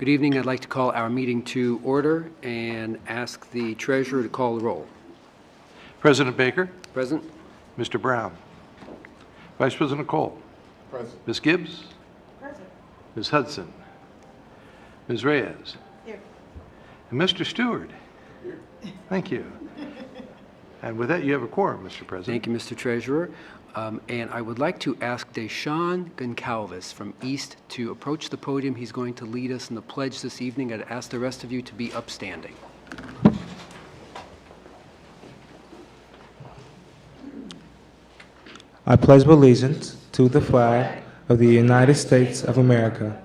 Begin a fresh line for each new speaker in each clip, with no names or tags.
Good evening. I'd like to call our meeting to order and ask the treasurer to call the roll.
President Baker,
Present?
Mr. Brown, Vice President Cole,
Present.
Ms. Gibbs,
Present.
Ms. Hudson, Ms. Reyes,
Here.
and Mr. Stewart.
Here.
Thank you. And with that, you have a quorum, Mr. President.
Thank you, Mr. Treasurer. And I would like to ask Deshaun Goncalves from East to approach the podium. He's going to lead us in the pledge this evening. I'd ask the rest of you to be upstanding.
I pledge allegiance to the flag of the United States of America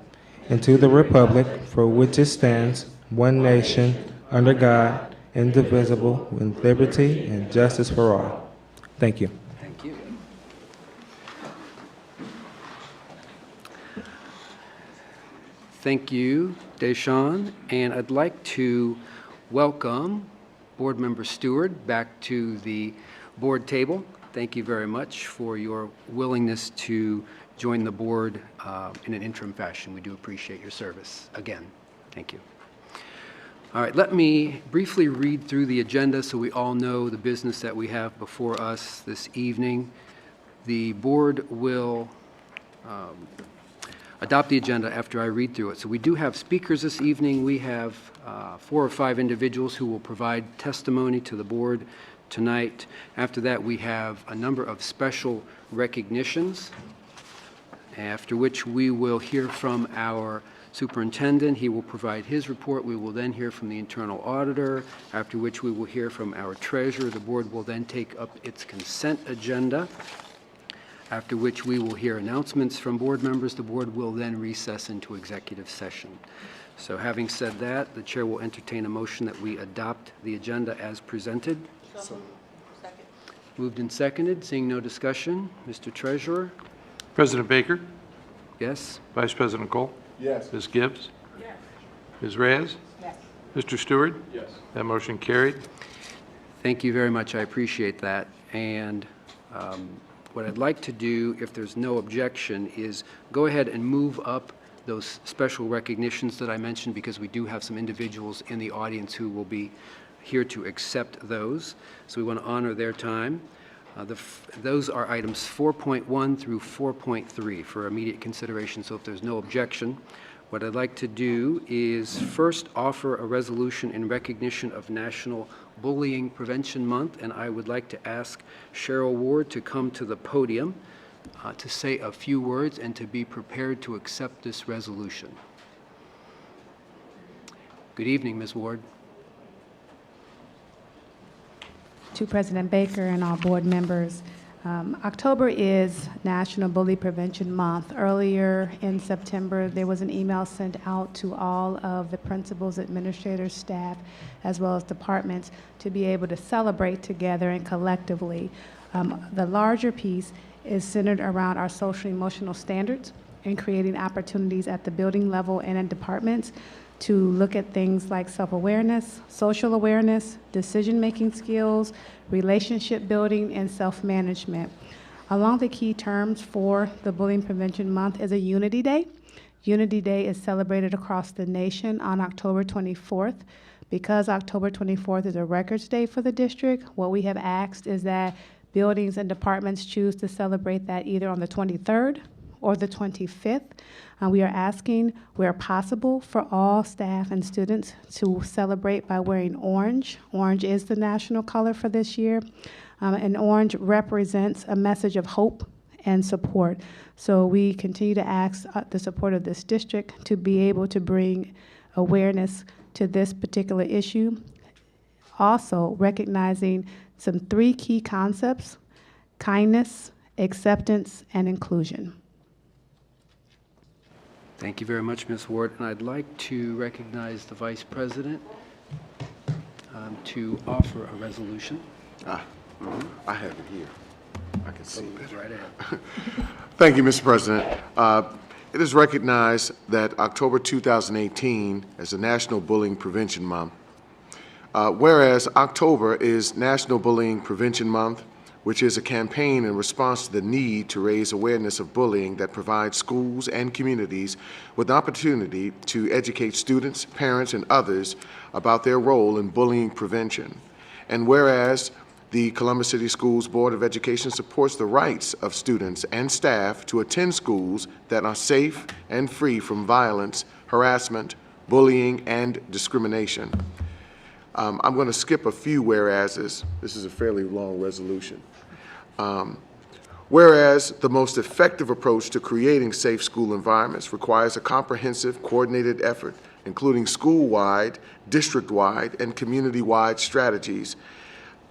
and to the republic for which it stands, one nation, under God, indivisible, with liberty and justice for all. Thank you.
Thank you. Thank you, Deshaun. And I'd like to welcome Board Member Stewart back to the board table. Thank you very much for your willingness to join the board in an interim fashion. We do appreciate your service again. Thank you. All right, let me briefly read through the agenda so we all know the business that we have before us this evening. The board will adopt the agenda after I read through it. So we do have speakers this evening. We have 4 or 5 individuals who will provide testimony to the board tonight. After that, we have a number of special recognitions, after which we will hear from our superintendent. He will provide his report. We will then hear from the internal auditor, after which we will hear from our treasurer. The board will then take up its consent agenda, after which we will hear announcements from board members. The board will then recess into executive session. So having said that, the chair will entertain a motion that we adopt the agenda as presented.
So second.
Moved and seconded. Seeing no discussion, Mr. Treasurer?
President Baker,
Yes?
Vice President Cole,
Yes.
Ms. Gibbs,
Yes.
Ms. Reyes,
Yes.
Mr. Stewart.
Yes.
That motion carried.
Thank you very much. I appreciate that. And what I'd like to do, if there's no objection, is go ahead and move up those special recognitions that I mentioned, because we do have some individuals in the audience who will be here to accept those. So we want to honor their time. Those are items 4.1 through 4.3 for immediate consideration. So if there's no objection, what I'd like to do is first offer a resolution in recognition of National Bullying Prevention Month, and I would like to ask Cheryl Ward to come to the podium to say a few words and to be prepared to accept this resolution. Good evening, Ms. Ward.
To President Baker and all board members. October is National Bully Prevention Month. Earlier in September, there was an email sent out to all of the principals, administrators, staff, as well as departments to be able to celebrate together and collectively. The larger piece is centered around our social emotional standards and creating opportunities at the building level and in departments to look at things like self-awareness, social awareness, decision-making skills, relationship building, and self-management. Along the key terms for the Bullying Prevention Month is a Unity Day. Unity Day is celebrated across the nation on October 24th. Because October 24th is a records day for the district, what we have asked is that buildings and departments choose to celebrate that either on the 23rd or the 25th. We are asking, where possible, for all staff and students to celebrate by wearing orange. Orange is the national color for this year, and orange represents a message of hope and support. So we continue to ask the support of this district to be able to bring awareness to this particular issue. Also recognizing some 3 key concepts: kindness, acceptance, and inclusion.
Thank you very much, Ms. Ward. And I'd like to recognize the Vice President to offer a resolution.
I have it here. I can see it.
Right ahead.
Thank you, Mr. President. It is recognized that October 2018 is the National Bullying Prevention Month. Whereas October is National Bullying Prevention Month, which is a campaign in response to the need to raise awareness of bullying that provides schools and communities with an opportunity to educate students, parents, and others about their role in bullying prevention. And whereas the Columbus City Schools Board of Education supports the rights of students and staff to attend schools that are safe and free from violence, harassment, bullying, and discrimination. I'm going to skip a few whereases. This is a fairly long resolution. Whereas the most effective approach to creating safe school environments requires a comprehensive, coordinated effort, including school-wide, district-wide, and community-wide strategies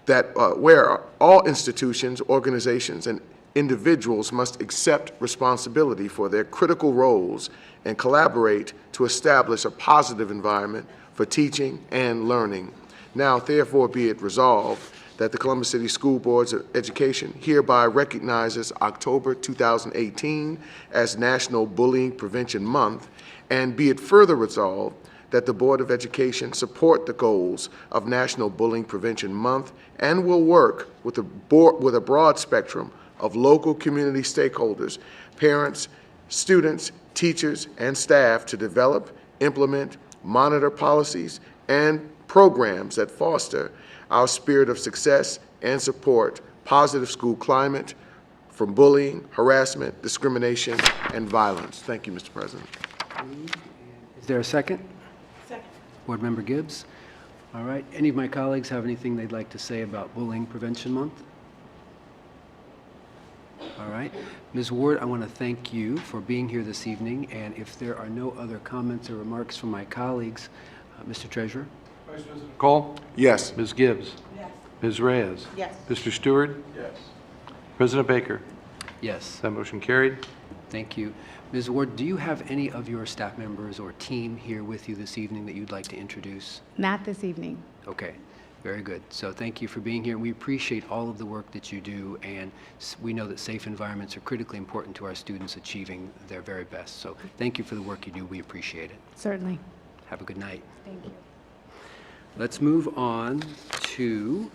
that where all institutions, organizations, and individuals must accept responsibility for their critical roles and collaborate to establish a positive environment for teaching and learning. Now, therefore, be it resolved that the Columbus City School Boards of Education hereby recognizes October 2018 as National Bullying Prevention Month, and be it further resolved that the Board of Education support the goals of National Bullying Prevention Month and will work with a broad spectrum of local community stakeholders, parents, students, teachers, and staff to develop, implement, monitor policies and programs that foster our spirit of success and support positive school climate from bullying, harassment, discrimination, and violence. Thank you, Mr. President.
Is there a second?
Second.
Board Member Gibbs? All right. Any of my colleagues have anything they'd like to say about Bullying Prevention Month? All right. Ms. Ward, I want to thank you for being here this evening, and if there are no other comments or remarks from my colleagues, Mr. Treasurer?
Vice President Cole?
Yes.
Ms. Gibbs?
Yes.
Ms. Reyes?
Yes.
Mr. Stewart?
Yes.
President Baker?
Yes.
That motion carried.
Thank you. Ms. Ward, do you have any of your staff members or team here with you this evening that you'd like to introduce?
Not this evening.
Okay, very good. So thank you for being here. We appreciate all of the work that you do, and we know that safe environments are critically important to our students achieving their very best. So thank you for the work you do. We appreciate it.
Certainly.
Have a good night.
Thank you.
Let's move on to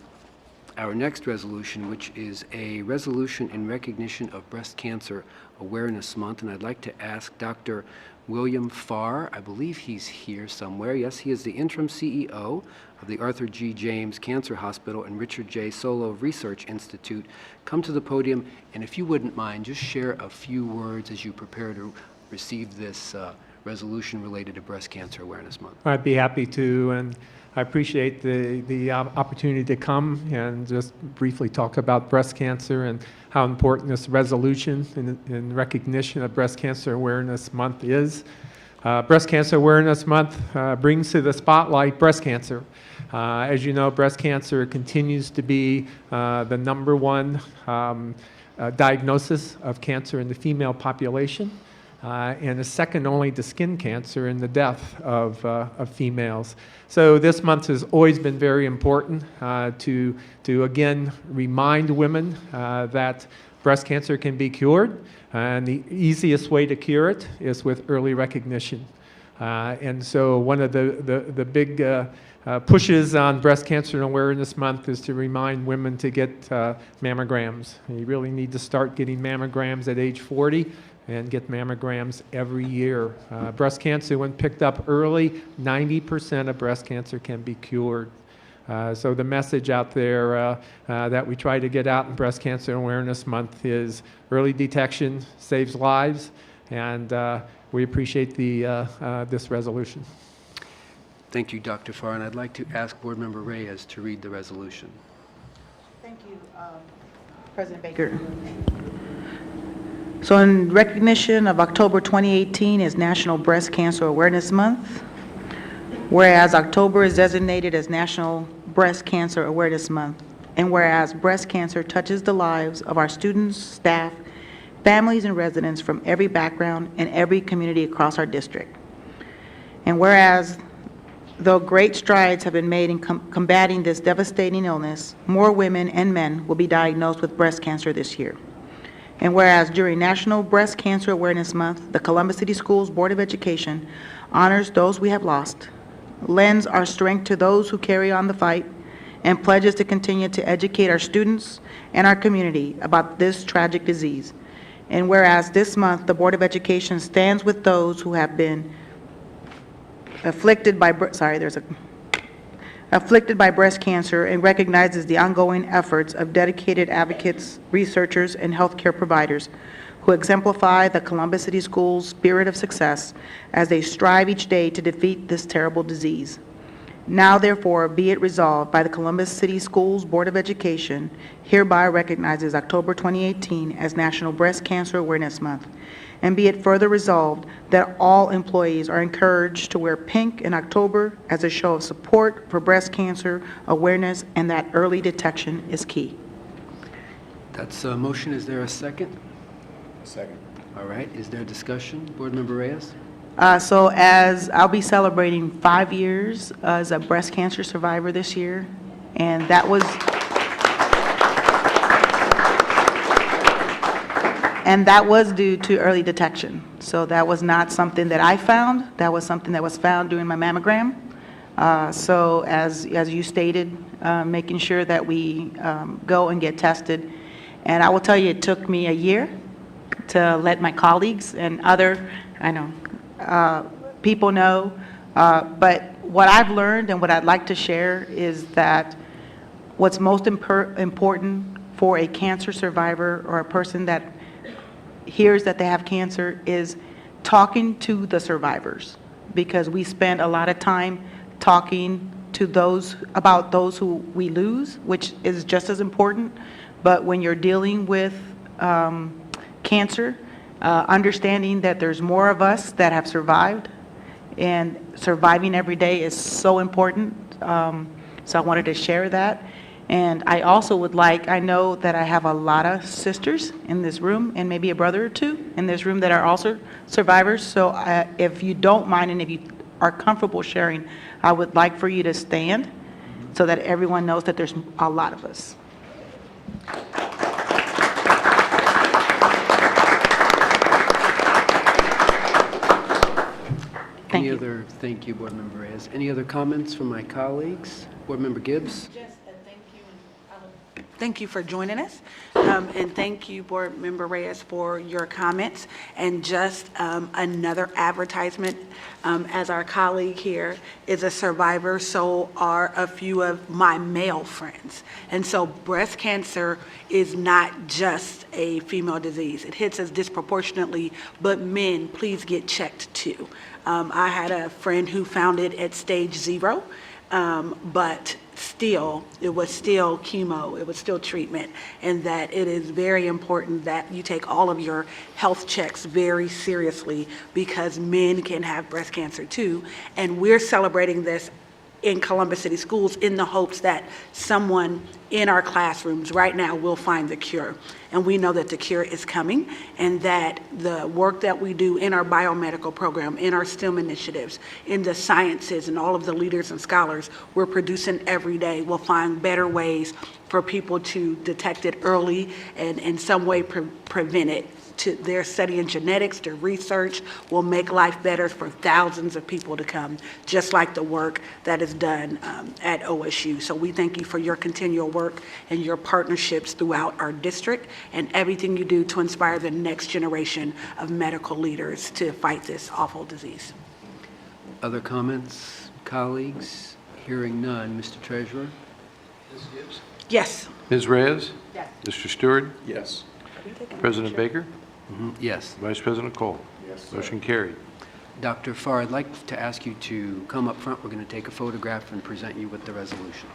our next resolution, which is a resolution in recognition of Breast Cancer Awareness Month. And I'd like to ask Dr. William Farr, I believe he's here somewhere. Yes, he is the interim CEO of the Arthur G. James Cancer Hospital and Richard J. Solo Research Institute. Come to the podium, and if you wouldn't mind, just share a few words as you prepare to receive this resolution related to Breast Cancer Awareness Month.
I'd be happy to, and I appreciate the opportunity to come and just briefly talk about breast cancer and how important this resolution in recognition of Breast Cancer Awareness Month is. Breast Cancer Awareness Month brings to the spotlight breast cancer. As you know, breast cancer continues to be the #1 diagnosis of cancer in the female population. And is second only to skin cancer in the death of females. So this month has always been very important to again remind women that breast cancer can be cured, and the easiest way to cure it is with early recognition. And so one of the big pushes on Breast Cancer Awareness Month is to remind women to get mammograms. You really need to start getting mammograms at age 40. And get mammograms every year. Breast cancer, when picked up early, 90% of breast cancer can be cured. So the message out there that we try to get out in Breast Cancer Awareness Month is early detection saves lives, and we appreciate this resolution.
Thank you, Dr. Farr, and I'd like to ask Board Member Reyes to read the resolution.
Thank you, President Baker. So in recognition of October 2018 as National Breast Cancer Awareness Month, whereas October is designated as National Breast Cancer Awareness Month, and whereas breast cancer touches the lives of our students, staff, families, and residents from every background and every community across our district. And whereas, though great strides have been made in combating this devastating illness, more women and men will be diagnosed with breast cancer this year. And whereas during National Breast Cancer Awareness Month, the Columbus City Schools Board of Education honors those we have lost, lends our strength to those who carry on the fight, and pledges to continue to educate our students and our community about this tragic disease. And whereas this month, the Board of Education stands with those who have been afflicted by, afflicted by breast cancer and recognizes the ongoing efforts of dedicated advocates, researchers, and healthcare providers who exemplify the Columbus City Schools' spirit of success as they strive each day to defeat this terrible disease. Now, therefore, be it resolved by the Columbus City Schools Board of Education hereby recognizes October 2018 as National Breast Cancer Awareness Month. And be it further resolved that all employees are encouraged to wear pink in October as a show of support for breast cancer awareness and that early detection is key.
That's a motion. Is there a second?
Second.
All right. Is there discussion? Board Member Reyes?
So as I'll be celebrating 5 years as a breast cancer survivor this year, and that was due to early detection. So that was not something that I found. That was something that was found during my mammogram. So as you stated, making sure that we go and get tested. And I will tell you, it took me a year to let my colleagues and other, people know. But what I've learned and what I'd like to share is that what's most important for a cancer survivor or a person that hears that they have cancer is talking to the survivors, because we spend a lot of time talking to those about those who we lose, which is just as important. But when you're dealing with cancer, understanding that there's more of us that have survived, and surviving every day is so important. So I wanted to share that. And I also would like, I know that I have a lot of sisters in this room and maybe a brother or two in this room that are also survivors. So if you don't mind and if you are comfortable sharing, I would like for you to stand so that everyone knows that there's a lot of us. Thank you.
Thank you, Board Member Reyes. Any other comments from my colleagues? Board Member Gibbs?
Just a thank you, and thank you for joining us. And thank you, Board Member Reyes, for your comments. And just another advertisement, as our colleague here is a survivor, so are a few of my male friends. And so breast cancer is not just a female disease. It hits us disproportionately, but men, please get checked too. I had a friend who found it at stage 0, but still, it was still chemo, it was still treatment, and that it is very important that you take all of your health checks very seriously, because men can have breast cancer too. And we're celebrating this in Columbus City Schools in the hopes that someone in our classrooms right now will find the cure. And we know that the cure is coming, and that the work that we do in our biomedical program, in our STEM initiatives, in the sciences, and all of the leaders and scholars we're producing every day will find better ways for people to detect it early and in some way prevent it. Their study in genetics, their research will make life better for thousands of people to come, just like the work that is done at OSU. So we thank you for your continual work and your partnerships throughout our district, and everything you do to inspire the next generation of medical leaders to fight this awful disease.
Other comments, colleagues? Hearing none. Mr. Treasurer?
Yes.
Ms. Reyes?
Yes.
Mr. Stewart?
Yes.
President Baker?
Yes.
Vice President Cole?
Yes.
Motion carried.
Dr. Farr, I'd like to ask you to come up front. We're going to take a photograph and present you with the resolution.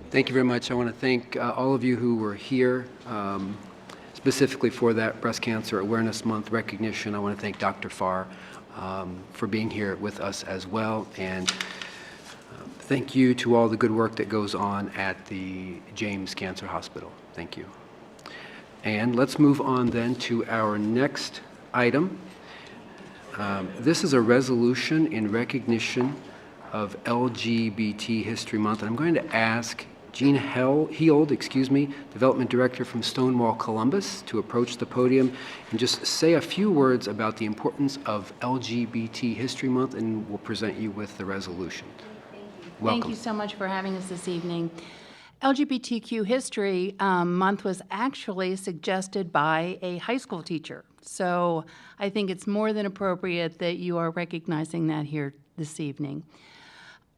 Thank you very much. I want to thank all of you who were here specifically for that Breast Cancer Awareness Month recognition. I want to thank Dr. Farr for being here with us as well. And thank you to all the good work that goes on at the James Cancer Hospital. Thank you. And let's move on then to our next item. This is a resolution in recognition of LGBT History Month. And I'm going to ask Jean Heald, Development Director from Stonewall Columbus, to approach the podium and just say a few words about the importance of LGBT History Month, and we'll present you with the resolution. Welcome.
Thank you so much for having us this evening. LGBTQ History Month was actually suggested by a high school teacher. So I think it's more than appropriate that you are recognizing that here this evening.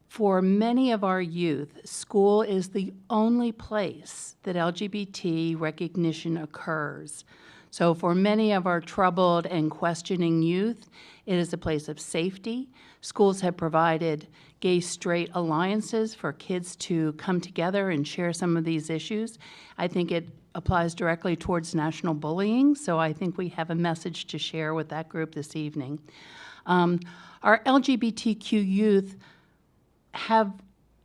For many of our youth, school is the only place that LGBT recognition occurs. So for many of our troubled and questioning youth, it is a place of safety. Schools have provided gay-straight alliances for kids to come together and share some of these issues. I think it applies directly towards national bullying, so I think we have a message to share with that group this evening. Our LGBTQ youth have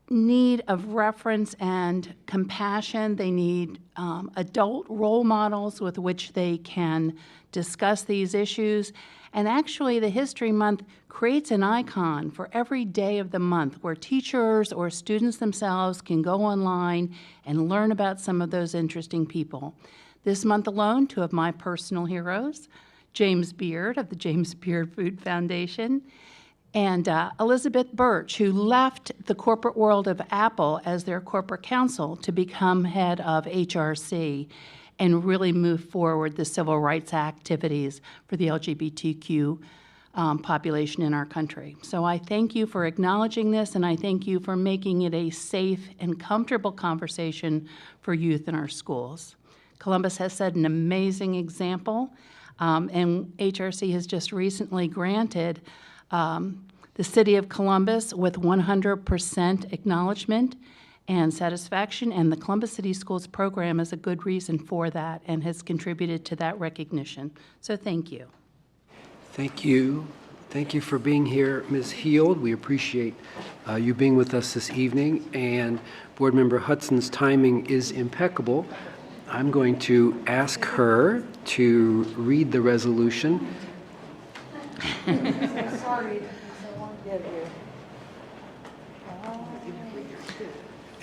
need of reference and compassion. They need adult role models with which they can discuss these issues. And actually, the History Month creates an icon for every day of the month where teachers or students themselves can go online and learn about some of those interesting people. This month alone, two of my personal heroes, James Beard of the James Beard Food Foundation, and Elizabeth Birch, who left the corporate world of Apple as their corporate counsel to become head of HRC and really move forward the civil rights activities for the LGBTQ population in our country. So I thank you for acknowledging this, and I thank you for making it a safe and comfortable conversation for youth in our schools. Columbus has set an amazing example, and HRC has just recently granted the City of Columbus with 100% acknowledgement and satisfaction, and the Columbus City Schools program is a good reason for that and has contributed to that recognition. So thank you.
Thank you. Thank you for being here, Ms. Heald. We appreciate you being with us this evening, and Board Member Hudson's timing is impeccable. I'm going to ask her to read the resolution.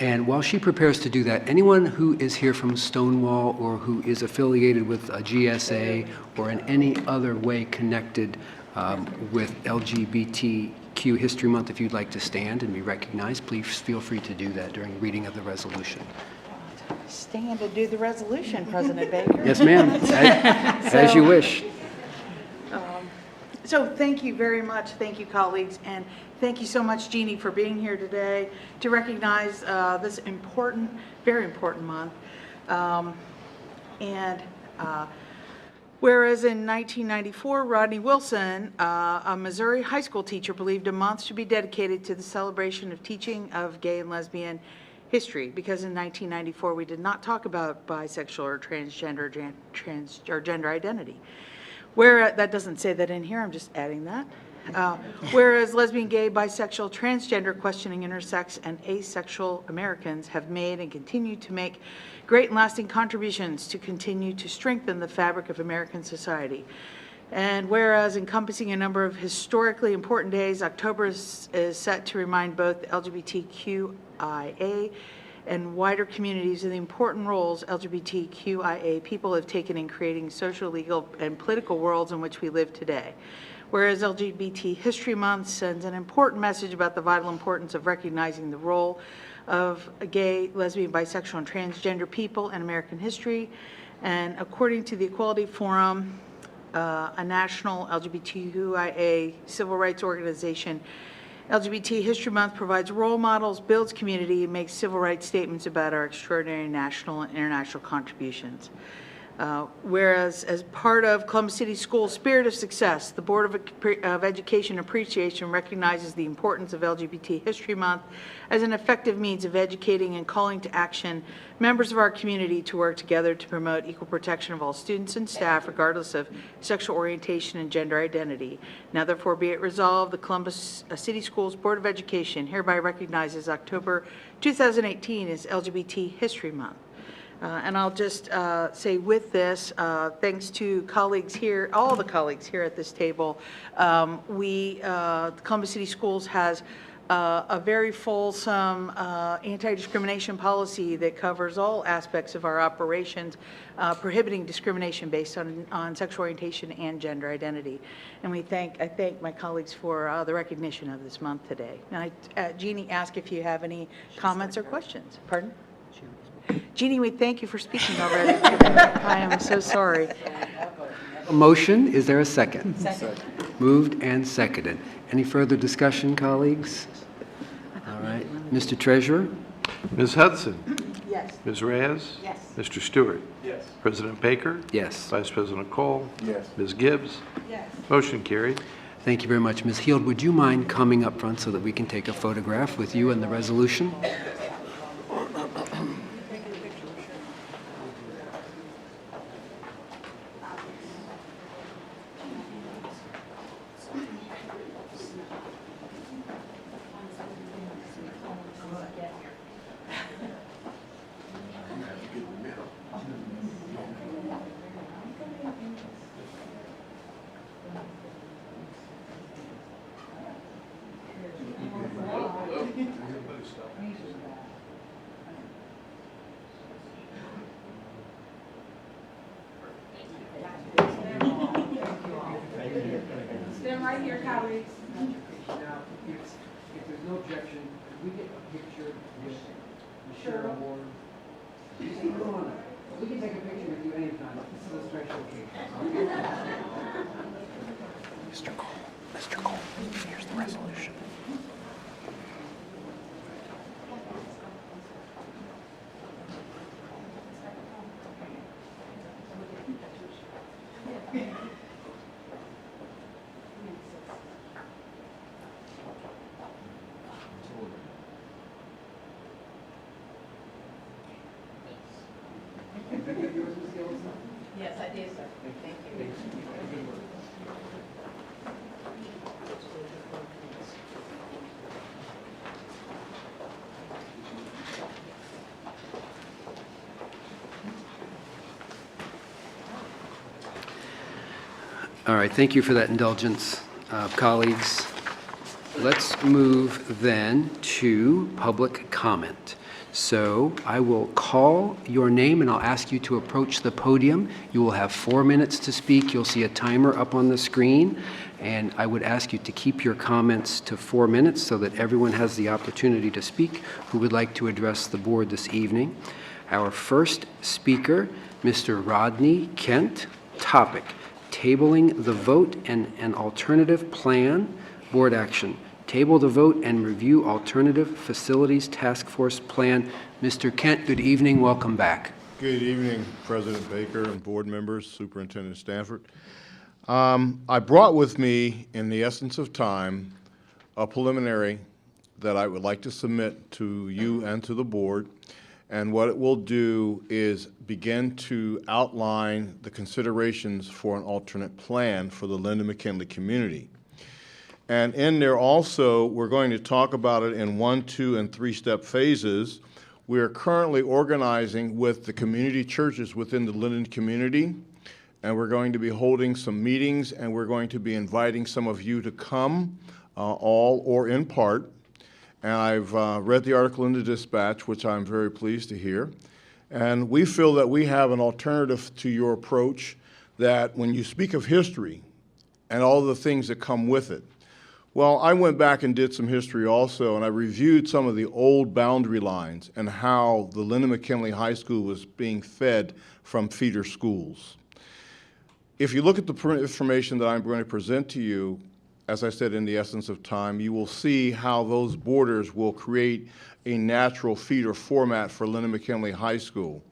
And while she prepares to do that, anyone who is here from Stonewall or who is affiliated with a GSA or in any other way connected with LGBTQ History Month, if you'd like to stand and be recognized, please feel free to do that during reading of the resolution.
Stand to do the resolution, President Baker.
Yes, ma'am. As you wish.
So thank you very much. Thank you, colleagues. And thank you so much, Jeannie, for being here today to recognize this important, very important month. Whereas in 1994, Rodney Wilson, a Missouri high school teacher, believed a month should be dedicated to the celebration of teaching of gay and lesbian history, because in 1994 we did not talk about bisexual or transgender or gender identity. Where that doesn't say that in here, I'm just adding that. Whereas lesbian, gay, bisexual, transgender, questioning intersex, and asexual Americans have made and continue to make great and lasting contributions to continue to strengthen the fabric of American society. And whereas encompassing a number of historically important days, October is set to remind both LGBTQIA and wider communities of the important roles LGBTQIA people have taken in creating social, legal, and political worlds in which we live today. Whereas LGBT History Month sends an important message about the vital importance of recognizing the role of gay, lesbian, bisexual, and transgender people in American history. And according to the Equality Forum, a national LGBTQIA civil rights organization, LGBT History Month provides role models, builds community, and makes civil rights statements about our extraordinary national and international contributions.
Whereas, as part of Columbus City Schools' Spirit of Success, the Board of Education Appreciation recognizes the importance of LGBT History Month as an effective means of educating and calling to action members of our community to work together to promote equal protection of all students and staff, regardless of sexual orientation and gender identity. Now therefore be it resolved, the Columbus City Schools Board of Education hereby recognizes October 2018 as LGBT History Month. And I'll just say with this, thanks to colleagues here, all the colleagues here at this table, Columbus City Schools has a very fulsome anti-discrimination policy that covers all aspects of our operations, prohibiting discrimination based on sexual orientation and gender identity. And I thank my colleagues for the recognition of this month today. And Jeannie asked if you have any comments or questions. Pardon? Jeannie, we thank you for speaking already. I am so sorry.
A motion, is there a second? Second. Moved and seconded. Any further discussion, colleagues? All right. Mr. Treasurer?
Ms. Hudson?
Yes.
Ms. Reyes?
Yes.
Mr. Stewart? Yes. President Baker?
Yes.
Vice President Cole?
Yes.
Ms. Gibbs?
Yes.
Motion carried.
Thank you very much. Ms. Heald, would you mind coming up front so that we can take a photograph with you and the resolution?
Stand right here, colleagues.
Now, if there's no objection, could we get a picture with Cheryl Moore? Come on up. We can take a picture with you anytime. This is a special occasion. Mr. Cole, here's the resolution.
Yes, I did, sir. Thank you.
All right, thank you for that indulgence, colleagues. Let's move then to public comment. So I will call your name and I'll ask you to approach the podium. You will have 4 minutes to speak. You'll see a timer up on the screen. And I would ask you to keep your comments to 4 minutes so that everyone has the opportunity to speak who would like to address the board this evening. Our first speaker, Mr. Rodney Kent. Topic: tabling the vote and an alternative plan. Board action: table the vote and review alternative facilities task force plan. Mr. Kent, good evening. Welcome back.
Good evening, President Baker and board members, Superintendent Stanford. I brought with me, in the essence of time, a preliminary that I would like to submit to you and to the board. And what it will do is begin to outline the considerations for an alternate plan for the Linda McKinley community. And in there also, we're going to talk about it in 1, 2, and 3-step phases. We are currently organizing with the community churches within the Linden community, and we're going to be holding some meetings, and we're going to be inviting some of you to come, all or in part. And I've read the article in the Dispatch, which I'm very pleased to hear. And we feel that we have an alternative to your approach, that when you speak of history and all the things that come with it, well, I went back and did some history also, and I reviewed some of the old boundary lines and how the Linda McKinley High School was being fed from feeder schools. If you look at the information that I'm going to present to you, as I said, in the essence of time, you will see how those borders will create a natural feeder format for Linda McKinley High School.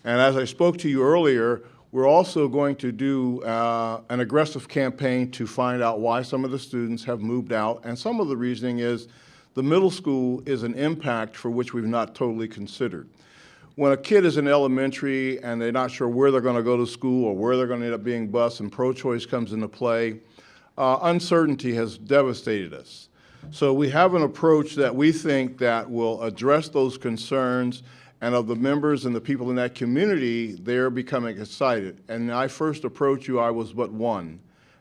And as I spoke to you earlier, We're also going to do an aggressive campaign to find out why some of the students have moved out, and some of the reasoning is the middle school is an impact for which we've not totally considered. When a kid is in elementary and they're not sure where they're going to go to school or where they're going to end up being bused and pro-choice comes into play, uncertainty has devastated us. So we have an approach that we think that will address those concerns, and of the members and the people in that community, they're becoming excited. And when I first approached you, I was but one.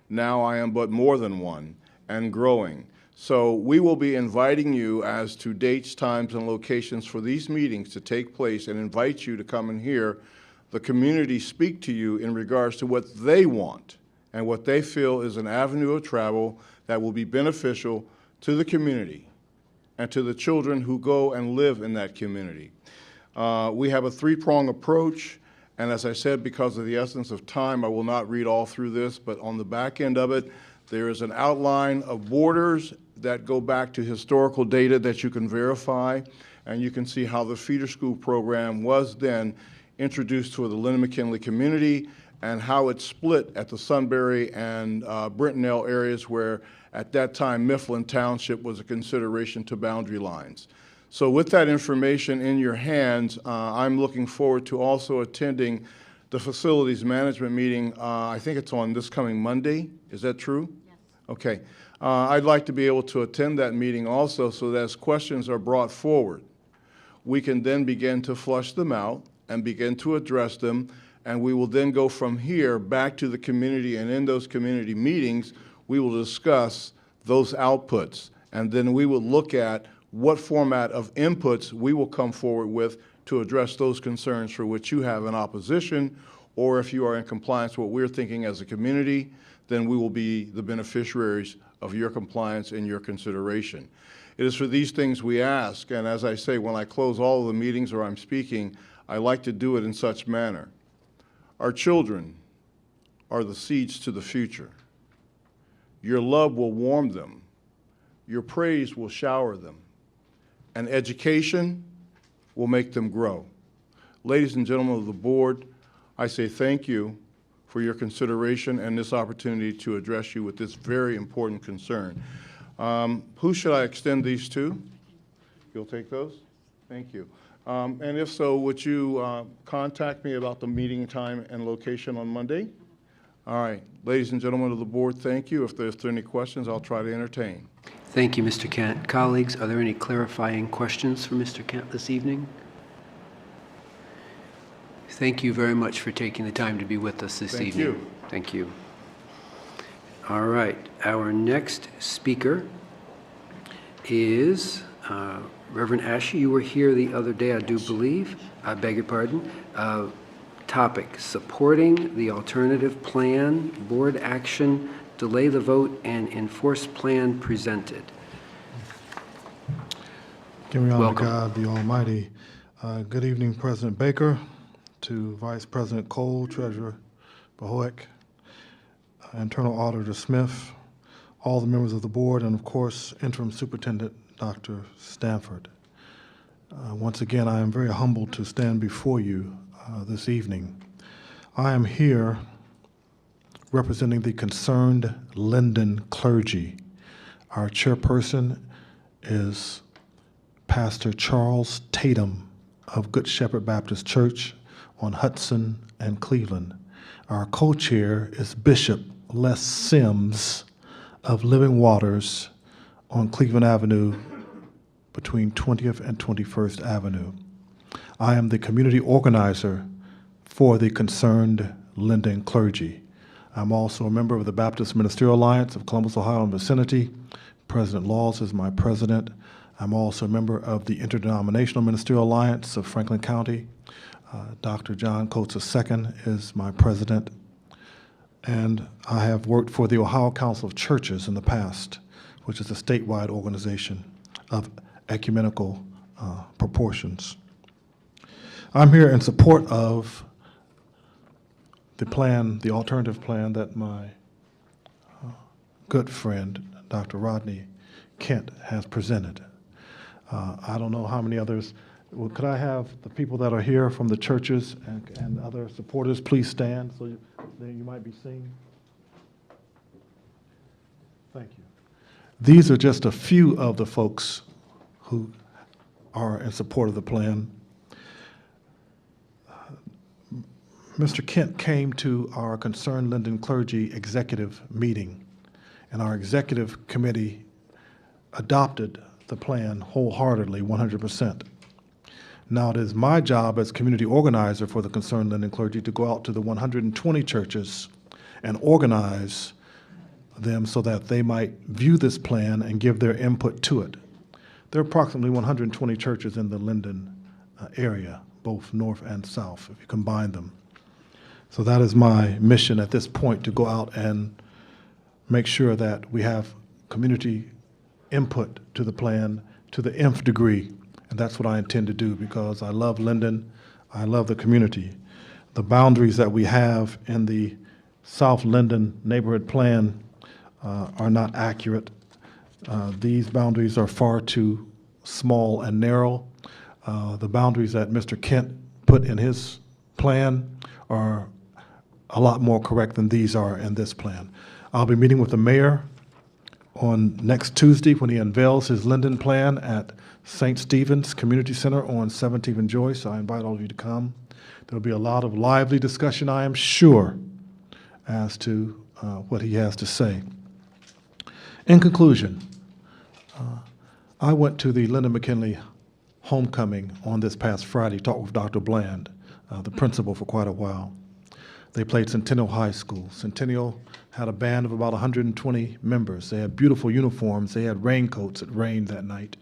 Now I am but more than one and growing. So we will be inviting you as to dates, times, and locations for these meetings to take place and invite you to come and hear the community speak to you in regards to what they want and what they feel is an avenue of travel that will be beneficial to the community and to the children who go and live in that community. We have a three-prong approach, and as I said, because of the essence of time, I will not read all through this, but on the back end of it, there is an outline of borders that go back to historical data that you can verify, and you can see how the feeder school program was then introduced to the Linden-McKinley community and how it split at the Sunbury and Brentonell areas where at that time Mifflin Township was a consideration to boundary lines. So with that information in your hands, I'm looking forward to also attending the facilities management meeting. I think it's on this coming Monday. Is that true? Yes. Okay. I'd like to be able to attend that meeting also so that as questions are brought forward, we can then begin to flush them out and begin to address them, and we will then go from here back to the community, and in those community meetings, we will discuss those outputs, and then we will look at what format of inputs we will come forward with to address those concerns for which you have an opposition, or if you are in compliance with what we're thinking as a community, then we will be the beneficiaries of your compliance and your consideration. It is for these things we ask, and as I say, when I close all of the meetings or I'm speaking, I like to do it in such manner. Our children are the seeds to the future. Your love will warm them. Your praise will shower them. And education will make them grow. Ladies and gentlemen of the board, I say thank you for your consideration and this opportunity to address you with this very important concern. Who should I extend these to? You'll take those? Thank you. And if so, would you contact me about the meeting time and location on Monday? All right. Ladies and gentlemen of the board, thank you. If there's any questions, I'll try to entertain.
Thank you, Mr. Kent. Colleagues, are there any clarifying questions for Mr. Kent this evening? Thank you very much for taking the time to be with us this evening.
Thank you.
Thank you. All right. Our next speaker is Reverend Ashe. You were here the other day, I do believe. I beg your pardon. Topic, supporting the alternative plan, board action, delay the vote, and enforce plan presented.
Give me honor to
Welcome.
God, the Almighty. Good evening, President Baker, to Vice President Cole, Treasurer Bohoek, Internal Auditor Smith, all the members of the board, and of course, Interim Superintendent Dr. Stanford. Once again, I am very humbled to stand before you this evening. I am here representing the concerned Linden clergy. Our chairperson is Pastor Charles Tatum of Good Shepherd Baptist Church on Hudson and Cleveland. Our co-chair is Bishop Les Sims of Living Waters on Cleveland Avenue between 20th and 21st Avenue. I am the community organizer for the concerned Linden clergy. I'm also a member of the Baptist Ministerial Alliance of Columbus, Ohio and vicinity. President Laws is my president. I'm also a member of the Interdenominational Ministerial Alliance of Franklin County. Dr. John Coates II is my president. And I have worked for the Ohio Council of Churches in the past, which is a statewide organization of ecumenical proportions. I'm here in support of the plan, the alternative plan that my good friend, Dr. Rodney Kent, has presented. I don't know how many others Well, could I have the people that are here from the churches and other supporters please stand so you might be seen? Thank you. These are just a few of the folks who are in support of the plan. Mr. Kent came to our Concerned Linden Clergy executive meeting, and our executive committee adopted the plan wholeheartedly, 100%. Now, it is my job as community organizer for the Concerned Linden Clergy to go out to the 120 churches and organize them so that they might view this plan and give their input to it. There are approximately 120 churches in the Linden area, both north and south, if you combine them. So that is my mission at this point, to go out and make sure that we have community input to the plan to the nth degree. And that's what I intend to do, because I love Linden, I love the community. The boundaries that we have in the South Linden neighborhood plan are not accurate. These boundaries are far too small and narrow. The boundaries that Mr. Kent put in his plan are a lot more correct than these are in this plan. I'll be meeting with the mayor on next Tuesday when he unveils his Linden plan at St. Stephen's Community Center on 17th and Joyce. I invite all of you to come. There'll be a lot of lively discussion, I am sure, as to what he has to say. In conclusion, I went to the Linden McKinley homecoming on this past Friday, talked with Dr. Bland, the principal, for quite a while. They played Centennial High School. Centennial had a band of about 120 members. They had beautiful uniforms. They had raincoats. It rained that night.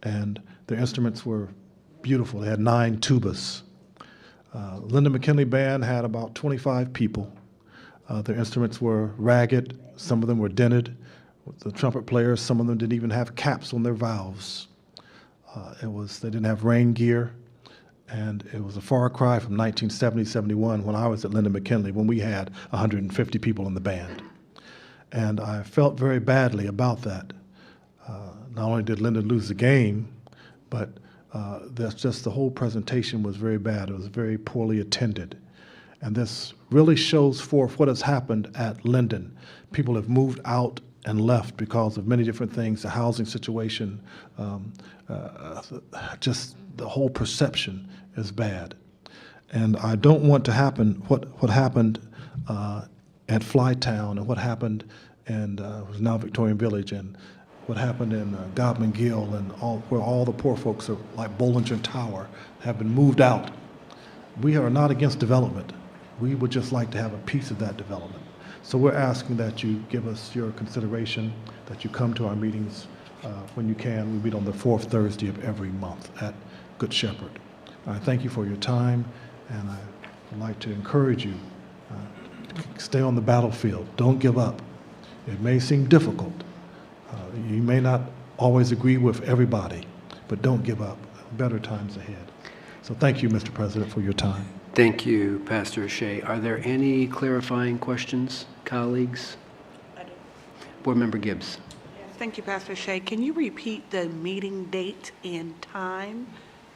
And their instruments were beautiful. They had 9 tubas. Linden McKinley Band had about 25 people. Their instruments were ragged. Some of them were dented. The trumpet players, some of them didn't even have caps on their valves. They didn't have rain gear. And it was a far cry from 1970-71 when I was at Linden McKinley, when we had 150 people in the band. And I felt very badly about that. Not only did Linden lose the game, but that's just the whole presentation was very bad. It was very poorly attended. And this really shows forth what has happened at Linden. People have moved out and left because of many different things, the housing situation, just the whole perception is bad. And I don't want to happen what happened at Flytown and what happened in was now Victorian Village, and what happened in Godman Gill, and where all the poor folks are, like Bollinger Tower, have been moved out. We are not against development. We would just like to have a piece of that development. So we're asking that you give us your consideration, that you come to our meetings when you can. We meet on the 4th Thursday of every month at Good Shepherd. I thank you for your time, and I would like to encourage you to stay on the battlefield. Don't give up. It may seem difficult. You may not always agree with everybody, but don't give up. Better times ahead. So thank you, Mr. President, for your time.
Thank you, Pastor Shea. Are there any clarifying questions, colleagues? Board Member Gibbs.
Thank you, Pastor Shea. Can you repeat the meeting date and time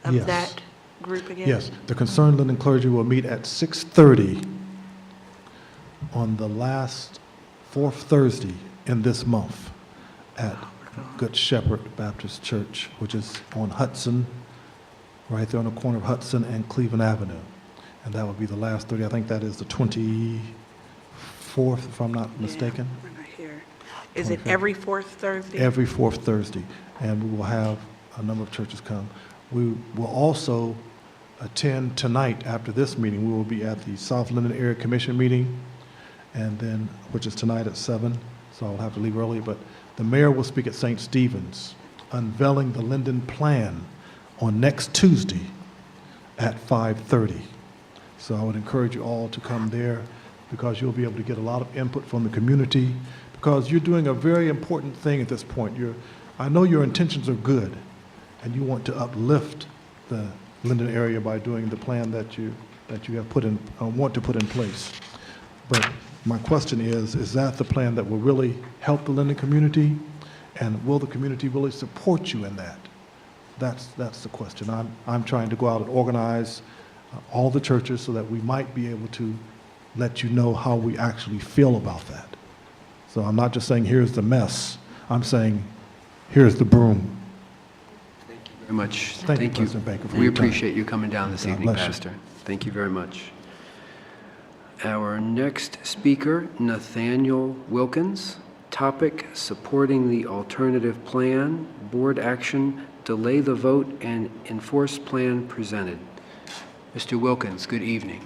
of
Yes.
that group again?
Yes, the Concerned Linden Clergy will meet at 6:30 on the last 4th Thursday in this month at Good Shepherd Baptist Church, which is on Hudson, right there on the corner of Hudson and Cleveland Avenue. And that will be the last 30. I think that is the 24th, if I'm not mistaken.
Yeah, right here. Is it every 4th Thursday?
Every 4th Thursday. And we will have a number of churches come. We will also attend tonight after this meeting. We will be at the South Linden Area Commission meeting, and then, which is tonight at 7, so I'll have to leave early. But the mayor will speak at St. Stephen's, unveiling the Linden plan on next Tuesday at 5:30. So I would encourage you all to come there, because you'll be able to get a lot of input from the community, because you're doing a very important thing at this point. I know your intentions are good, and you want to uplift the Linden area by doing the plan that you have put in, want to put in place. But my question is that the plan that will really help the Linden community? And will the community really support you in that? That's the question. I'm trying to go out and organize all the churches so that we might be able to let you know how we actually feel about that. So I'm not just saying, here's the mess. I'm saying, here's the broom.
Very much.
Thank you, President Baker, for
We
your time.
appreciate you coming down this
God
evening,
bless you.
Pastor. Thank you very much. Our next speaker, Nathaniel Wilkins. Topic, supporting the alternative plan, board action, delay the vote, and enforce plan presented. Mr. Wilkins, good evening.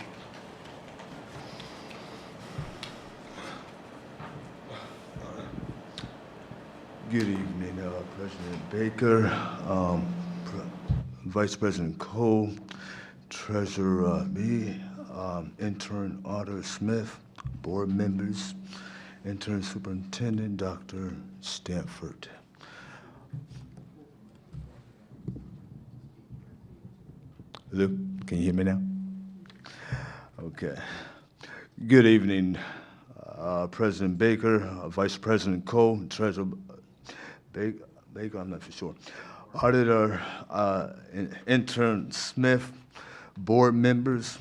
Good evening, President Baker, Vice President Cole, Treasurer me, Intern Otter Smith, board members, Intern Superintendent Dr. Stanford. Hello, can you hear me now? Okay. Good evening, President Baker, Vice President Cole, Treasurer Baker, I'm not for sure. Auditor, Intern Smith, board members,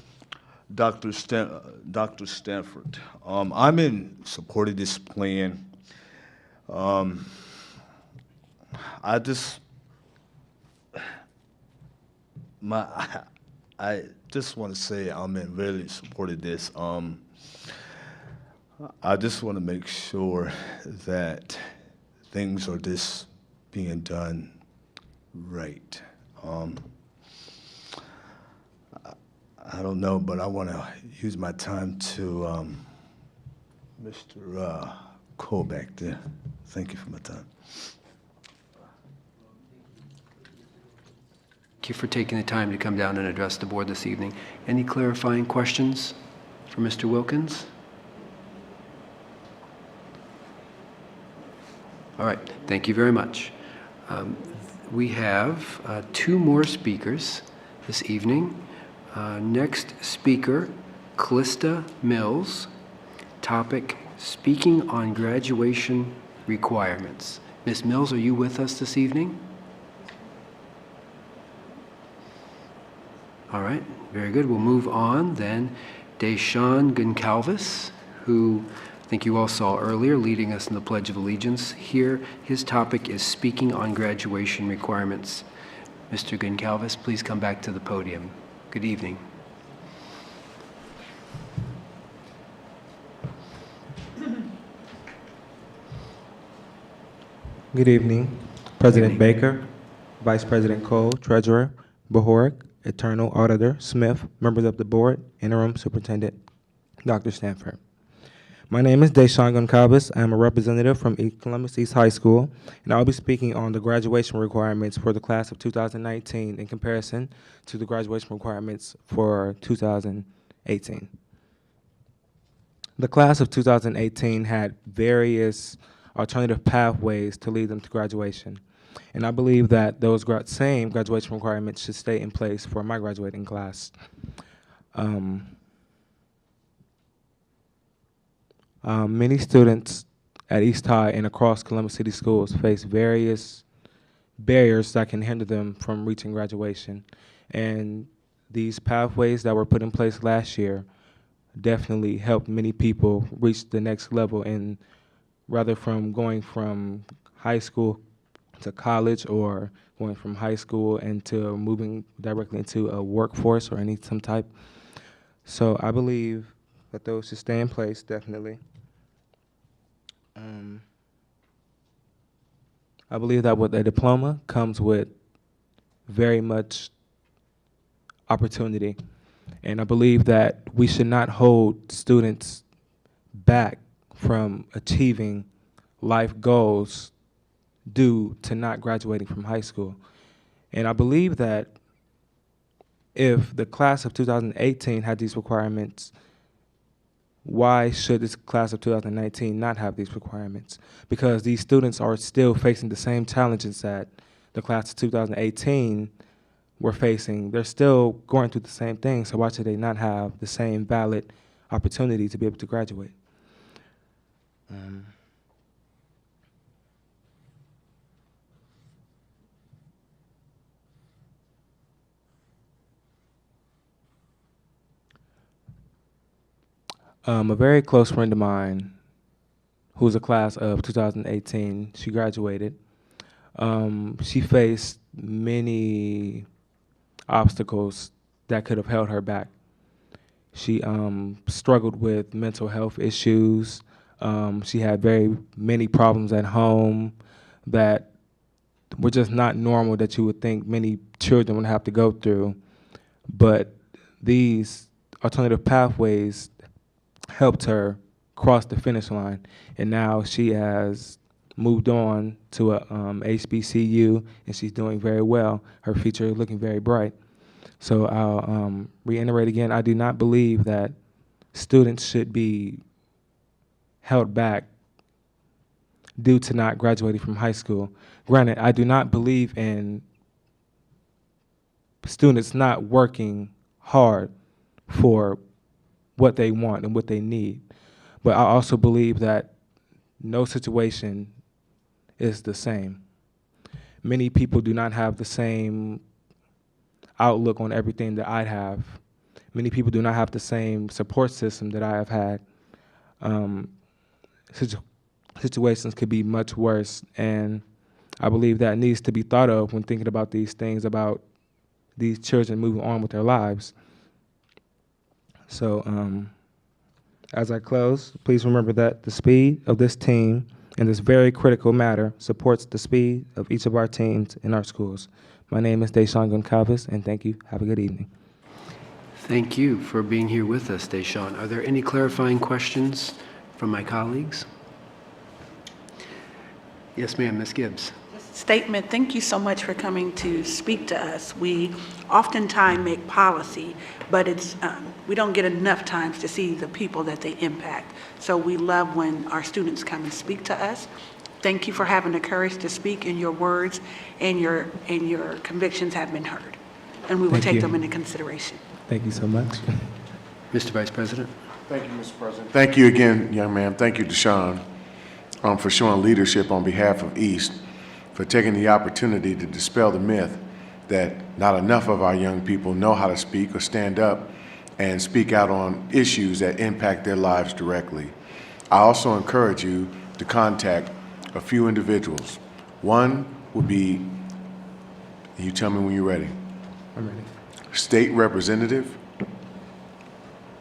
Dr. Stanford. I'm in support of this plan. I just want to say I'm in really support of this. I just want to make sure that things are just being done right. I don't know, but I want to use my time to Mr. Cole back there. Thank you for my time.
Thank you for taking the time to come down and address the board this evening. Any clarifying questions for Mr. Wilkins? All right, thank you very much. We have two more speakers this evening. Next speaker, Callista Mills. Topic, speaking on graduation requirements. Ms. Mills, are you with us this evening? All right, very good. We'll move on then. Deshaun Goncalves, who I think you all saw earlier, leading us in the Pledge of Allegiance. Here, his topic is speaking on graduation requirements. Mr. Goncalves, please come back to the podium. Good evening.
Good evening, President Baker, Vice President Cole, Treasurer Bohoric, Internal Auditor Smith, members of the board, Interim Superintendent Dr. Stanford. My name is Deshaun Goncalves. I am a representative from Columbus East High School, and I'll be speaking on the graduation requirements for the class of 2019 in comparison to the graduation requirements for 2018. The class of 2018 had various alternative pathways to lead them to graduation, and I believe that those same graduation requirements should stay in place for my graduating class. Many students at East High and across Columbus City Schools face various barriers that can hinder them from reaching graduation. And these pathways that were put in place last year definitely helped many people reach the next level, and rather from going from high school to college or going from high school into moving directly into a workforce or some type. So I believe that those should stay in place, definitely. I believe that with a diploma comes with very much opportunity. And I believe that we should not hold students back from achieving life goals due to not graduating from high school. And I believe that if the class of 2018 had these requirements, why should this class of 2019 not have these requirements? Because these students are still facing the same challenges that the class of 2018 were facing. They're still going through the same thing, so why should they not have the same valid opportunity to be able to graduate? A very close friend of mine, who's a class of 2018, she graduated. She faced many obstacles that could have held her back. She struggled with mental health issues. She had very many problems at home that were just not normal, that you would think many children would have to go through. But these alternative pathways helped her cross the finish line, and now she has moved on to a HBCU, and she's doing very well. Her future is looking very bright. So I'll reiterate again, I do not believe that students should be held back due to not graduating from high school. Granted, I do not believe in students not working hard for what they want and what they need. But I also believe that no situation is the same. Many people do not have the same outlook on everything that I have. Many people do not have the same support system that I have had. Situations could be much worse, and I believe that needs to be thought of when thinking about these things, about these children moving on with their lives. So as I close, please remember that the speed of this team in this very critical matter supports the speed of each of our teams in our schools. My name is Deshaun Goncalves, and thank you. Have a good evening.
Thank you for being here with us, Deshaun. Are there any clarifying questions from my colleagues? Yes, ma'am, Ms. Gibbs.
Statement, thank you so much for coming to speak to us. We oftentimes make policy, but it's we don't get enough times to see the people that they impact. So we love when our students come and speak to us. Thank you for having the courage to speak, and your words and your convictions have been heard. And we will
Thank
take
you.
them into consideration.
Thank you so much.
Mr. Vice President.
Thank you, Mr. President. Thank you again, young man. Thank you, Deshaun, for showing leadership on behalf of East, for taking the opportunity to dispel the myth that not enough of our young people know how to speak or stand up and speak out on issues that impact their lives directly. I also encourage you to contact a few individuals. One would be, you tell me when you're ready,
I'm ready.
State Representative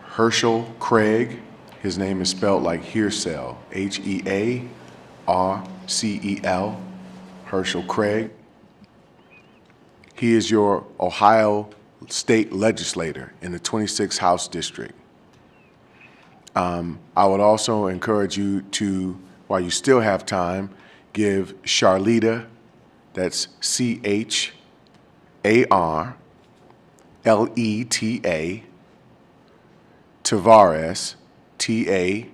Herschel Craig. His name is spelled like Hearsel, H-E-A-R-C-E-L, Herschel Craig. He is your Ohio state legislator in the 26th House District. I would also encourage you to, while you still have time, give Charlita, that's C-H-A-R-L-E-T-A, Tavares, T-A-V-A-R-E-S.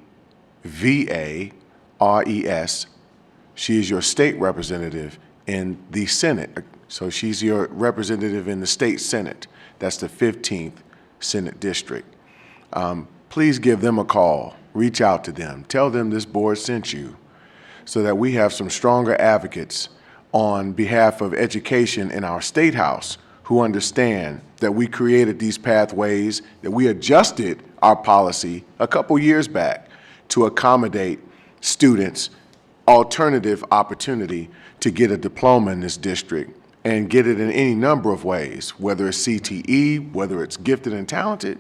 She is your state representative in the Senate. So she's your representative in the state Senate. That's the 15th Senate District. Please give them a call. Reach out to them. Tell them this board sent you so that we have some stronger advocates on behalf of education in our State House who understand that we created these pathways, that we adjusted our policy a couple years back to accommodate students alternative opportunity to get a diploma in this district and get it in any number of ways, whether it's CTE, whether it's gifted and talented.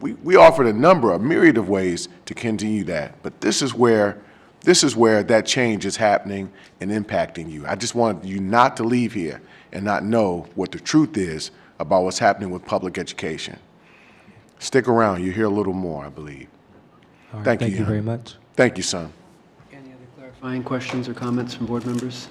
We offered a myriad of ways to continue that, but this is where that change is happening and impacting you. I just want you not to leave here and not know what the truth is about what's happening with public education. Stick around, you'll hear a little more, I believe.
All right,
Thank you,
thank you
young.
very much.
Thank you, son.
Any other clarifying questions or comments from board members?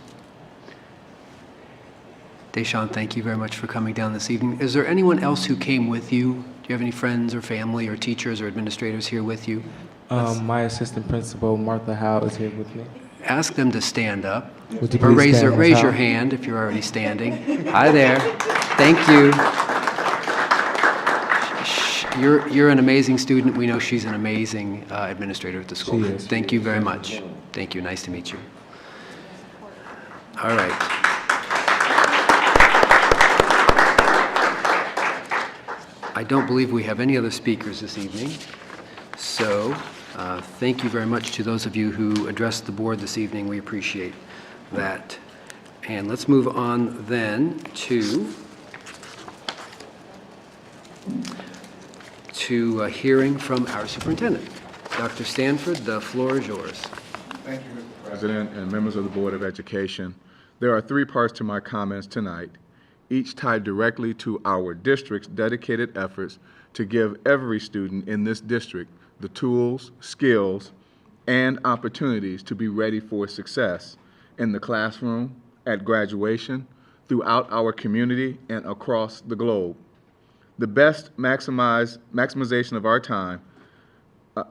Deshaun, thank you very much for coming down this evening. Is there anyone else who came with you? Do you have any friends or family or teachers or administrators here with you?
My assistant principal, Martha Howe, is here with me.
Ask them to stand up.
Would you
Or
please
raise
stand, Ms.
raise your
Howe?
hand if you're already standing. Hi there. Thank you. You're an amazing student. We know she's an amazing administrator at the school.
She is.
Thank you very much. Thank you. Nice to meet you. All right. I don't believe we have any other speakers this evening. So, thank you very much to those of you who addressed the board this evening. We appreciate that. And let's move on then to a hearing from our superintendent. Dr. Stanford, the floor is yours.
Thank you, Mr. President and members of the Board of Education. There are 3 parts to my comments tonight, each tied directly to our district's dedicated efforts to give every student in this district the tools, skills, and opportunities to be ready for success in the classroom, at graduation, throughout our community, and across the globe. The best maximization of our time,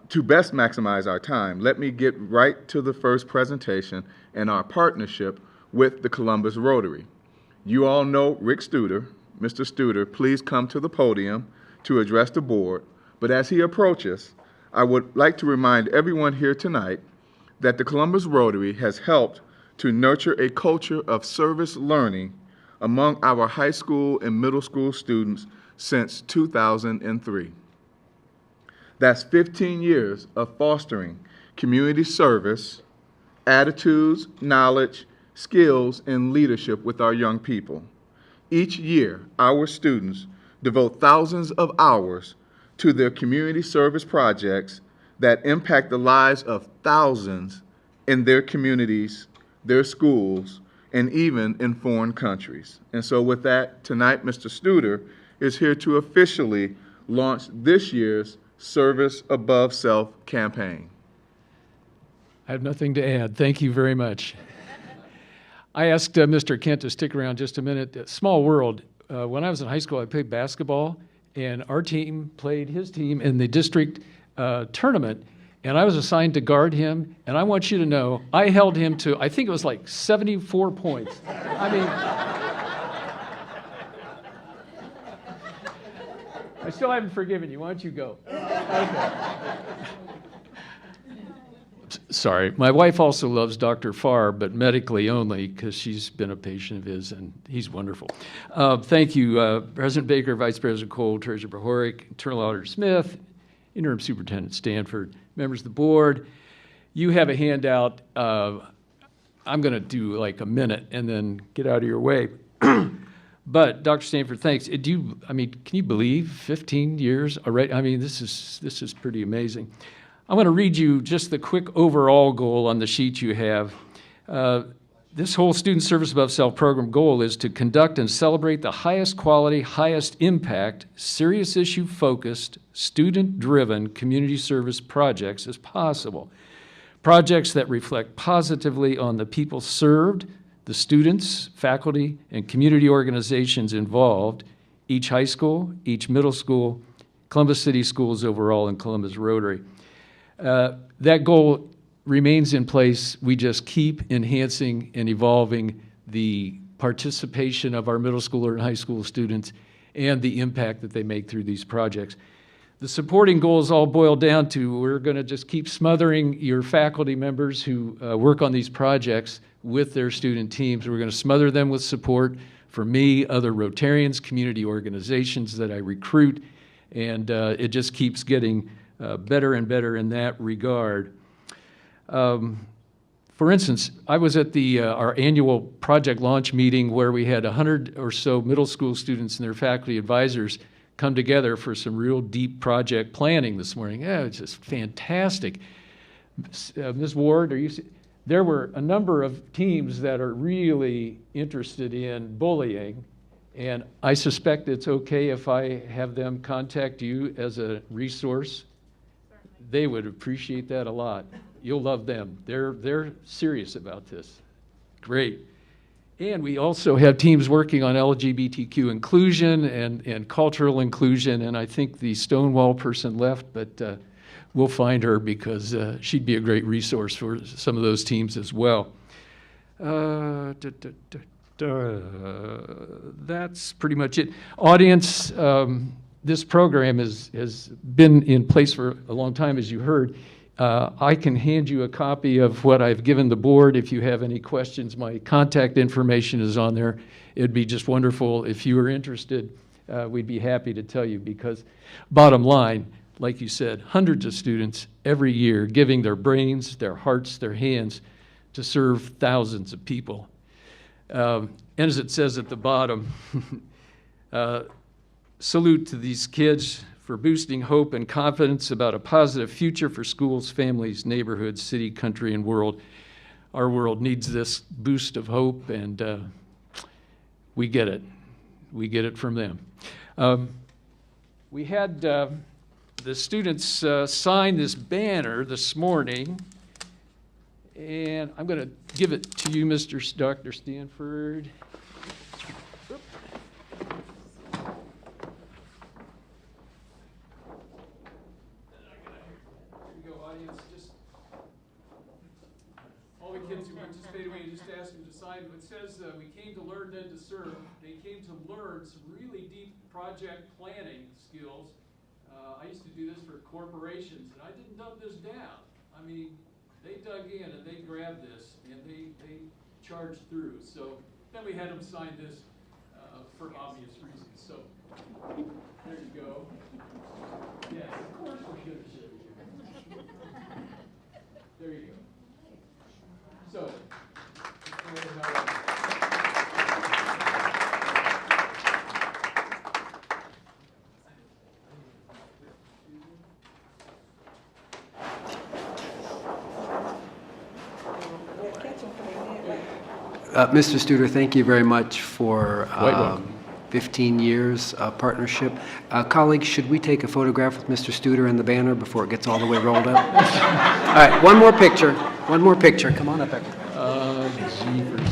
to best maximize our time, let me get right to the first presentation and our partnership with the Columbus Rotary. You all know Rick Studer. Mr. Studer, please come to the podium to address the board. But as he approaches, I would like to remind everyone here tonight that the Columbus Rotary has helped to nurture a culture of service learning among our high school and middle school students since 2003. That's 15 years of fostering community service, attitudes, knowledge, skills, and leadership with our young people. Each year, our students devote thousands of hours to their community service projects that impact the lives of thousands in their communities, their schools, and even in foreign countries. And so with that, tonight, Mr. Studer is here to officially launch this year's Service Above Self campaign.
I have nothing to add. Thank you very much. I asked Mr. Kent to stick around just a minute. Small world. When I was in high school, I played basketball, and our team played his team in the district tournament, and I was assigned to guard him, and I want you to know, I held him to, I think it was like 74 points. I mean, I still haven't forgiven you. Why don't you go? Okay. Sorry. My wife also loves Dr. Farr, but medically only, because she's been a patient of his, and he's wonderful. Thank you, President Baker, Vice President Cole, Treasurer Bohoric, Internal Auditor Smith, Interim Superintendent Stanford, members of the board. You have a handout. I'm going to do like a minute and then get out of your way. But Dr. Stanford, thanks. Can you believe 15 years already? I mean, this is pretty amazing. I'm going to read you just the quick overall goal on the sheet you have. This whole Student Service Above Self program goal is to conduct and celebrate the highest quality, highest impact, serious issue focused, student-driven community service projects as possible. Projects that reflect positively on the people served, the students, faculty, and community organizations involved, each high school, each middle school, Columbus City Schools overall, and Columbus Rotary. That goal remains in place. We just keep enhancing and evolving the participation of our middle schooler and high school students and the impact that they make through these projects. The supporting goals all boil down to we're going to just keep smothering your faculty members who work on these projects with their student teams. We're going to smother them with support from me, other Rotarians, community organizations that I recruit, and it just keeps getting better and better in that regard. For instance, I was at our annual project launch meeting where we had 100 or so middle school students and their faculty advisors come together for some real deep project planning this morning. Yeah, it's just fantastic. Ms. Ward, there were a number of teams that are really interested in bullying, and I suspect it's okay if I have them contact you as a resource. They would appreciate that a lot. You'll love them. They're serious about this. Great. And we also have teams working on LGBTQ inclusion and cultural inclusion, and I think the Stonewall person left, but we'll find her because she'd be a great resource for some of those teams as well. That's pretty much it. Audience, this program has been in place for a long time, as you heard. I can hand you a copy of what I've given the board if you have any questions. My contact information is on there. It'd be just wonderful if you were interested. We'd be happy to tell you because bottom line, like you said, hundreds of students every year giving their brains, their hearts, their hands to serve thousands of people. And as it says at the bottom, salute to these kids for boosting hope and confidence about a positive future for schools, families, neighborhoods, city, country, and world. Our world needs this boost of hope, and we get it. We get it from them. We had the students sign this banner this morning, and I'm going to give it to you, Dr. Stanford. All the kids who participated, we just asked them to sign. It says, we came to learn, then to serve. They came to learn some really deep project planning skills. I used to do this for corporations, and I didn't dump this down. I mean, they dug in and they grabbed this and they charged through. So then we had them sign this for obvious reasons. So there you go. Yes, of course we're going to show you. There you go. So,
Mr. Studer, thank you very much for
Quite welcome.
15 years of partnership. Colleagues, should we take a photograph with Mr. Studer and the banner before it gets all the way rolled up? All right, one more picture. One more picture. Come on up, everybody.
Jeepers.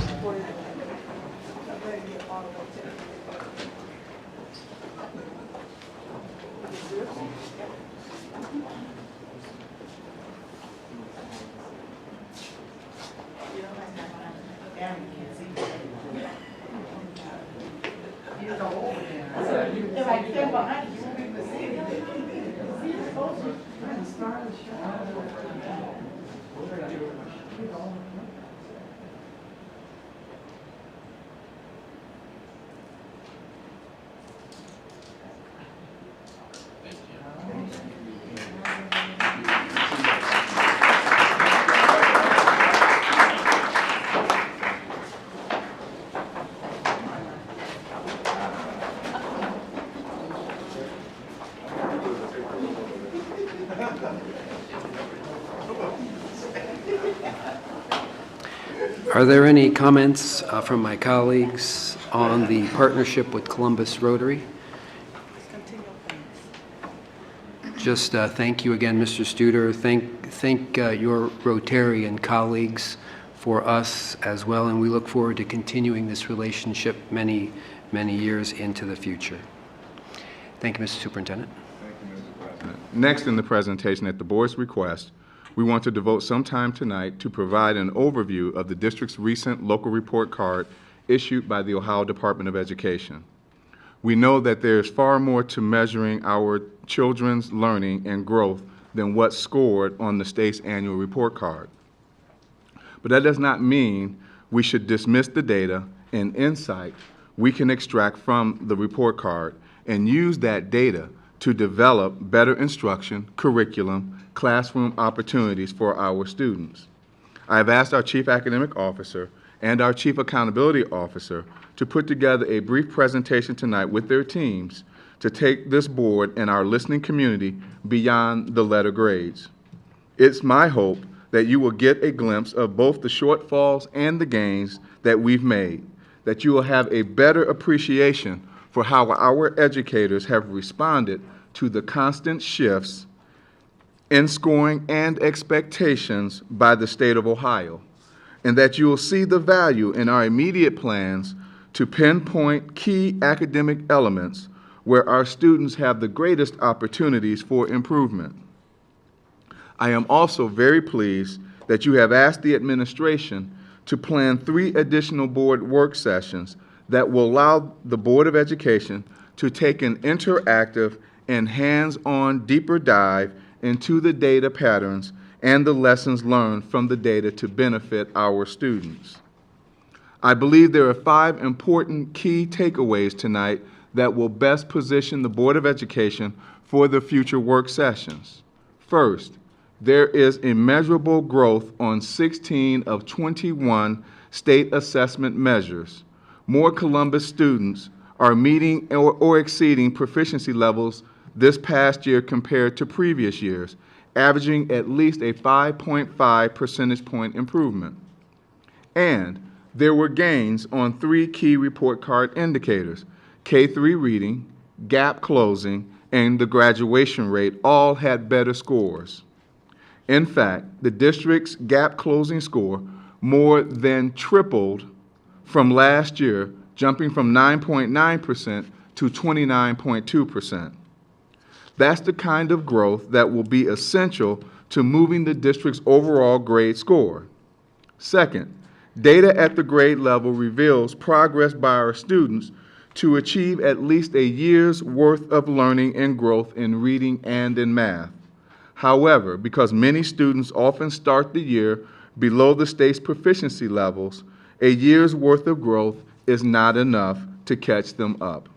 Are there any comments from my colleagues on the partnership with Columbus Rotary? Just thank you again, Mr. Studer. Thank your Rotarian colleagues for us as well, and we look forward to continuing this relationship many, many years into the future. Thank you, Mr. Superintendent.
Thank you, Mr. President. Next in the presentation, at the board's request, we want to devote some time tonight to provide an overview of the district's recent local report card issued by the Ohio Department of Education. We know that there's far more to measuring our children's learning and growth than what's scored on the state's annual report card. But that does not mean we should dismiss the data and insight we can extract from the report card and use that data to develop better instruction, curriculum, classroom opportunities for our students. I have asked our Chief Academic Officer and our Chief Accountability Officer to put together a brief presentation tonight with their teams to take this board and our listening community beyond the letter grades. It's my hope that you will get a glimpse of both the shortfalls and the gains that we've made, that you will have a better appreciation for how our educators have responded to the constant shifts in scoring and expectations by the state of Ohio, and that you will see the value in our immediate plans to pinpoint key academic elements where our students have the greatest opportunities for improvement. I am also very pleased that you have asked the administration to plan 3 additional board work sessions that will allow the Board of Education to take an interactive and hands-on deeper dive into the data patterns and the lessons learned from the data to benefit our students. I believe there are 5 important key takeaways tonight that will best position the Board of Education for the future work sessions. First, there is immeasurable growth on 16 of 21 state assessment measures. More Columbus students are meeting or exceeding proficiency levels this past year compared to previous years, averaging at least a 5.5 percentage point improvement. And there were gains on 3 key report card indicators: K-3 reading, gap closing, and the graduation rate all had better scores. In fact, the district's gap closing score more than tripled from last year, jumping from 9.9% to 29.2%. That's the kind of growth that will be essential to moving the district's overall grade score. Second, data at the grade level reveals progress by our students to achieve at least a year's worth of learning and growth in reading and in math. However, because many students often start the year below the state's proficiency levels, a year's worth of growth is not enough to catch them up.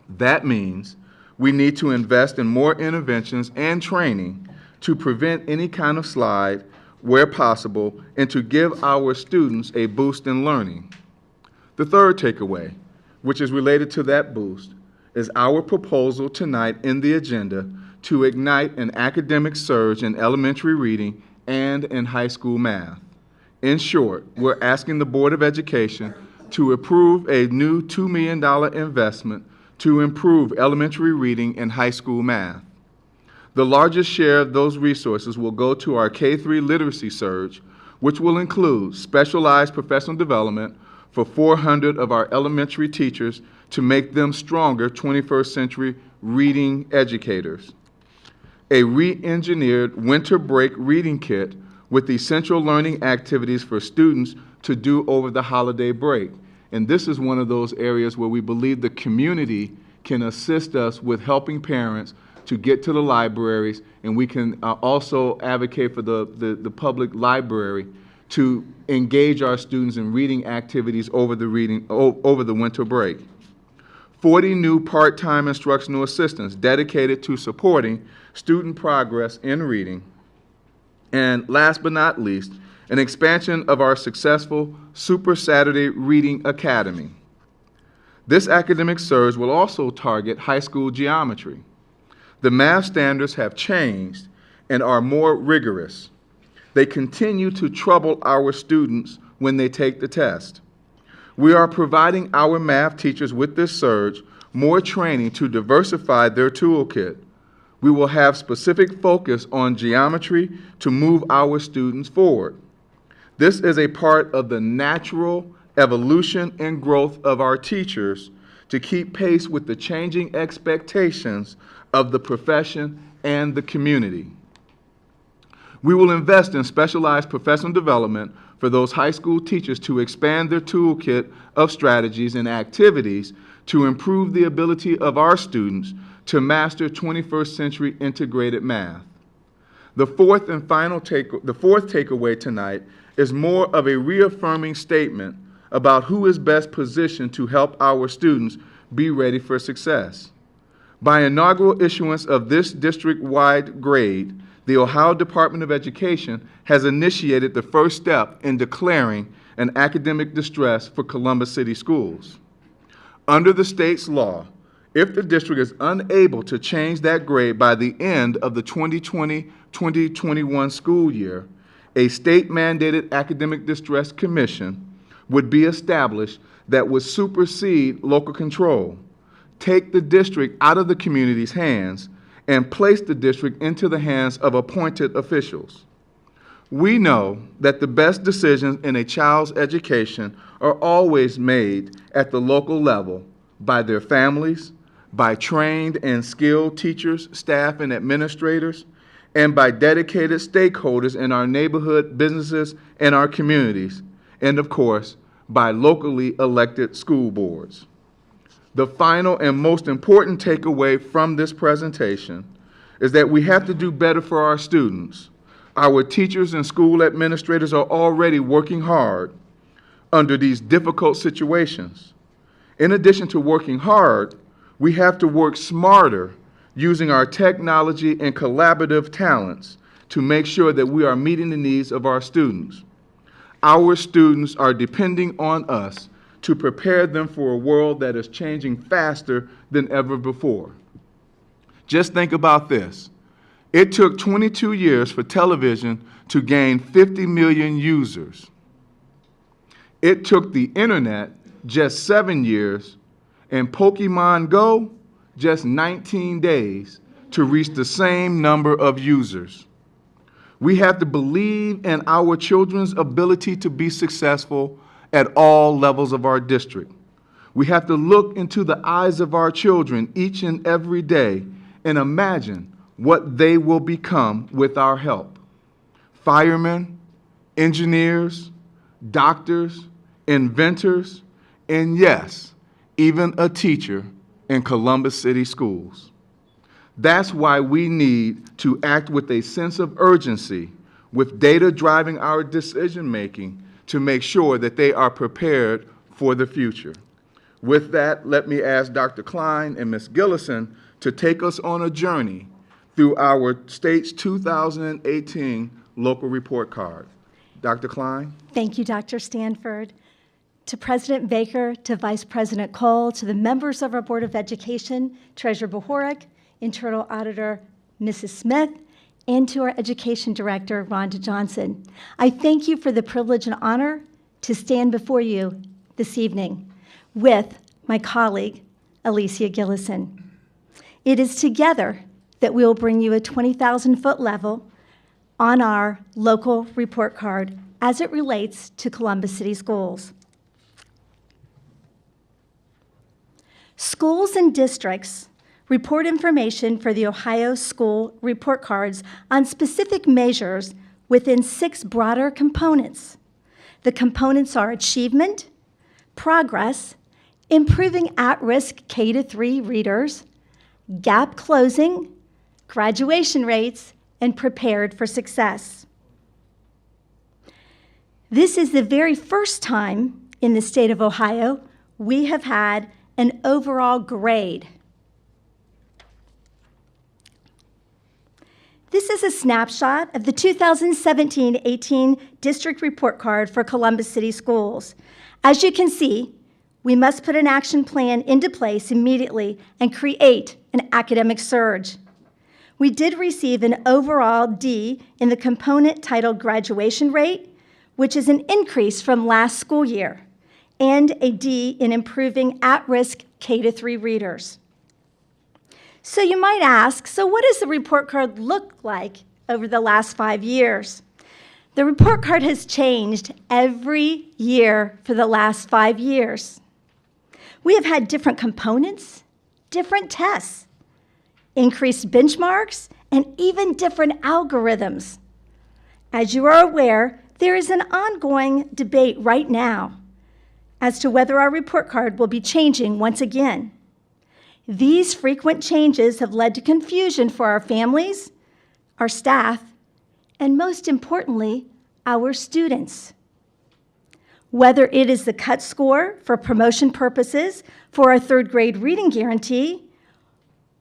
That means we need to invest in more interventions and training to prevent any kind of slide where possible and to give our students a boost in learning. The third takeaway, which is related to that boost, is our proposal tonight in the agenda to ignite an academic surge in elementary reading and in high school math. In short, we're asking the Board of Education to approve a new $2 million investment to improve elementary reading and high school math. The largest share of those resources will go to our K-3 literacy surge, which will include specialized professional development for 400 of our elementary teachers to make them stronger 21st century reading educators. A re-engineered winter break reading kit with essential learning activities for students to do over the holiday break. And this is one of those areas where we believe the community can assist us with helping parents to get to the libraries, and we can also advocate for the public library to engage our students in reading activities over the winter break. 40 new part-time instructional assistants dedicated to supporting student progress in reading. And last but not least, an expansion of our successful Super Saturday Reading Academy. This academic surge will also target high school geometry. The math standards have changed and are more rigorous. They continue to trouble our students when they take the test. We are providing our math teachers with this surge more training to diversify their toolkit. We will have specific focus on geometry to move our students forward. This is a part of the natural evolution and growth of our teachers to keep pace with the changing expectations of the profession and the community. We will invest in specialized professional development for those high school teachers to expand their toolkit of strategies and activities to improve the ability of our students to master 21st century integrated math. The fourth takeaway tonight is more of a reaffirming statement about who is best positioned to help our students be ready for success. By inaugural issuance of this district-wide grade, the Ohio Department of Education has initiated the first step in declaring an academic distress for Columbus City Schools. Under the state's law, if the district is unable to change that grade by the end of the 2020-2021 school year, a state-mandated academic distress commission would be established that would supersede local control, take the district out of the community's hands, and place the district into the hands of appointed officials. We know that the best decisions in a child's education are always made at the local level by their families, by trained and skilled teachers, staff, and administrators, and by dedicated stakeholders in our neighborhood, businesses, and our communities, and of course, by locally elected school boards. The final and most important takeaway from this presentation is that we have to do better for our students. Our teachers and school administrators are already working hard under these difficult situations. In addition to working hard, we have to work smarter using our technology and collaborative talents to make sure that we are meeting the needs of our students. Our students are depending on us to prepare them for a world that is changing faster than ever before. Just think about this. It took 22 years for television to gain 50 million users. It took the internet just 7 years, and Pokemon Go just 19 days to reach the same number of users. We have to believe in our children's ability to be successful at all levels of our district. We have to look into the eyes of our children each and every day and imagine what they will become with our help. Firemen, engineers, doctors, inventors, and yes, even a teacher in Columbus City Schools. That's why we need to act with a sense of urgency, with data driving our decision-making to make sure that they are prepared for the future. With that, let me ask Dr. Klein and Ms. Gillison to take us on a journey through our state's 2018 local report card. Dr. Klein?
Thank you, Dr. Stanford. To President Baker, to Vice President Cole, to the members of our Board of Education, Treasurer Bohoric, Internal Auditor Mrs. Smith, and to our Education Director, Rhonda Johnson. I thank you for the privilege and honor to stand before you this evening with my colleague, Alicia Gillison. It is together that we will bring you a 20,000-foot level on our local report card as it relates to Columbus City Schools. Schools and districts report information for the Ohio School Report Cards on specific measures within 6 broader components. The components are achievement, progress, improving at-risk K-3 readers, gap closing, graduation rates, and prepared for success. This is the very first time in the state of Ohio we have had an overall grade. This is a snapshot of the 2017-18 district report card for Columbus City Schools. As you can see, we must put an action plan into place immediately and create an academic surge. We did receive an overall D in the component titled graduation rate, which is an increase from last school year, and a D in improving at-risk K-3 readers. So you might ask, so what does the report card look like over the last 5 years? The report card has changed every year for the last 5 years. We have had different components, different tests, increased benchmarks, and even different algorithms. As you are aware, there is an ongoing debate right now as to whether our report card will be changing once again. These frequent changes have led to confusion for our families, our staff, and most importantly, our students. Whether it is the cut score for promotion purposes for our 3rd grade reading guarantee,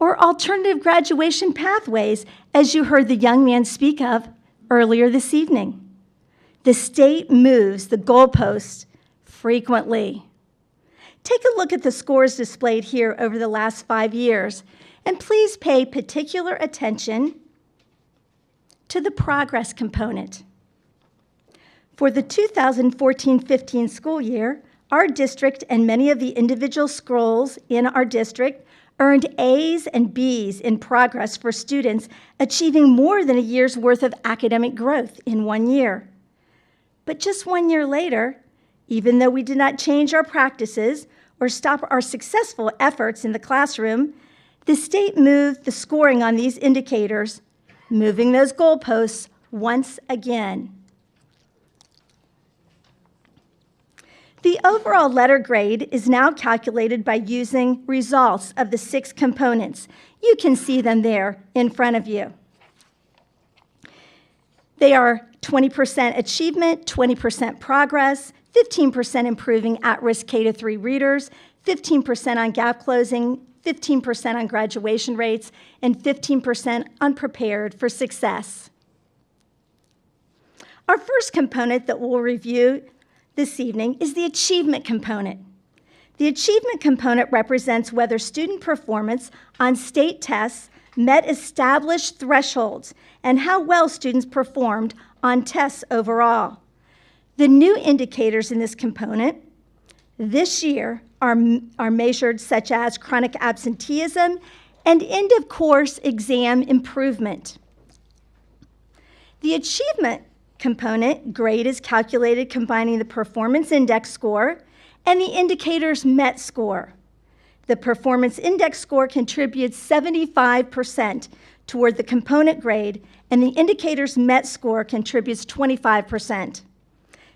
or alternative graduation pathways, as you heard the young man speak of earlier this evening. The state moves the goalposts frequently. Take a look at the scores displayed here over the last 5 years, and please pay particular attention to the progress component. For the 2014-15 school year, our district and many of the individual schools in our district earned A's and B's in progress for students achieving more than a year's worth of academic growth in 1 year. But just 1 year later, even though we did not change our practices or stop our successful efforts in the classroom, the state moved the scoring on these indicators, moving those goalposts once again. The overall letter grade is now calculated by using results of the 6 components. You can see them there in front of you. They are 20% achievement, 20% progress, 15% improving at-risk K-3 readers, 15% on gap closing, 15% on graduation rates and 15% on prepared for success. Our first component that we'll review this evening is the achievement component. The achievement component represents whether student performance on state tests met established thresholds and how well students performed on tests overall. The new indicators in this component this year are measured such as chronic absenteeism and end-of-course exam improvement. The achievement component grade is calculated combining the performance index score and the indicators met score. The performance index score contributes 75% toward the component grade, and the indicators met score contributes 25%.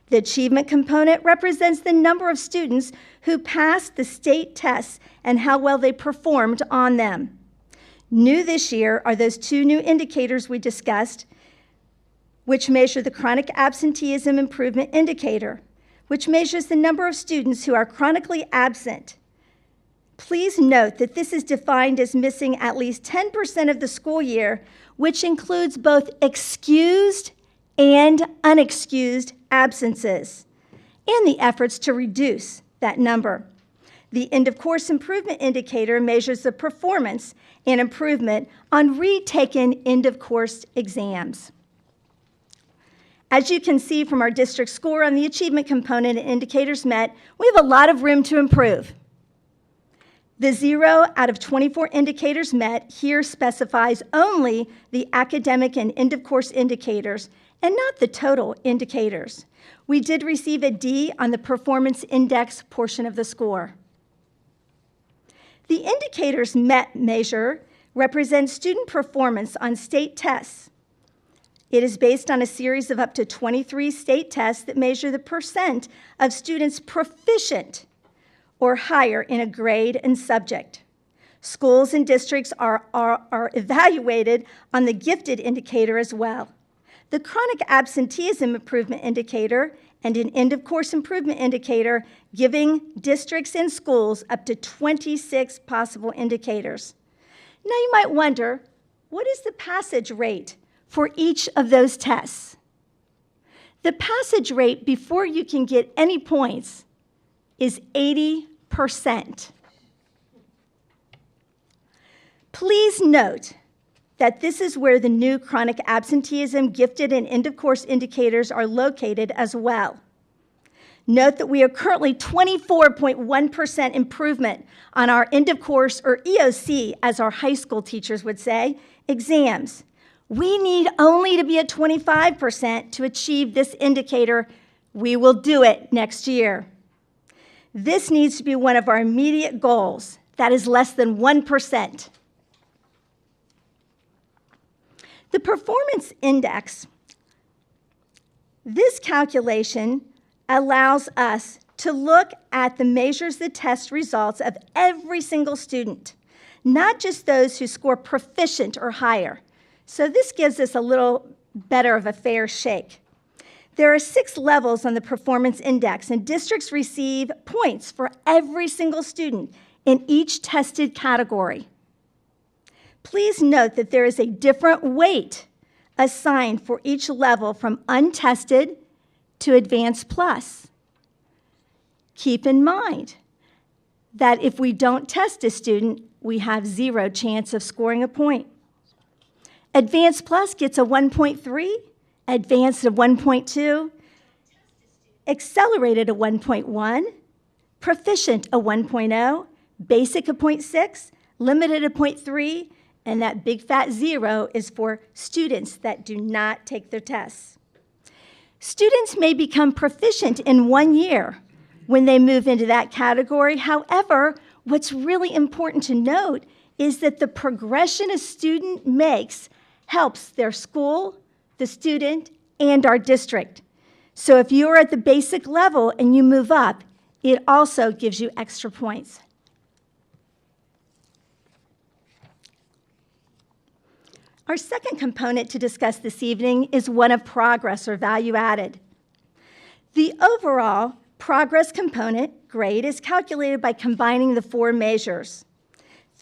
The achievement component represents the number of students who passed the state tests and how well they performed on them. New this year are those two new indicators we discussed, which measure the chronic absenteeism improvement indicator, which measures the number of students who are chronically absent. Please note that this is defined as missing at least 10% of the school year, which includes both excused and unexcused absences, and the efforts to reduce that number. The end-of-course improvement indicator measures the performance and improvement on retaken end-of-course exams. As you can see from our district score on the achievement component and indicators met, we have a lot of room to improve. The 0 out of 24 indicators met here specifies only the academic and end-of-course indicators and not the total indicators. We did receive a D on the performance index portion of the score. The indicators met measure represents student performance on state tests. It is based on a series of up to 23 state tests that measure the percent of students proficient or higher in a grade and subject. Schools and districts are evaluated on the gifted indicator as well. The chronic absenteeism improvement indicator and an end-of-course improvement indicator giving districts and schools up to 26 possible indicators. Now you might wonder, what is the passage rate for each of those tests? The passage rate before you can get any points is 80%. Please note that this is where the new chronic absenteeism, gifted, and end-of-course indicators are located as well. Note that we are currently 24.1% improvement on our end-of-course, or EOC, as our high school teachers would say, exams. We need only to be at 25% to achieve this indicator. We will do it next year. This needs to be one of our immediate goals. That is less than 1%. The performance index, this calculation allows us to look at the measures, the test results of every single student, not just those who score proficient or higher. So this gives us a little better of a fair shake. There are 6 levels on the performance index, and districts receive points for every single student in each tested category. Please note that there is a different weight assigned for each level from untested to advanced plus. Keep in mind that if we don't test a student, we have 0 chance of scoring a point. Advanced Plus gets a 1.3, Advanced a 1.2, Accelerated a 1.1, Proficient a 1.0, Basic a 0.6, Limited a 0.3, and that big fat 0 is for students that do not take their tests. Students may become proficient in 1 year when they move into that category. However, what's really important to note is that the progression a student makes helps their school, the student, and our district. So if you're at the basic level and you move up, it also gives you extra points. Our second component to discuss this evening is one of progress or value added. The overall progress component grade is calculated by combining the 4 measures.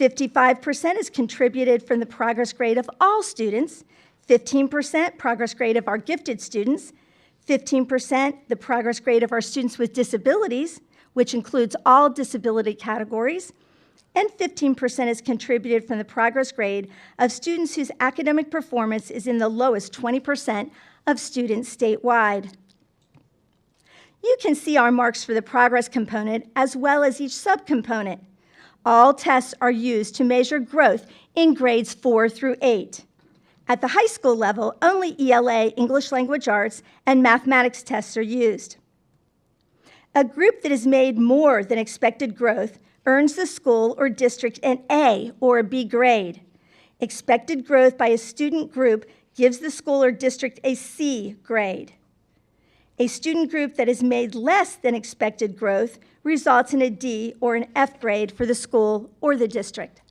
55% is contributed from the progress grade of all students, 15% progress grade of our gifted students, 15% the progress grade of our students with disabilities, which includes all disability categories, and 15% is contributed from the progress grade of students whose academic performance is in the lowest 20% of students statewide. You can see our marks for the progress component as well as each subcomponent. All tests are used to measure growth in grades 4 through 8. At the high school level, only ELA, English Language Arts, and mathematics tests are used. A group that has made more than expected growth earns the school or district an A or a B grade. Expected growth by a student group gives the school or district a C grade. A student group that has made less than expected growth results in a D or an F grade for the school or the district.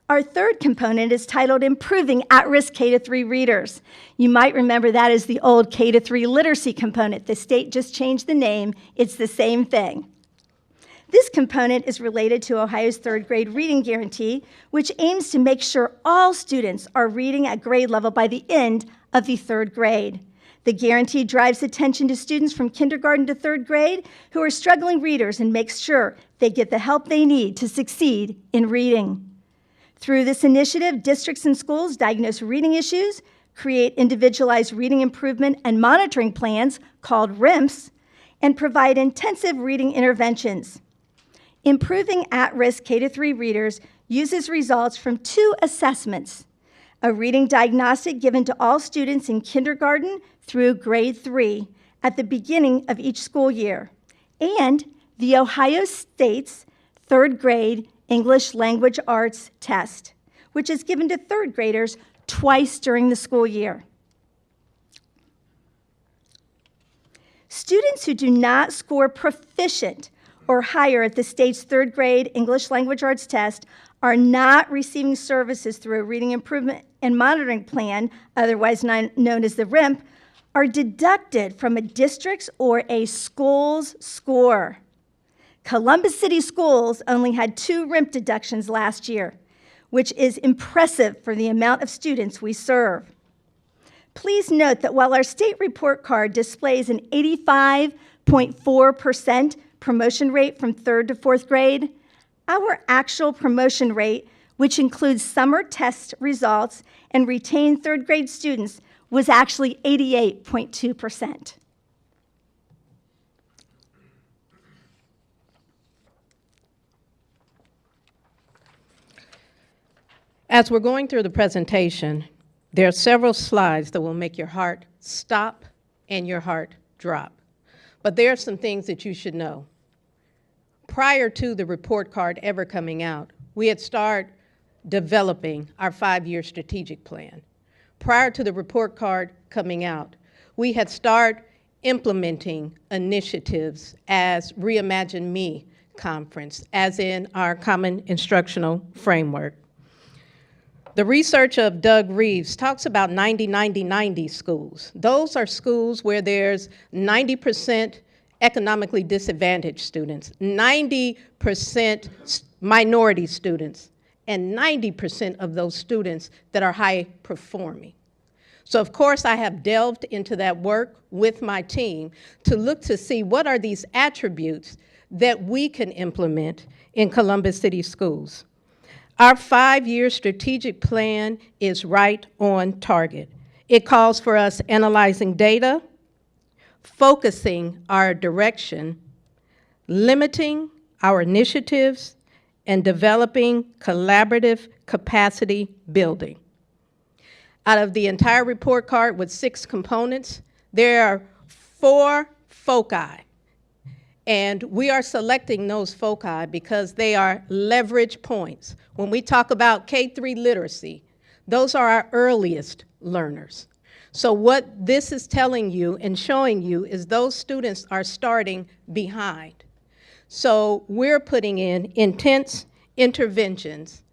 Our third component is titled Improving At-Risk K-3 Readers. You might remember that as the old K-3 literacy component. The state just changed the name. It's the same thing. This component is related to Ohio's third grade reading guarantee, which aims to make sure all students are reading at grade level by the end of the third grade. The guarantee drives attention to students from kindergarten to third grade who are struggling readers and makes sure they get the help they need to succeed in reading. Through this initiative, districts and schools diagnose reading issues, create individualized reading improvement and monitoring plans called RIMPs, and provide intensive reading interventions. Improving at-risk K-3 readers uses results from 2 assessments: a reading diagnostic given to all students in kindergarten through grade 3 at the beginning of each school year, and the Ohio State's third grade English Language Arts test, which is given to third graders twice during the school year. Students who do not score proficient or higher at the state's third grade English Language Arts test are not receiving services through a reading improvement and monitoring plan, otherwise known as the RIMP, are deducted from a district's or a school's score. Columbus City Schools only had 2 RIMP deductions last year, which is impressive for the amount of students we serve. Please note that while our state report card displays an 85.4% promotion rate from 3rd to 4th grade, our actual promotion rate, which includes summer test results and retained 3rd grade students, was actually 88.2%.
As we're going through the presentation, there are several slides that will make your heart stop and your heart drop. But there are some things that you should know. Prior to the report card ever coming out, we had started developing our 5-year strategic plan. Prior to the report card coming out, we had started implementing initiatives as Reimagine Me conference, as in our Common Instructional Framework. The research of Doug Reeves talks about 90-90-90 schools. Those are schools where there's 90% economically disadvantaged students, 90% minority students, and 90% of those students that are high performing. So of course I have delved into that work with my team to look to see what are these attributes that we can implement in Columbus City Schools. Our 5-year strategic plan is right on target. It calls for us analyzing data, focusing our direction, limiting our initiatives, and developing collaborative capacity building. Out of the entire report card with 6 components, there are 4 foci. And we are selecting those foci because they are leverage points. When we talk about K-3 literacy, those are our earliest learners. So what this is telling you and showing you is those students are starting behind. So we're putting in intense interventions,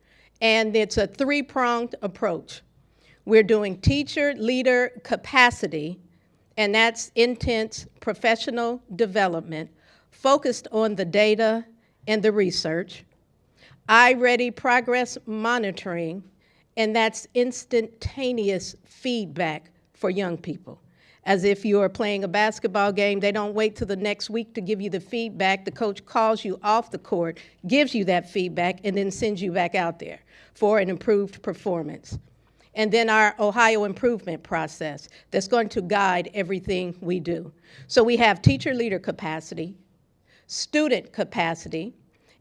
and it's a 3-pronged approach. We're doing teacher leader capacity, and that's intense professional development, focused on the data and the research, iReady progress monitoring, and that's instantaneous feedback for young people. As if you are playing a basketball game, they don't wait till the next week to give you the feedback. The coach calls you off the court, gives you that feedback, and then sends you back out there for an improved performance. And then our Ohio improvement process that's going to guide everything we do. So we have teacher leader capacity, student capacity,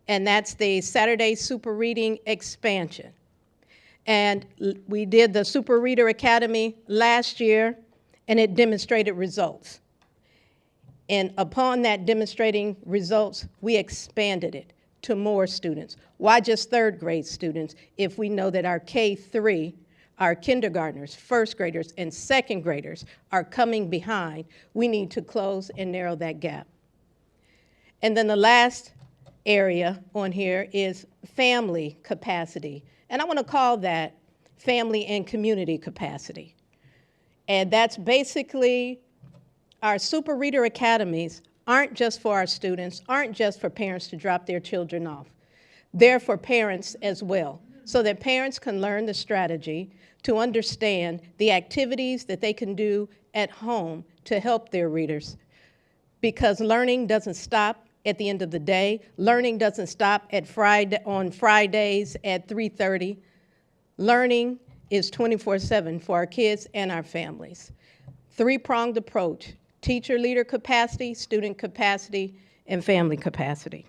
and that's the Saturday Super Reading expansion. And we did the Super Reader Academy last year, and it demonstrated results. And upon that demonstrating results, we expanded it to more students. Why just third grade students if we know that our K-3, our kindergartners, first graders, and second graders are coming behind? We need to close and narrow that gap. And then the last area on here is family capacity. And I want to call that family and community capacity. And that's basically our Super Reader Academies aren't just for our students, aren't just for parents to drop their children off. They're for parents as well, so that parents can learn the strategy to understand the activities that they can do at home to help their readers. Because learning doesn't stop at the end of the day. Learning doesn't stop at on Fridays at 3:30. Learning is 24/7 for our kids and our families. Three-pronged approach: teacher leader capacity, student capacity, and family capacity.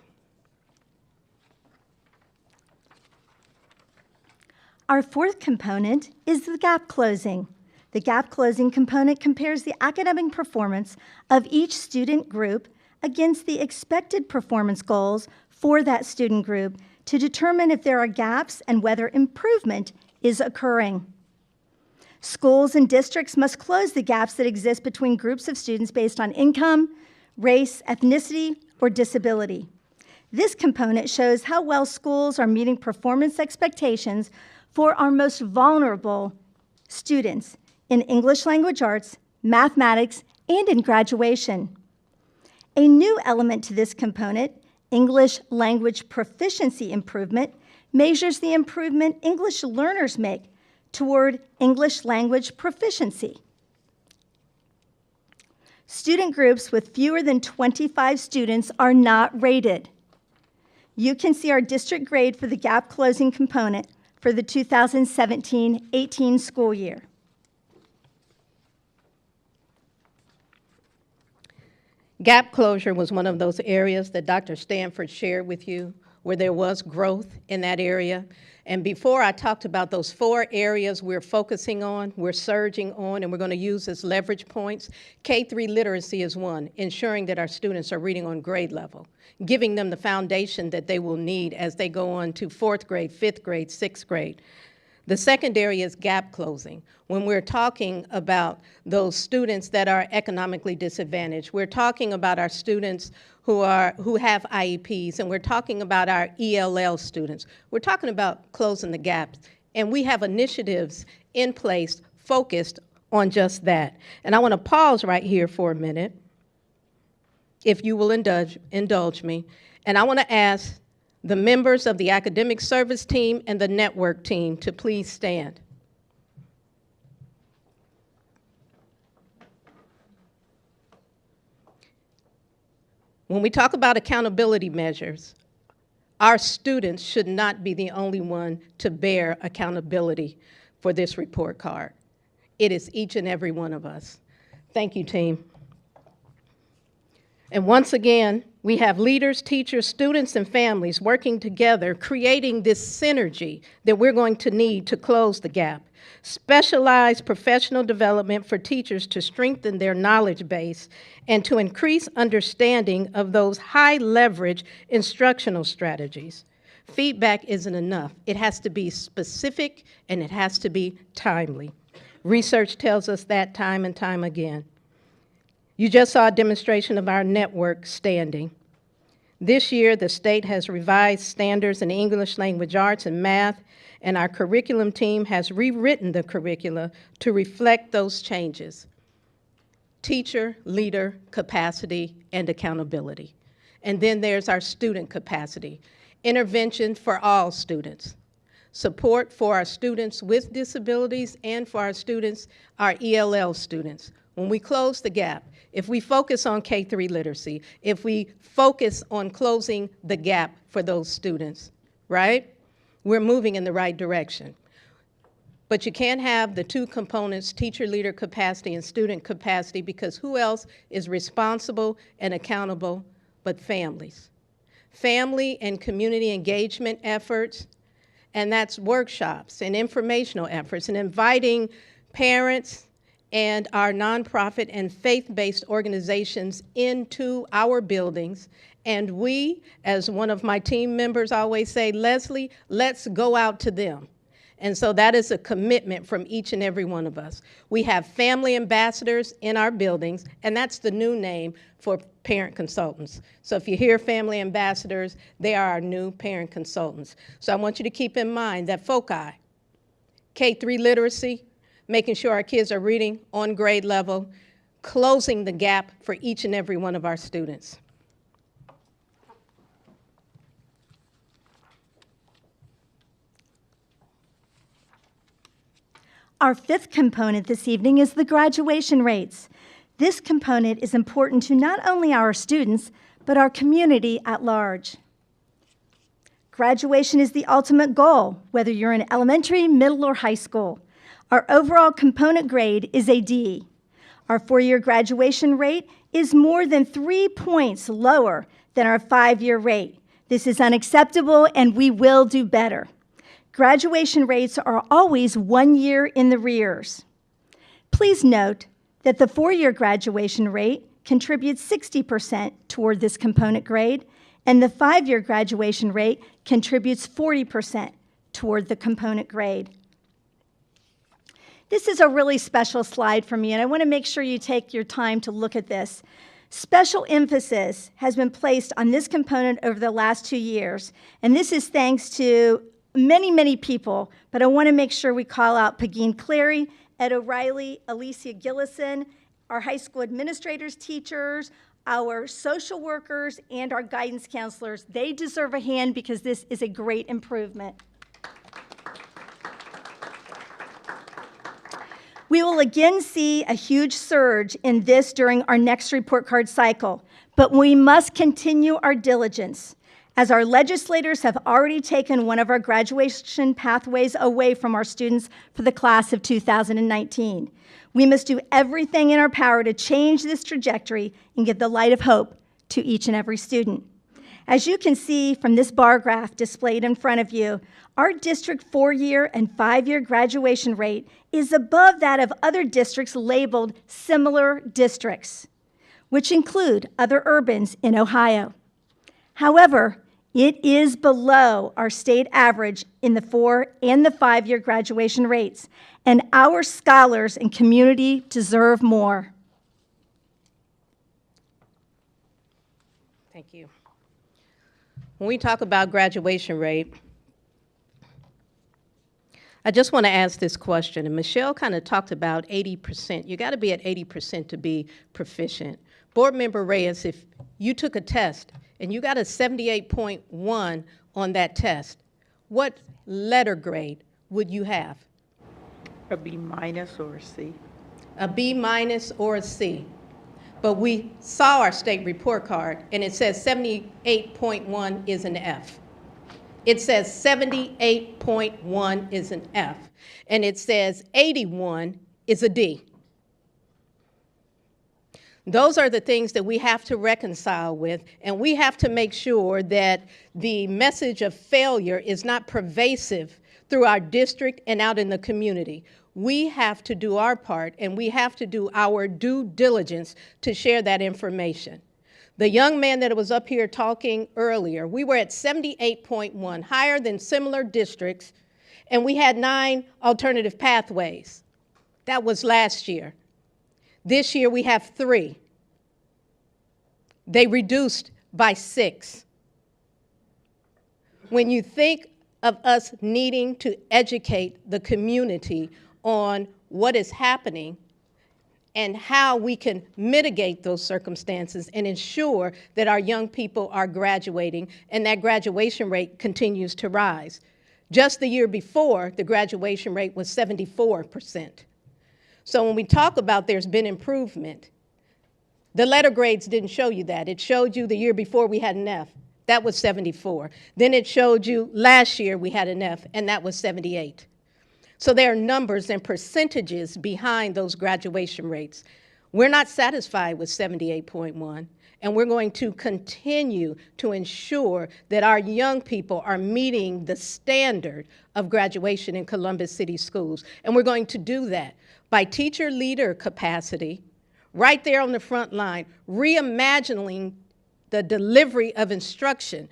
Our fourth component is the gap closing. The gap closing component compares the academic performance of each student group against the expected performance goals for that student group to determine if there are gaps and whether improvement is occurring. Schools and districts must close the gaps that exist between groups of students based on income, race, ethnicity, or disability. This component shows how well schools are meeting performance expectations for our most vulnerable students in English language arts, mathematics, and in graduation. A new element to this component, English language proficiency improvement, measures the improvement English learners make toward English language proficiency. Student groups with fewer than 25 students are not rated. You can see our district grade for the gap closing component for the 2017-18 school year.
Gap closure was one of those areas that Dr. Stanford shared with you where there was growth in that area. And before I talked about those 4 areas we're focusing on, we're surging on, and we're going to use as leverage points, K-3 literacy is one, ensuring that our students are reading on grade level, giving them the foundation that they will need as they go on to 4th grade, 5th grade, 6th grade. The second area is gap closing. When we're talking about those students that are economically disadvantaged, we're talking about our students who have IEPs, and we're talking about our ELL students. We're talking about closing the gaps, and we have initiatives in place focused on just that. And I want to pause right here for a minute, if you will indulge me, and I want to ask the members of the academic service team and the network team to please stand. When we talk about accountability measures, our students should not be the only one to bear accountability for this report card. It is each and every one of us. Thank you, team. And once again, we have leaders, teachers, students, and families working together, creating this synergy that we're going to need to close the gap. Specialized professional development for teachers to strengthen their knowledge base and to increase understanding of those high-leverage instructional strategies. Feedback isn't enough. It has to be specific, and it has to be timely. Research tells us that time and time again. You just saw a demonstration of our network standing. This year, the state has revised standards in English language arts and math, and our curriculum team has rewritten the curricula to reflect those changes: teacher, leader, capacity, and accountability. And then there's our student capacity, intervention for all students, support for our students with disabilities and for our students, our ELL students. When we close the gap, if we focus on K-3 literacy, if we focus on closing the gap for those students, right, we're moving in the right direction. But you can't have the two components, teacher leader capacity and student capacity, because who else is responsible and accountable but families? Family and community engagement efforts, and that's workshops and informational efforts and inviting parents and our nonprofit and faith-based organizations into our buildings. And we, as one of my team members always say, Leslie, let's go out to them. And so that is a commitment from each and every one of us. We have family ambassadors in our buildings, and that's the new name for parent consultants. So if you hear family ambassadors, they are our new parent consultants. So I want you to keep in mind that foci, K-3 literacy, making sure our kids are reading on grade level, closing the gap for each and every one of our students.
Our fifth component this evening is the graduation rates. This component is important to not only our students, but our community at large. Graduation is the ultimate goal, whether you're in elementary, middle, or high school. Our overall component grade is a D. Our four-year graduation rate is more than 3 points lower than our 5-year rate. This is unacceptable, and we will do better. Graduation rates are always 1 year in the rears. Please note that the 4-year graduation rate contributes 60% toward this component grade, and the 5-year graduation rate contributes 40% toward the component grade. This is a really special slide for me, and I want to make sure you take your time to look at this. Special emphasis has been placed on this component over the last 2 years, and this is thanks to many, many people, but I want to make sure we call out Pegeen Clary, Ed O'Reilly, Alicia Gillison, our high school administrators, teachers, our social workers, and our guidance counselors. They deserve a hand because this is a great improvement. We will again see a huge surge in this during our next report card cycle, but we must continue our diligence, as our legislators have already taken one of our graduation pathways away from our students for the class of 2019. We must do everything in our power to change this trajectory and give the light of hope to each and every student. As you can see from this bar graph displayed in front of you, our district 4-year and 5-year graduation rate is above that of other districts labeled similar districts, which include other urbans in Ohio. However, it is below our state average in the 4- and the 5-year graduation rates, and our scholars and community deserve more.
Thank you. When we talk about graduation rate, I just want to ask this question, and Michelle kind of talked about 80%. You got to be at 80% to be proficient. Board Member Reyes, if you took a test and you got a 78.1 on that test, what letter grade would you have?
A B minus or a C.
A B minus or a C. But we saw our state report card, and it says 78.1 is an F. It says 78.1 is an F, and it says 81 is a D. Those are the things that we have to reconcile with, and we have to make sure that the message of failure is not pervasive through our district and out in the community. We have to do our part, and we have to do our due diligence to share that information. The young man that was up here talking earlier, we were at 78.1, higher than similar districts, and we had 9 alternative pathways. That was last year. This year we have 3. They reduced by 6. When you think of us needing to educate the community on what is happening and how we can mitigate those circumstances and ensure that our young people are graduating and that graduation rate continues to rise. Just the year before, the graduation rate was 74%. So when we talk about there's been improvement, the letter grades didn't show you that. It showed you the year before we had an F. That was 74. Then it showed you last year we had an F, and that was 78. So there are numbers and percentages behind those graduation rates. We're not satisfied with 78.1, and we're going to continue to ensure that our young people are meeting the standard of graduation in Columbus City Schools. And we're going to do that by teacher leader capacity, right there on the front line, reimagining the delivery of instruction.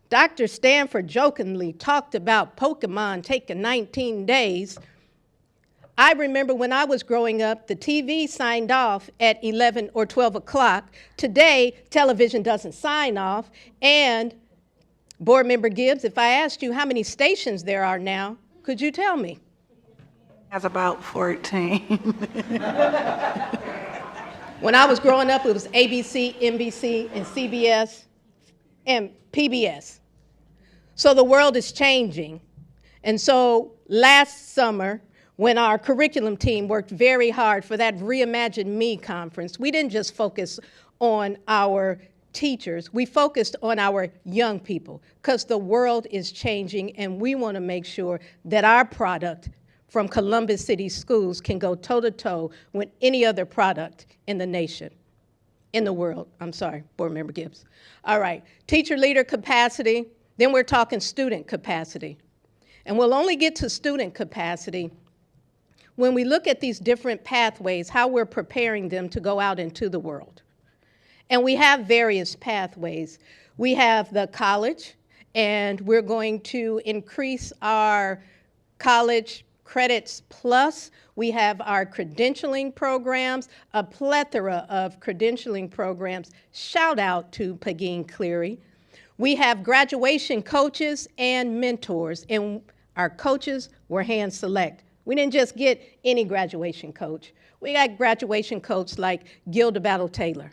Dr. Stanford jokingly talked about Pokemon taking 19 days. I remember when I was growing up, the TV signed off at 11 or 12 o'clock. Today, television doesn't sign off. And Board Member Gibbs, if I asked you how many stations there are now, could you tell me?
Has about 14.
When I was growing up, it was ABC, NBC, and CBS, and PBS. So the world is changing. And so last summer, when our curriculum team worked very hard for that Reimagine Me conference, we didn't just focus on our teachers, we focused on our young people, because the world is changing and we want to make sure that our product from Columbus City Schools can go toe-to-toe with any other product in the nation, in the world. I'm sorry, Board Member Gibbs. All right, teacher leader capacity, then we're talking student capacity. And we'll only get to student capacity when we look at these different pathways, how we're preparing them to go out into the world. And we have various pathways. We have the college, and we're going to increase our college credits plus. We have our credentialing programs, a plethora of credentialing programs. Shout out to Pagine Cleary. We have graduation coaches and mentors, and our coaches were hand select. We didn't just get any graduation coach. We got graduation coaches like Gilda Battle Taylor,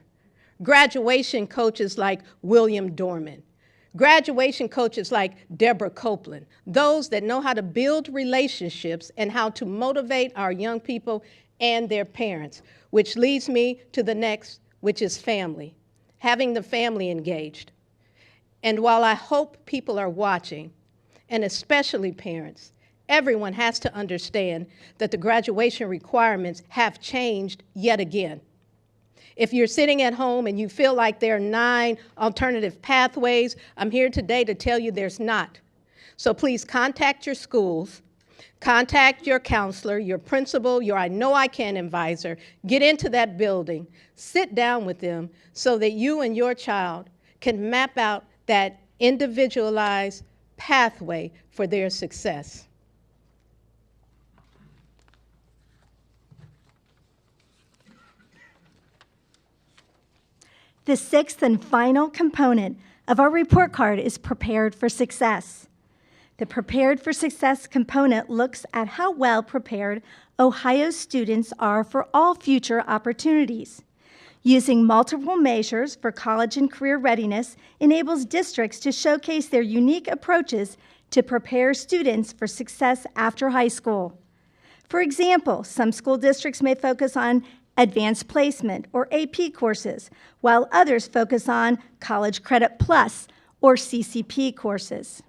graduation coaches like William Dorman, graduation coaches like Deborah Copeland, those that know how to build relationships and how to motivate our young people and their parents, which leads me to the next, which is family, having the family engaged. And while I hope people are watching, and especially parents, everyone has to understand that the graduation requirements have changed yet again. If you're sitting at home and you feel like there are 9 alternative pathways, I'm here today to tell you there's not. So please contact your schools, contact your counselor, your principal, your I Know I Can advisor, get into that building, sit down with them so that you and your child can map out that individualized pathway for their success.
The sixth and final component of our report card is Prepared for Success. The Prepared for Success component looks at how well prepared Ohio students are for all future opportunities. Using multiple measures for college and career readiness enables districts to showcase their unique approaches to prepare students for success after high school. For example, some school districts may focus on advanced placement or AP courses, while others focus on College Credit Plus or CCP courses.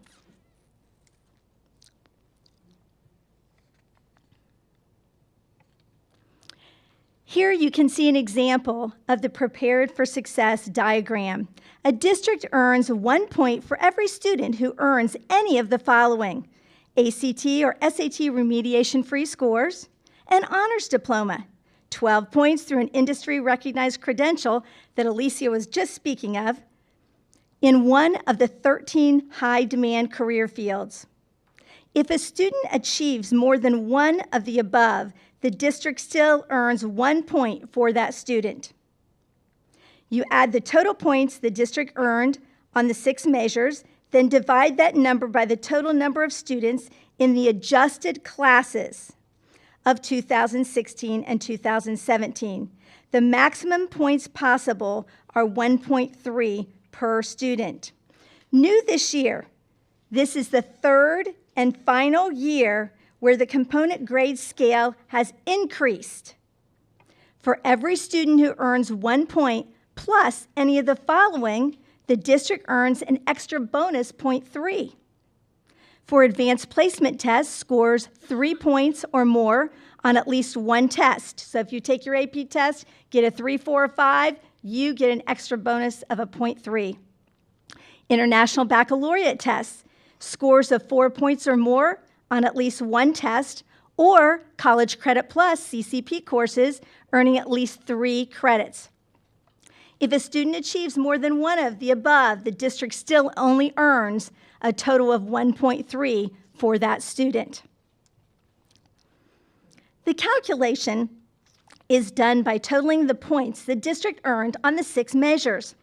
Here you can see an example of the Prepared for Success diagram. A district earns 1 point for every student who earns any of the following: ACT or SAT remediation-free scores, an honors diploma, 12 points through an industry-recognized credential that Alicia was just speaking of, in one of the 13 high-demand career fields. If a student achieves more than one of the above, the district still earns 1 point for that student. You add the total points the district earned on the 6 measures, then divide that number by the total number of students in the adjusted classes. of 2016 and 2017. The maximum points possible are 1.3 per student. New this year, this is the third and final year where the component grade scale has increased. For every student who earns 1 point plus any of the following, the district earns an extra bonus 0.3. For advanced placement tests, scores 3 points or more on at least one test. So if you take your AP test, get a 3, 4, or 5, you get an extra bonus of a 0.3. International baccalaureate tests, scores of 4 points or more on at least one test, or College Credit Plus CCP courses earning at least 3 credits. If a student achieves more than one of the above, the district still only earns a total of 1.3 for that student. The calculation is done by totaling the points the district earned on the 6 measures,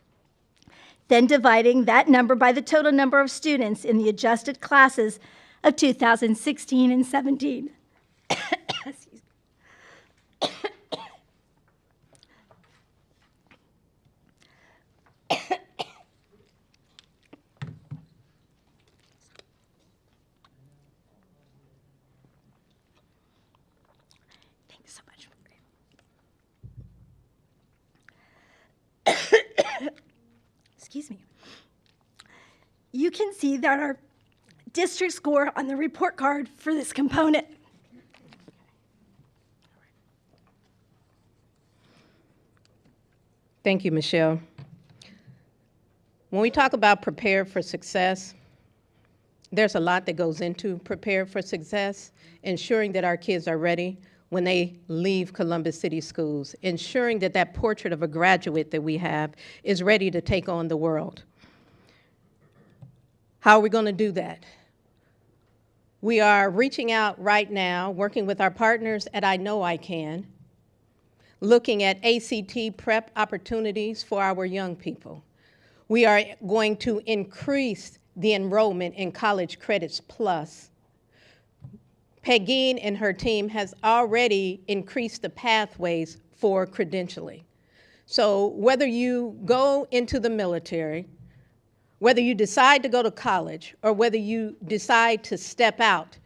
then dividing that number by the total number of students in the adjusted classes of 2016 and 17. Thanks so much. Excuse me. You can see that our district score on the report card for this component.
Thank you, Michelle. When we talk about prepare for success, there's a lot that goes into prepare for success, ensuring that our kids are ready when they leave Columbus City Schools, ensuring that that portrait of a graduate that we have is ready to take on the world. How are we going to do that? We are reaching out right now, working with our partners at I Know I Can, looking at ACT prep opportunities for our young people. We are going to increase the enrollment in College Credits Plus. Pegeen and her team has already increased the pathways for credentialing. So whether you go into the military, whether you decide to go to college, or whether you decide to step out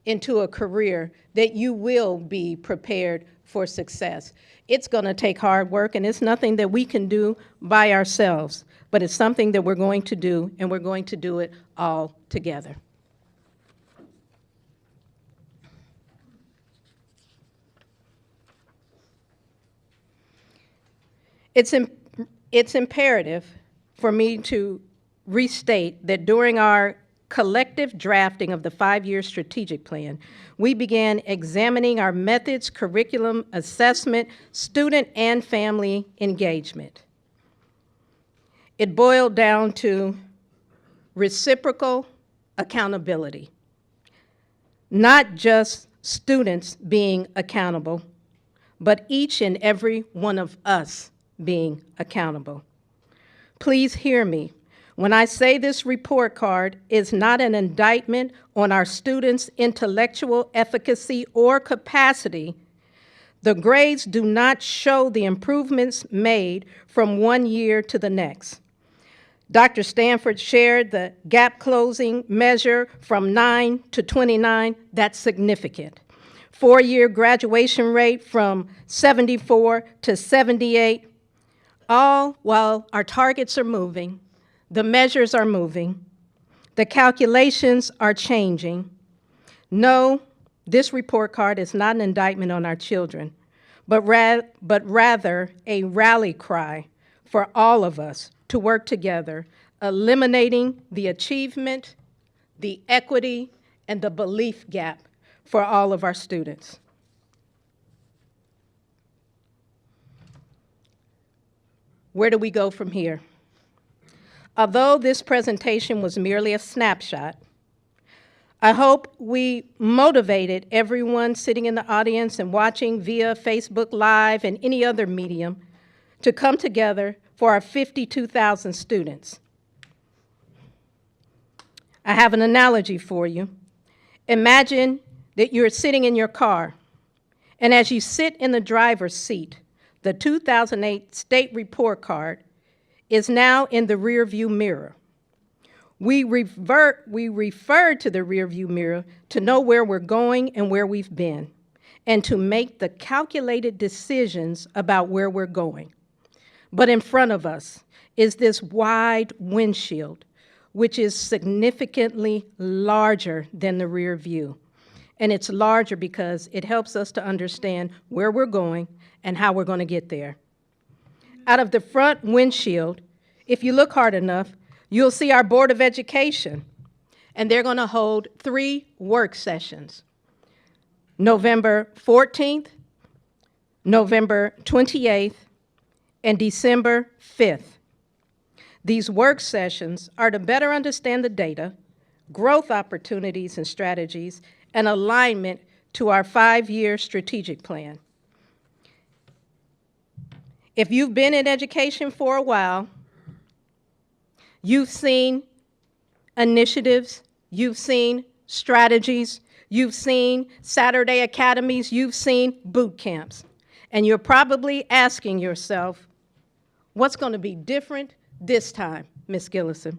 into a career, that you will be prepared for success. It's going to take hard work, and it's nothing that we can do by ourselves, but it's something that we're going to do, and we're going to do it all together. It's imperative for me to restate that during our collective drafting of the 5-year strategic plan, we began examining our methods, curriculum, assessment, student and family engagement. It boiled down to reciprocal accountability, not just students being accountable, but each and every one of us being accountable. Please hear me. When I say this report card is not an indictment on our students' intellectual efficacy or capacity, the grades do not show the improvements made from one year to the next. Dr. Stanford shared the gap closing measure from 9 to 29. That's significant. 4-year graduation rate from 74 to 78, all while our targets are moving. The measures are moving. The calculations are changing. No, this report card is not an indictment on our children, but rather a rally cry for all of us to work together, eliminating the achievement, the equity, and the belief gap for all of our students. Where do we go from here? Although this presentation was merely a snapshot, I hope we motivated everyone sitting in the audience and watching via Facebook Live and any other medium to come together for our 52,000 students. I have an analogy for you. Imagine that you're sitting in your car And as you sit in the driver's seat, the 2008 state report card is now in the rearview mirror. We refer to the rearview mirror to know where we're going and where we've been, and to make the calculated decisions about where we're going. But in front of us is this wide windshield, which is significantly larger than the rear view. And it's larger because it helps us to understand where we're going and how we're going to get there. Out of the front windshield, if you look hard enough, you'll see our Board of Education, and they're going to hold 3 work sessions, November 14th, November 28th, and December 5th. These work sessions are to better understand the data, growth opportunities and strategies, and alignment to our 5-year strategic plan. If you've been in education for a while, you've seen initiatives, you've seen strategies, you've seen Saturday academies, you've seen boot camps, and you're probably asking yourself, what's going to be different this time, Ms. Gillison?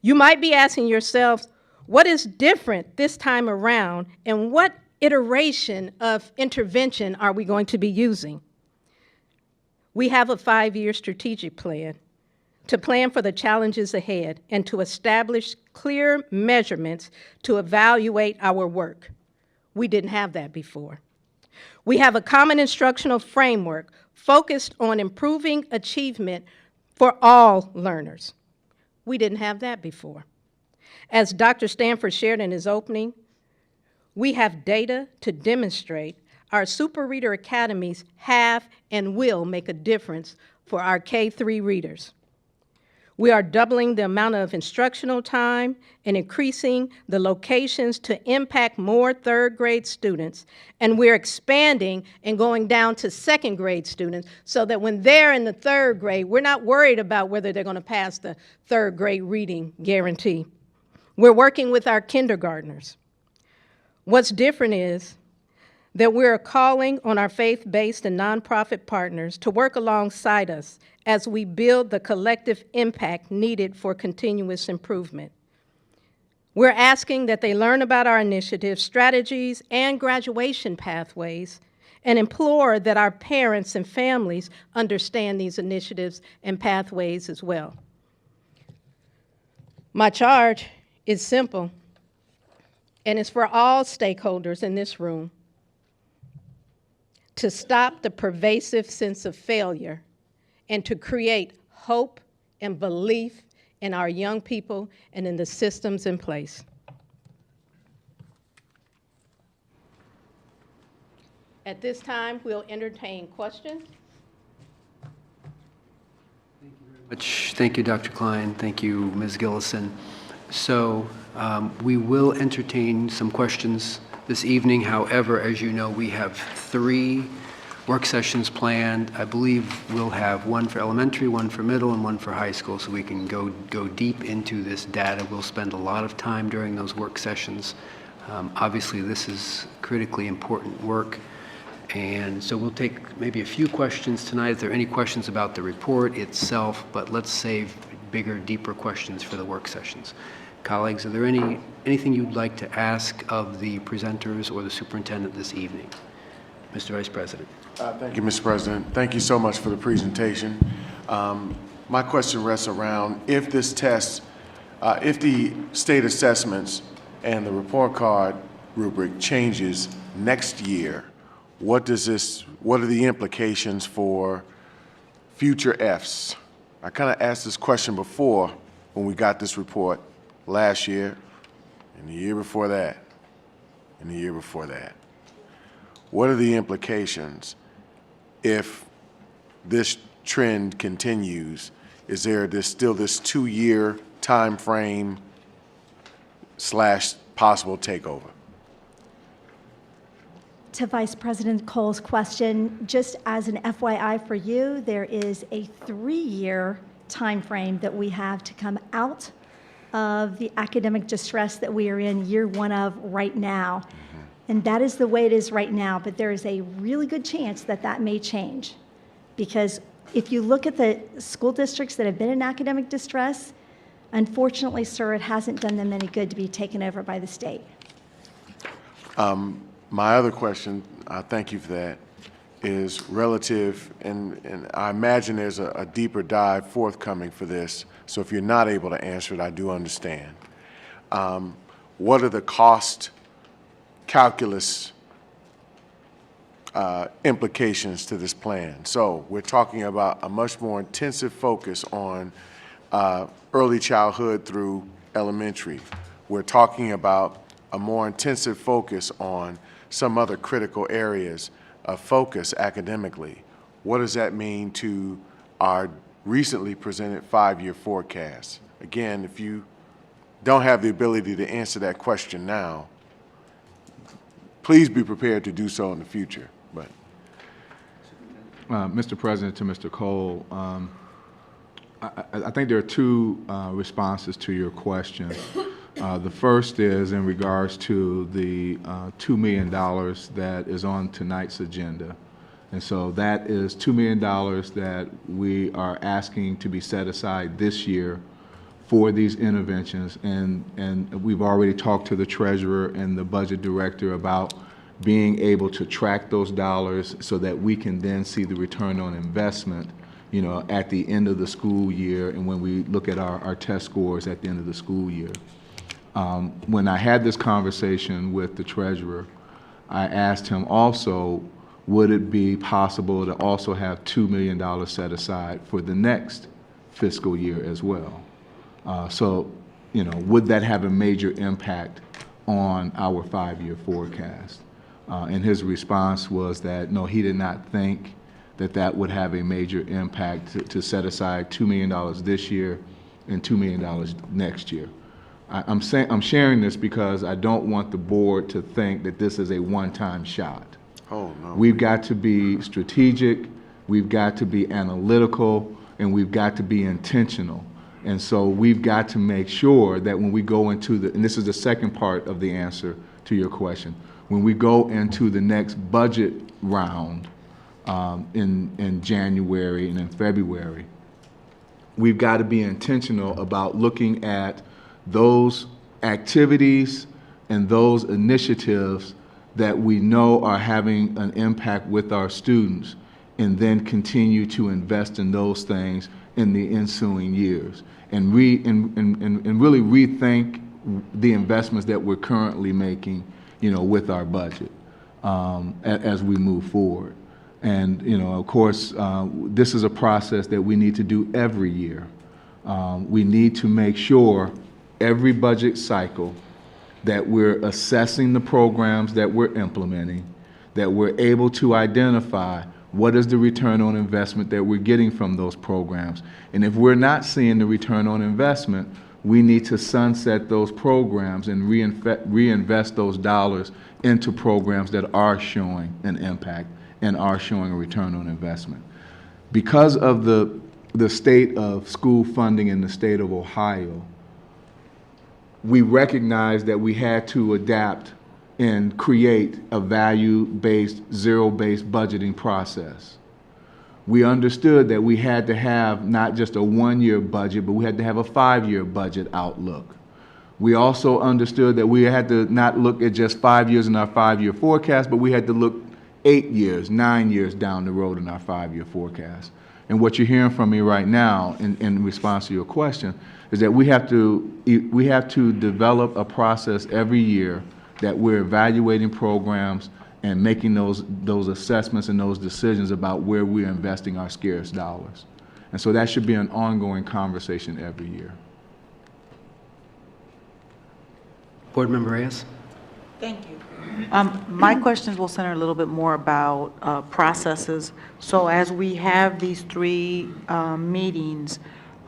You might be asking yourselves, what is different this time around, and what iteration of intervention are we going to be using? We have a 5-year strategic plan to plan for the challenges ahead and to establish clear measurements to evaluate our work. We didn't have that before. We have a common instructional framework focused on improving achievement for all learners. We didn't have that before. As Dr. Stanford shared in his opening, we have data to demonstrate our Super Reader Academies have and will make a difference for our K-3 readers. We are doubling the amount of instructional time and increasing the locations to impact more 3rd grade students. And we're expanding and going down to 2nd grade students so that when they're in the 3rd grade, we're not worried about whether they're going to pass the 3rd grade reading guarantee. We're working with our kindergartners. What's different is that we're calling on our faith-based and nonprofit partners to work alongside us as we build the collective impact needed for continuous improvement. We're asking that they learn about our initiatives, strategies, and graduation pathways, and implore that our parents and families understand these initiatives and pathways as well. My charge is simple, and it's for all stakeholders in this room: to stop the pervasive sense of failure and to create hope and belief in our young people and in the systems in place. At this time, we'll entertain questions.
Thank you, Dr. Klein. Thank you, Ms. Gillison. So we will entertain some questions this evening. However, as you know, we have 3 work sessions planned. I believe we'll have one for elementary, one for middle, and one for high school, so we can go deep into this data. We'll spend a lot of time during those work sessions. Obviously, this is critically important work, and so we'll take maybe a few questions tonight if there are any questions about the report itself, but let's save bigger, deeper questions for the work sessions. Colleagues, are there anything you'd like to ask of the presenters or the superintendent this evening? Mr. Vice President.
Thank you, Mr. President. Thank you so much for the presentation. My question rests around if this test, if the state assessments and the report card rubric changes next year, what are the implications for future Fs? I kind of asked this question before when we got this report last year, and the year before that, and the year before that. What are the implications if this trend continues? Is there still this 2-year time frame / possible takeover?
To Vice President Cole's question, just as an FYI for you, there is a 3-year time frame that we have to come out of the academic distress that we are in year 1 of right now. And that is the way it is right now, but there is a really good chance that that may change. Because if you look at the school districts that have been in academic distress, unfortunately, sir, it hasn't done them any good to be taken over by the state.
My other question, thank you for that, is relative, and I imagine there's a deeper dive forthcoming for this, so if you're not able to answer it, I do understand. What are the cost calculus implications to this plan? So we're talking about a much more intensive focus on early childhood through elementary. We're talking about a more intensive focus on some other critical areas of focus academically. What does that mean to our recently presented 5-year forecast? Again, if you don't have the ability to answer that question now, please be prepared to do so in the future. But
Mr. President, to Mr. Cole, I think there are two responses to your question. The first is in regards to the $2 million that is on tonight's agenda. And so that is $2 million that we are asking to be set aside this year for these interventions. And we've already talked to the treasurer and the budget director about being able to track those dollars so that we can then see the return on investment, you know, at the end of the school year and when we look at our test scores at the end of the school year. When I had this conversation with the treasurer, I asked him also, would it be possible to also have $2 million set aside for the next fiscal year as well? So, you know, would that have a major impact on our 5-year forecast? And his response was that, no, he did not think that that would have a major impact to set aside $2 million this year and $2 million next year. I'm sharing this because I don't want the board to think that this is a one-time shot.
Oh, no.
We've got to be strategic, we've got to be analytical, and we've got to be intentional. And so we've got to make sure that when we go into and this is the second part of the answer to your question, when we go into the next budget round in January and in February, we've got to be intentional about looking at those activities and those initiatives that we know are having an impact with our students, and then continue to invest in those things in the ensuing years, and really rethink the investments that we're currently making, you know, with our budget as we move forward. And, you know, of course, this is a process that we need to do every year. We need to make sure every budget cycle that we're assessing the programs that we're implementing, that we're able to identify what is the return on investment that we're getting from those programs. And if we're not seeing the return on investment, we need to sunset those programs and reinvest those dollars into programs that are showing an impact and are showing a return on investment. Because of the state of school funding in the state of Ohio, we recognized that we had to adapt and create a value-based, zero-based budgeting process. We understood that we had to have not just a 1-year budget, but we had to have a 5-year budget outlook. We also understood that we had to not look at just 5 years in our 5-year forecast, but we had to look 8 years, 9 years down the road in our 5-year forecast. And what you're hearing from me right now in response to your question is that we have to develop a process every year that we're evaluating programs and making those assessments and those decisions about where we're investing our scarce dollars. And so that should be an ongoing conversation every year.
Board Member Reyes?
Thank you.
My questions will center a little bit more about processes. So as we have these 3 meetings,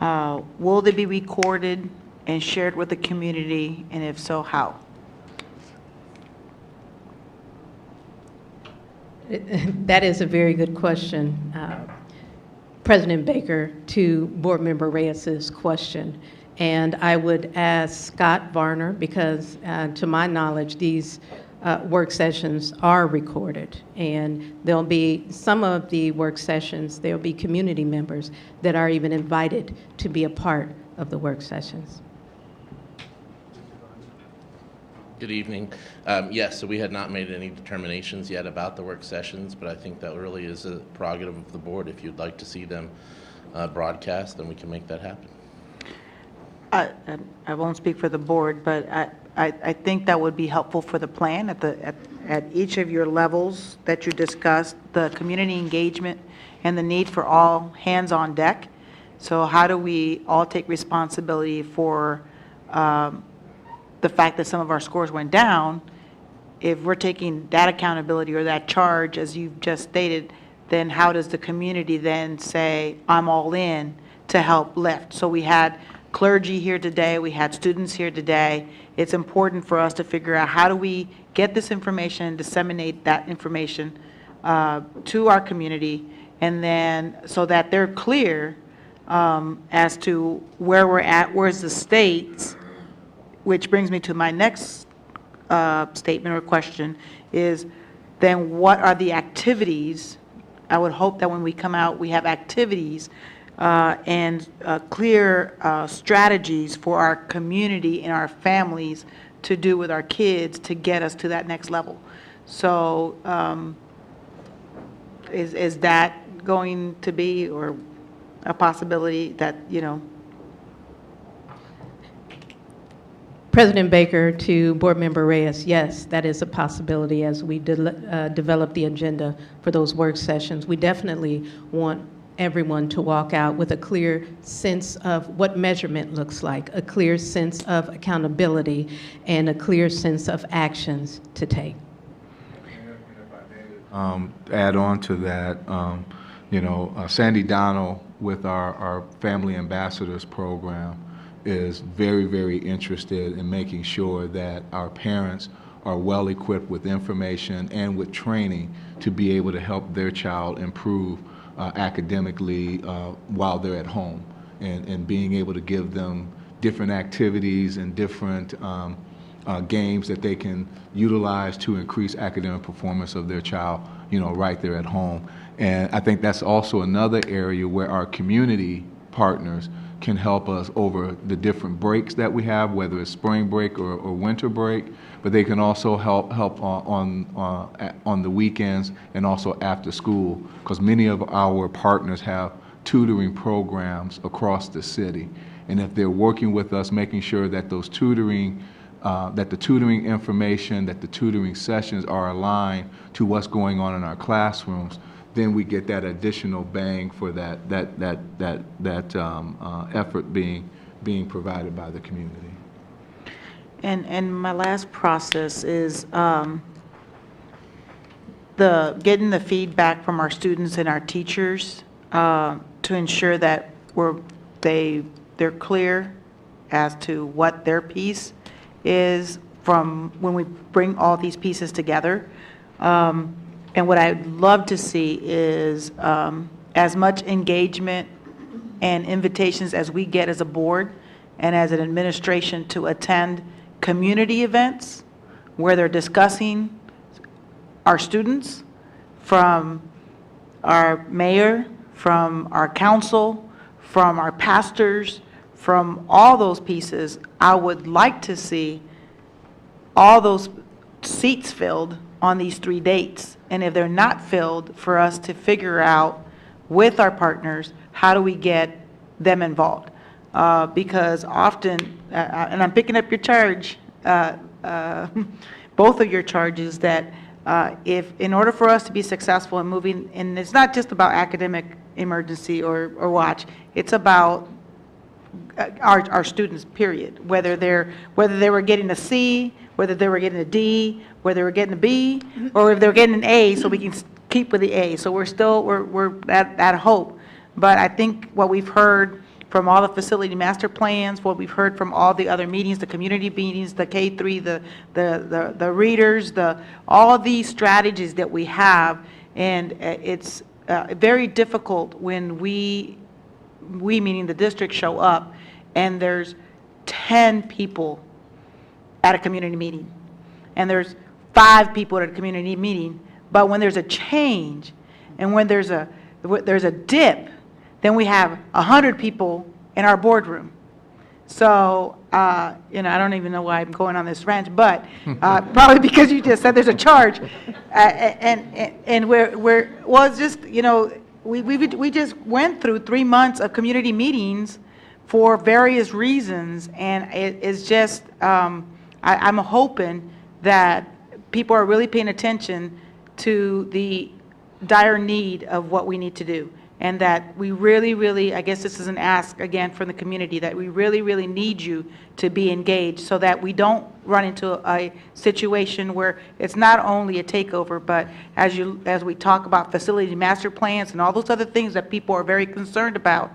will they be recorded and shared with the community, and if so, how?
That is a very good question, President Baker, to Board Member Reyes's question. And I would ask Scott Varner, because to my knowledge, these work sessions are recorded, and there'll be some of the work sessions, there'll be community members that are even invited to be a part of the work sessions.
Good evening. Yes, so we had not made any determinations yet about the work sessions, but I think that really is a prerogative of the board. If you'd like to see them broadcast, then we can make that happen.
I won't speak for the board, but I think that would be helpful for the plan at each of your levels that you discussed, the community engagement and the need for all hands on deck. So how do we all take responsibility for the fact that some of our scores went down? If we're taking that accountability or that charge, as you've just stated, then how does the community then say, I'm all in to help lift? So we had clergy here today, we had students here today. It's important for us to figure out how do we get this information and disseminate that information to our community, and then so that they're clear as to where we're at, where's the states, which brings me to my next statement or question is, then what are the activities? I would hope that when we come out, we have activities and clear strategies for our community and our families to do with our kids to get us to that next level. So is that going to be, or a possibility that, you know?
President Baker, to Board Member Reyes, yes, that is a possibility as we develop the agenda for those work sessions. We definitely want everyone to walk out with a clear sense of what measurement looks like, a clear sense of accountability, and a clear sense of actions to take.
Add on to that, Sandy Donnell with our Family Ambassadors program is very, very interested in making sure that our parents are well equipped with information and with training to be able to help their child improve academically while they're at home, and being able to give them different activities and different games that they can utilize to increase academic performance of their child, right there at home. And I think that's also another area where our community partners can help us over the different breaks that we have, whether it's spring break or winter break, but they can also help on the weekends and also after school, because many of our partners have tutoring programs across the city. And if they're working with us, making sure that those tutoring that the tutoring information, that the tutoring sessions are aligned to what's going on in our classrooms, then we get that additional bang for that effort being provided by the community.
And my last process is getting the feedback from our students and our teachers to ensure that they're clear as to what their piece is from when we bring all these pieces together. And what I'd love to see is as much engagement and invitations as we get as a board and as an administration to attend community events where they're discussing our students, from our mayor, from our council, from our pastors, from all those pieces. I would like to see all those seats filled on these 3 dates. And if they're not filled, for us to figure out with our partners, how do we get them involved? Because often, and I'm picking up your charge, both of your charges, that if in order for us to be successful in moving, and it's not just about academic emergency or watch, it's about our students, period. Whether they were getting a C, whether they were getting a D, whether they were getting a B, or if they were getting an A, so we can keep with the A. So we're at hope. But I think what we've heard from all the facility master plans, what we've heard from all the other meetings, the community meetings, the K-3, the readers, all of these strategies that we have, and it's very difficult when we meaning the district, show up and there's 10 people at a community meeting, and there's 5 people at a community meeting, but when there's a change and when there's a dip, then we have 100 people in our boardroom. So, I don't even know why I'm going on this rant, but probably because you just said there's a charge. And well, it's just, we just went through 3 months of community meetings for various reasons, and it's just, I'm hoping that people are really paying attention to the dire need of what we need to do. And that we really, really, I guess this is an ask again from the community, that we really, really need you to be engaged so that we don't run into a situation where it's not only a takeover, but as we talk about facility master plans and all those other things that people are very concerned about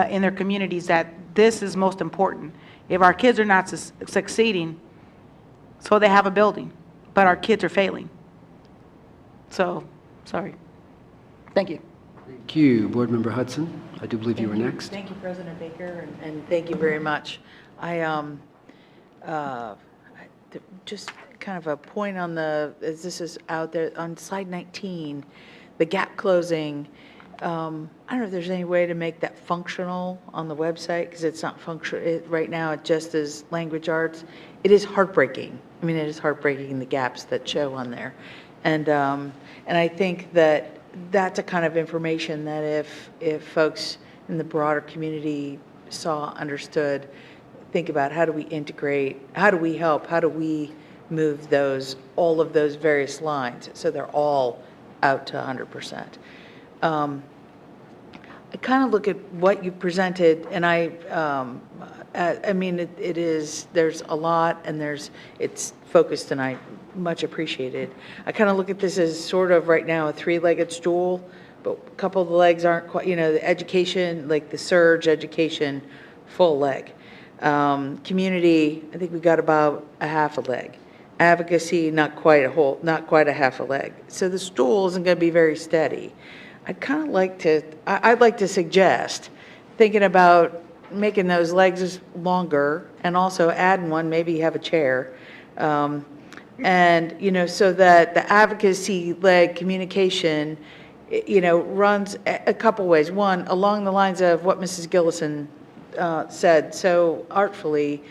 in their communities, that this is most important. If our kids are not succeeding, so they have a building, but our kids are failing. So, sorry. Thank you.
Thank you. Board Member Hudson, I do believe you were next.
Thank you, President Baker, and thank you very much. Just kind of a point on as this is out there, on slide 19, the gap closing. I don't know if there's any way to make that functional on the website, because it's not functional. Right now, it just is language arts. It is heartbreaking. I mean, it is heartbreaking, the gaps that show on there. And I think that that's a kind of information that if folks in the broader community saw, understood, think about how do we integrate, how do we help, how do we move all of those various lines so they're all out to 100%. I kind of look at what you presented, and I mean, it is, there's a lot, and it's focused, and I much appreciated. I kind of look at this as sort of right now a 3-legged stool, but a couple of the legs aren't quite, the education, like the surge education, full leg. Community, I think we got about a half a leg. Advocacy, not quite a half a leg. So the stool isn't going to be very steady. I'd like to suggest thinking about making those legs longer, and also adding one, maybe you have a chair, and so that the advocacy leg communication, runs a couple ways. One, along the lines of what Mrs. Gillison said so artfully,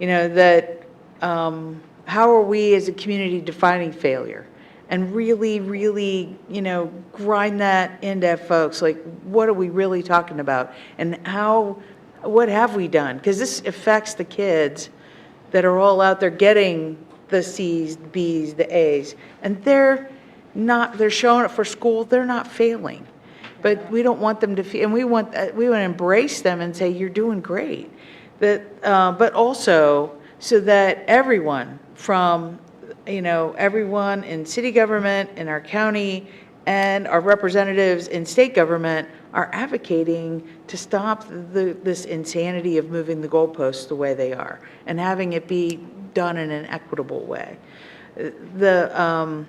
that how are we as a community defining failure? And really, really, grind that into folks, like, what are we really talking about? And what have we done? Because this affects the kids that are all out there getting the C's, the B's, the A's, and they're showing up for school, they're not failing. But we don't want them to feel, and we want to embrace them and say, you're doing great. But also, so that everyone from, everyone in city government, in our county, and our representatives in state government are advocating to stop this insanity of moving the goalposts the way they are and having it be done in an equitable way. And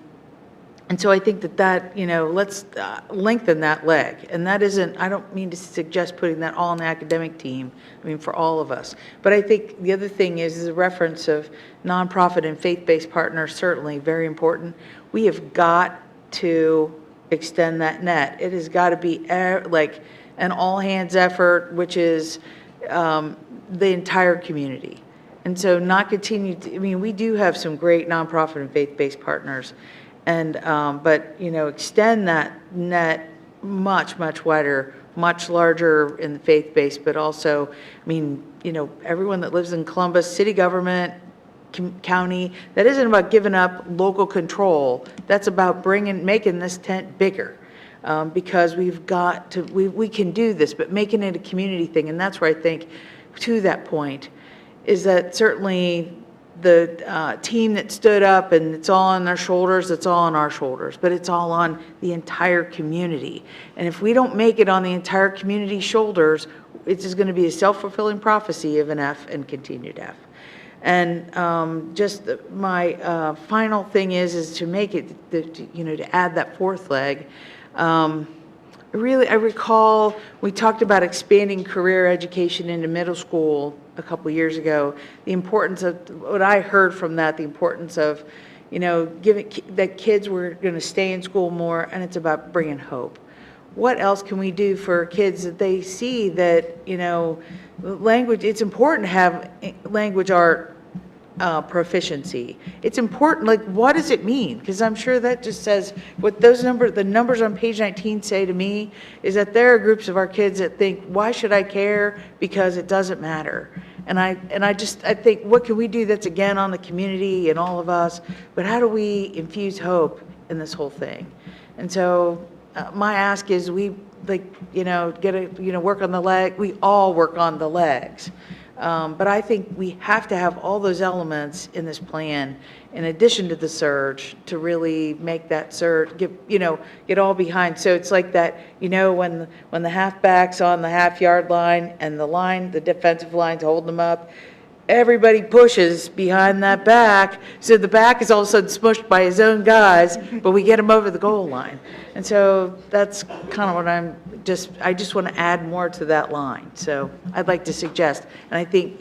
so I think that let's lengthen that leg. And that isn't, I don't mean to suggest putting that all on the academic team, I mean for all of us. But I think the other thing is the reference of nonprofit and faith-based partners, certainly very important. We have got to extend that net. It has got to be like an all-hands effort, which is the entire community. And so not continue to, we do have some great nonprofit and faith-based partners. And, but, extend that net much, much wider, much larger in the faith-based, but also, everyone that lives in Columbus, city government, county, that isn't about giving up local control. That's about making this tent bigger. Because we've got to, we can do this, but making it a community thing. And that's where I think, to that point, is that certainly the team that stood up, and it's all on their shoulders, it's all on our shoulders, but it's all on the entire community. And if we don't make it on the entire community's shoulders, it's just going to be a self-fulfilling prophecy of an F and continued F. And just my final thing is to make it, to add that fourth leg. I recall we talked about expanding career education into middle school a couple years ago. The importance of what I heard from that, the importance of, giving, that kids were going to stay in school more, and it's about bringing hope. What else can we do for kids that they see that, language, it's important to have language art proficiency. It's important, like, what does it mean? Because I'm sure that just says, what those the numbers on page 19 say to me is that there are groups of our kids that think, why should I care? Because it doesn't matter. And I think, what can we do that's again on the community and all of us, but how do we infuse hope in this whole thing? And so my ask is we work on the leg, we all work on the legs. But I think we have to have all those elements in this plan, in addition to the surge, to really make that surge, get all behind. So it's like that, when the halfback's on the half-yard line and the defensive line's holding them up, everybody pushes behind that back, so the back is all of a sudden smushed by his own guys, but we get him over the goal line. And so that's kind of what I just want to add more to that line. So I'd like to suggest, and I think,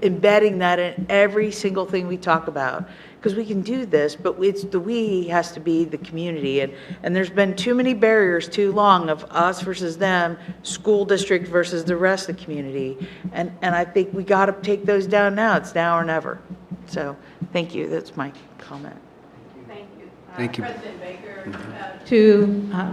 embedding that in every single thing we talk about, because we can do this, but it's the we has to be the community. And there's been too many barriers too long of us versus them, school district versus the rest of the community. And I think we got to take those down now. It's now or never. So thank you. That's my comment.
Thank you.
President Baker, to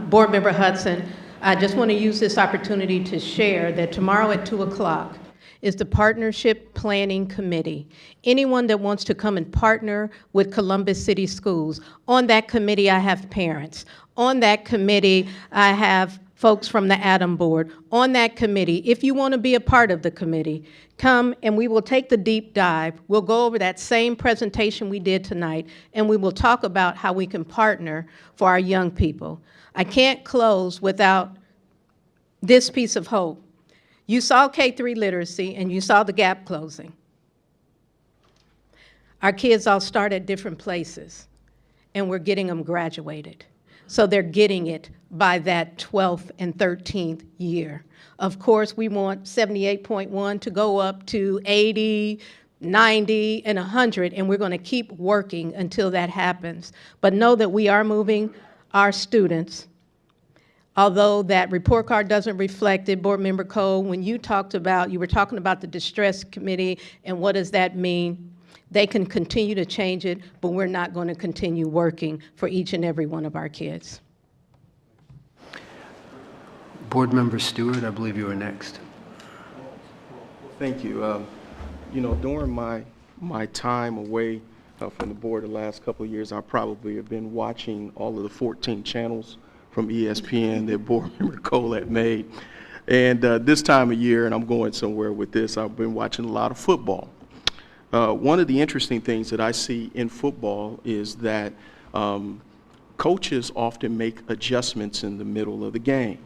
Board Member Hudson, I just want to use this opportunity to share that tomorrow at 2 o'clock is the Partnership Planning Committee. Anyone that wants to come and partner with Columbus City Schools. On that committee, I have parents. On that committee, I have folks from the Adam Board. On that committee, if you want to be a part of the committee, come and we will take the deep dive. We'll go over that same presentation we did tonight, and we will talk about how we can partner for our young people. I can't close without this piece of hope. You saw K-3 literacy, and you saw the gap closing. Our kids all start at different places, and we're getting them graduated. So they're getting it by that 12th and 13th year. Of course, we want 78.1 to go up to 80, 90, and 100, and we're going to keep working until that happens. But know that we are moving our students. Although that report card doesn't reflect it, Board Member Cole, when you were talking about the distress committee and what does that mean, they can continue to change it, but we're not going to continue working for each and every one of our kids.
Board Member Stewart, I believe you were next.
Thank you. During my time away from the board the last couple of years, I probably have been watching all of the 14 channels from ESPN that Board Member Cole had made. And this time of year, and I'm going somewhere with this, I've been watching a lot of football. One of the interesting things that I see in football is that coaches often make adjustments in the middle of the game.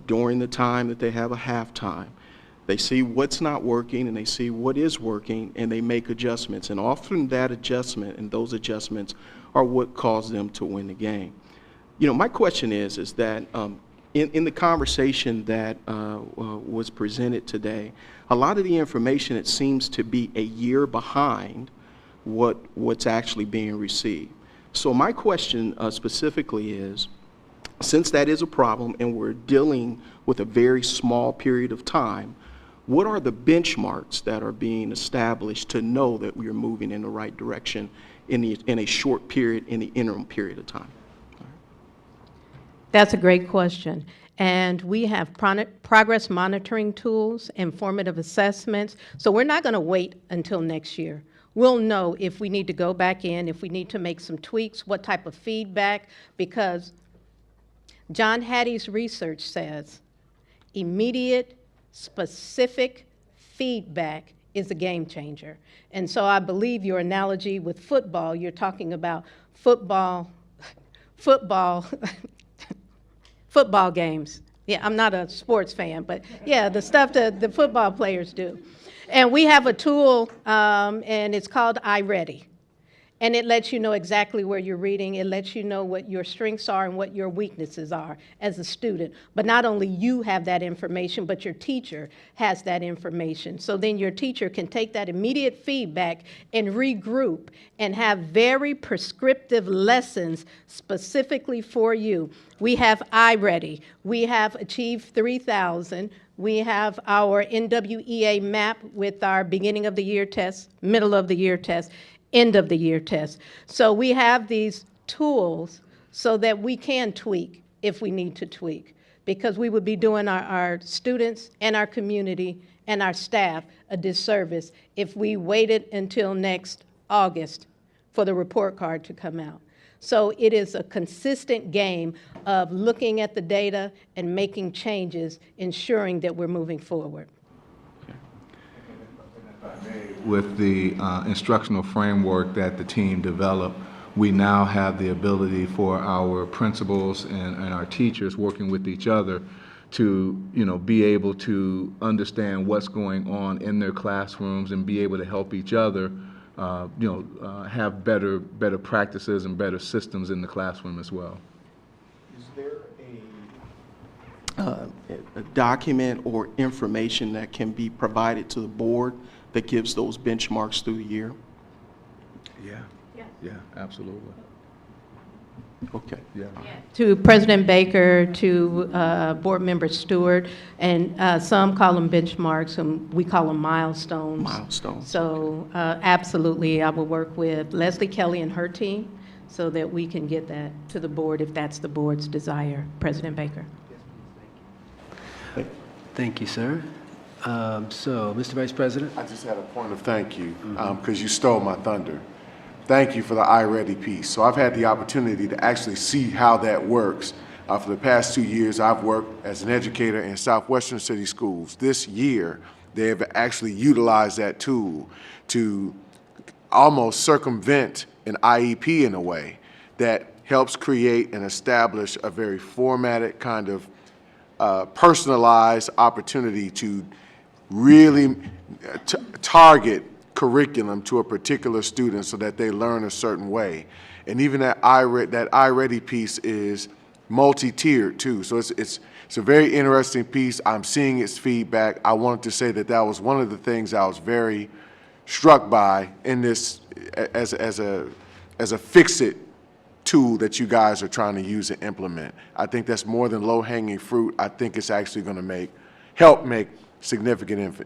During the time that they have a halftime, they see what's not working and they see what is working, and they make adjustments. And often that adjustment and those adjustments are what cause them to win the game. My question is that in the conversation that was presented today, a lot of the information, it seems to be a year behind what's actually being received. So my question specifically is, since that is a problem and we're dealing with a very small period of time, what are the benchmarks that are being established to know that we are moving in the right direction in a short period, in the interim period of time?
That's a great question. And we have progress monitoring tools, informative assessments. So we're not going to wait until next year. We'll know if we need to go back in, if we need to make some tweaks, what type of feedback, because John Hattie's research says immediate, specific feedback is a game changer. And so I believe your analogy with football, you're talking about football games. Yeah, I'm not a sports fan, but yeah, the stuff that the football players do. And we have a tool, and it's called iReady. And it lets you know exactly where you're reading. It lets you know what your strengths are and what your weaknesses are as a student. But not only you have that information, but your teacher has that information. So then your teacher can take that immediate feedback and regroup and have very prescriptive lessons specifically for you. We have iReady. We have Achieve 3000. We have our NWEA map with our beginning of the year test, middle of the year test, end of the year test. So we have these tools so that we can tweak if we need to tweak, because we would be doing our students and our community and our staff a disservice if we waited until next August for the report card to come out. So it is a consistent game of looking at the data and making changes, ensuring that we're moving forward.
With the instructional framework that the team developed, we now have the ability for our principals and our teachers working with each other to, be able to understand what's going on in their classrooms and be able to help each other, have better practices and better systems in the classroom as well.
Is there a document or information that can be provided to the board that gives those benchmarks through the year?
Yeah, absolutely.
Okay.
Yeah.
To President Baker, to Board Member Stewart, and some call them benchmarks, and we call them milestones.
Milestones.
So absolutely, I will work with Leslie Kelly and her team so that we can get that to the board if that's the board's desire. President Baker.
Thank you, sir. So, Mr. Vice President?
I just had a point of thank you, because you stole my thunder. Thank you for the iReady piece. So I've had the opportunity to actually see how that works. For the past 2 years, I've worked as an educator in Southwestern City Schools. This year, they have actually utilized that tool to almost circumvent an IEP in a way that helps create and establish a very formatted kind of personalized opportunity to really target curriculum to a particular student so that they learn a certain way. And even that iReady piece is multi-tiered too. So it's a very interesting piece. I'm seeing its feedback. I wanted to say that was one of the things I was very struck by in this as a fix-it tool that you guys are trying to use and implement. I think that's more than low-hanging fruit. I think it's actually going to help make significant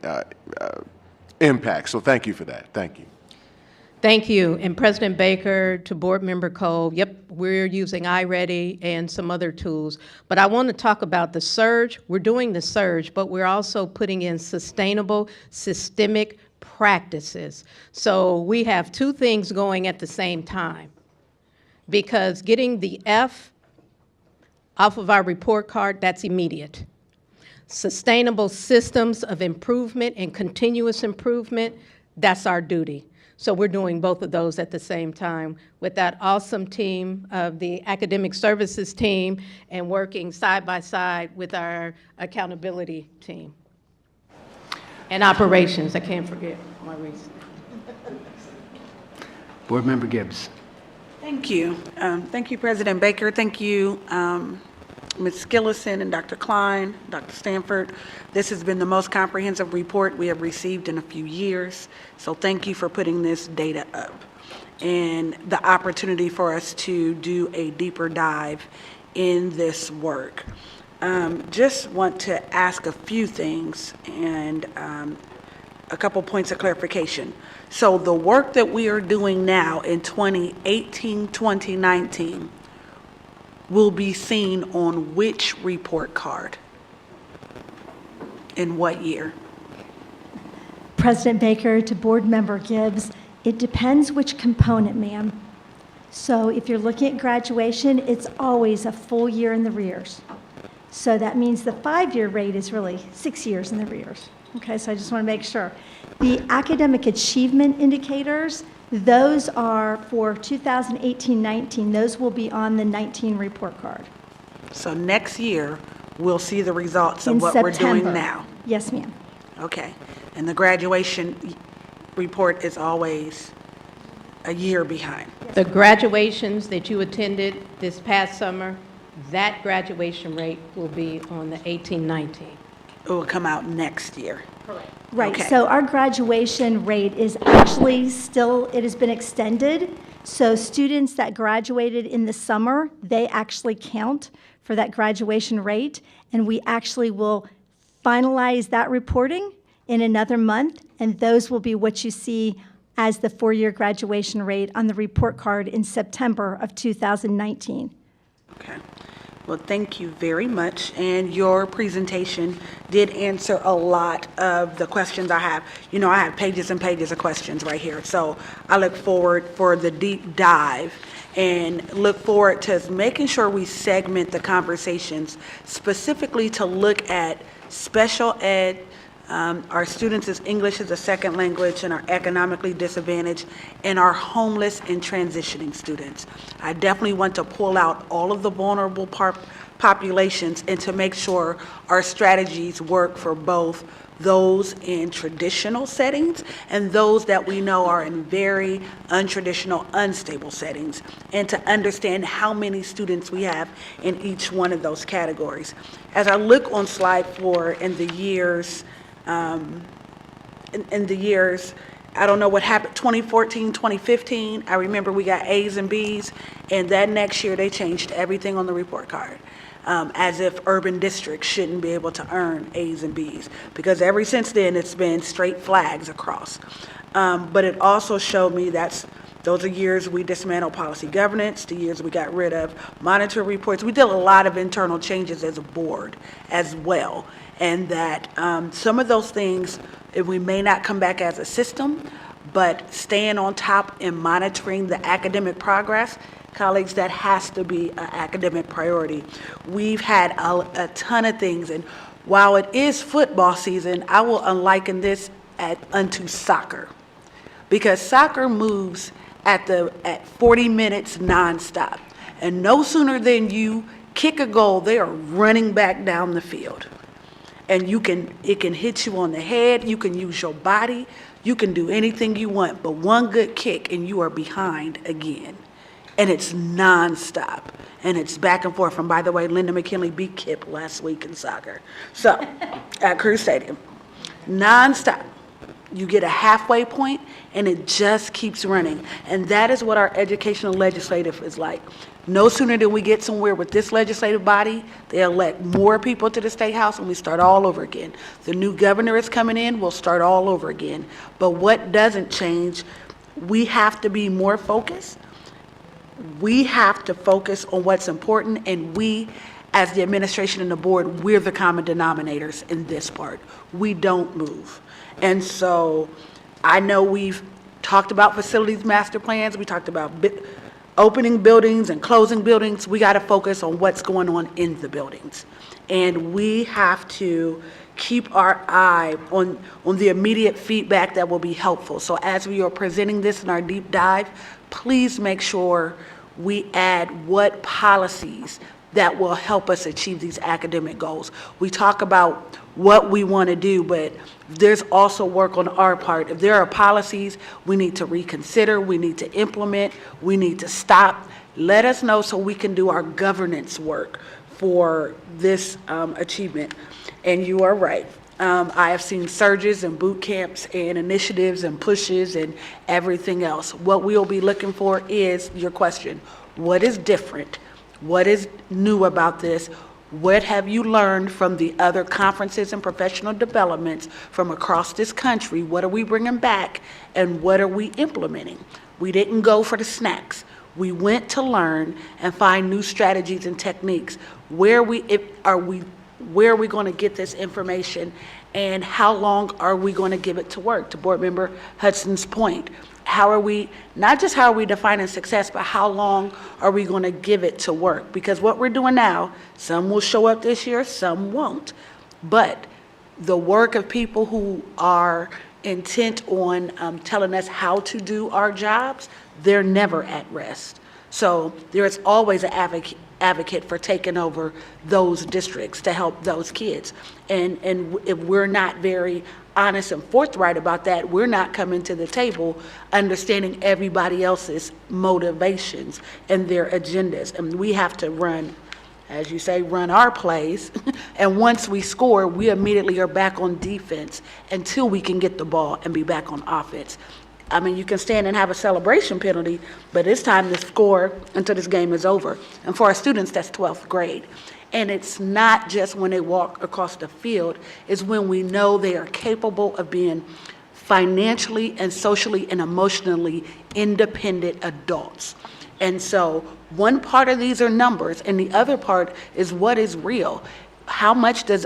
impact. So thank you for that. Thank you.
Thank you. And President Baker, to Board Member Cole, yep, we're using iReady and some other tools. But I want to talk about the surge. We're doing the surge, but we're also putting in sustainable, systemic practices. So we have two things going at the same time, because getting the F off of our report card, that's immediate. Sustainable systems of improvement and continuous improvement, that's our duty. So we're doing both of those at the same time with that awesome team of the academic services team and working side by side with our accountability team. And operations, I can't forget Maurice.
Board Member Gibbs.
Thank you. Thank you, President Baker. Thank you, Ms. Skillison and Dr. Klein, Dr. Stanford. This has been the most comprehensive report we have received in a few years. So thank you for putting this data up and the opportunity for us to do a deeper dive in this work. Just want to ask a few things and a couple points of clarification. So the work that we are doing now in 2018, 2019 will be seen on which report card? In what year?
President Baker, to Board Member Gibbs, it depends which component, ma'am. So if you're looking at graduation, it's always a full year in the rears. So that means the 5-year rate is really 6 years in the rears. Okay, so I just want to make sure. The academic achievement indicators, those are for 2018-19. Those will be on the 19 report card.
So next year, we'll see the results of
In
what
September.
we're doing now.
Yes, ma'am.
Okay. And the graduation report is always a year behind.
The graduations that you attended this past summer, that graduation rate will be on the 18-19.
It will come out next year.
Right,
Okay.
so our graduation rate is actually still, it has been extended. So students that graduated in the summer, they actually count for that graduation rate. And we actually will finalize that reporting in another month. And those will be what you see as the four-year graduation rate on the report card in September of 2019.
Okay. Well, thank you very much. And your presentation did answer a lot of the questions I have. You know, I have pages and pages of questions right here. So I look forward for the deep dive and look forward to making sure we segment the conversations specifically to look at special ed, our students as English as a second language, and our economically disadvantaged, and our homeless and transitioning students. I definitely want to pull out all of the vulnerable populations and to make sure our strategies work for both those in traditional settings and those that we know are in very untraditional, unstable settings, and to understand how many students we have in each one of those categories. As I look on slide 4 in the years, I don't know what happened, 2014, 2015, I remember we got A's and B's, and that next year they changed everything on the report card. As if urban districts shouldn't be able to earn A's and B's, because ever since then it's been straight flags across. But it also showed me those are years we dismantled policy governance, the years we got rid of monitor reports. We did a lot of internal changes as a board as well, and that some of those things, we may not come back as a system, but staying on top and monitoring the academic progress, colleagues, that has to be an academic priority. We've had a ton of things, and while it is football season, I will liken this unto soccer, because soccer moves at 40 minutes nonstop, and no sooner than you kick a goal, they are running back down the field, and it can hit you on the head, you can use your body, you can do anything you want, but one good kick and you are behind again. And it's nonstop, and it's back and forth. And by the way, Linda McKinley beat Kip last week in soccer. So, at Cruz Stadium, nonstop. You get a halfway point, and it just keeps running. And that is what our educational legislative is like. No sooner do we get somewhere with this legislative body, they elect more people to the State House, and we start all over again. The new governor is coming in, we'll start all over again. But what doesn't change, we have to be more focused. We have to focus on what's important, and we, as the administration and the board, we're the common denominators in this part. We don't move. And so I know we've talked about facilities master plans, we talked about opening buildings and closing buildings. We got to focus on what's going on in the buildings. And we have to keep our eye on the immediate feedback that will be helpful. So as we are presenting this in our deep dive, please make sure we add what policies that will help us achieve these academic goals. We talk about what we want to do, but there's also work on our part. If there are policies we need to reconsider, we need to implement, we need to stop, let us know so we can do our governance work for this achievement. And you are right. I have seen surges and boot camps and initiatives and pushes and everything else. What we'll be looking for is your question. What is different? What is new about this? What have you learned from the other conferences and professional developments from across this country? What are we bringing back, and what are we implementing? We didn't go for the snacks. We went to learn and find new strategies and techniques. Where are we going to get this information, and how long are we going to give it to work? To Board Member Hudson's point, not just how are we defining success, but how long are we going to give it to work? Because what we're doing now, some will show up this year, some won't. But the work of people who are intent on telling us how to do our jobs, they're never at rest. So there is always an advocate for taking over those districts to help those kids. And if we're not very honest and forthright about that, we're not coming to the table understanding everybody else's motivations and their agendas. And we have to run, as you say, run our plays. And once we score, we immediately are back on defense until we can get the ball and be back on offense. I mean, you can stand and have a celebration penalty, but it's time to score until this game is over. And for our students, that's 12th grade. And it's not just when they walk across the field, it's when we know they are capable of being financially and socially and emotionally independent adults. And so one part of these are numbers, and the other part is what is real. How much do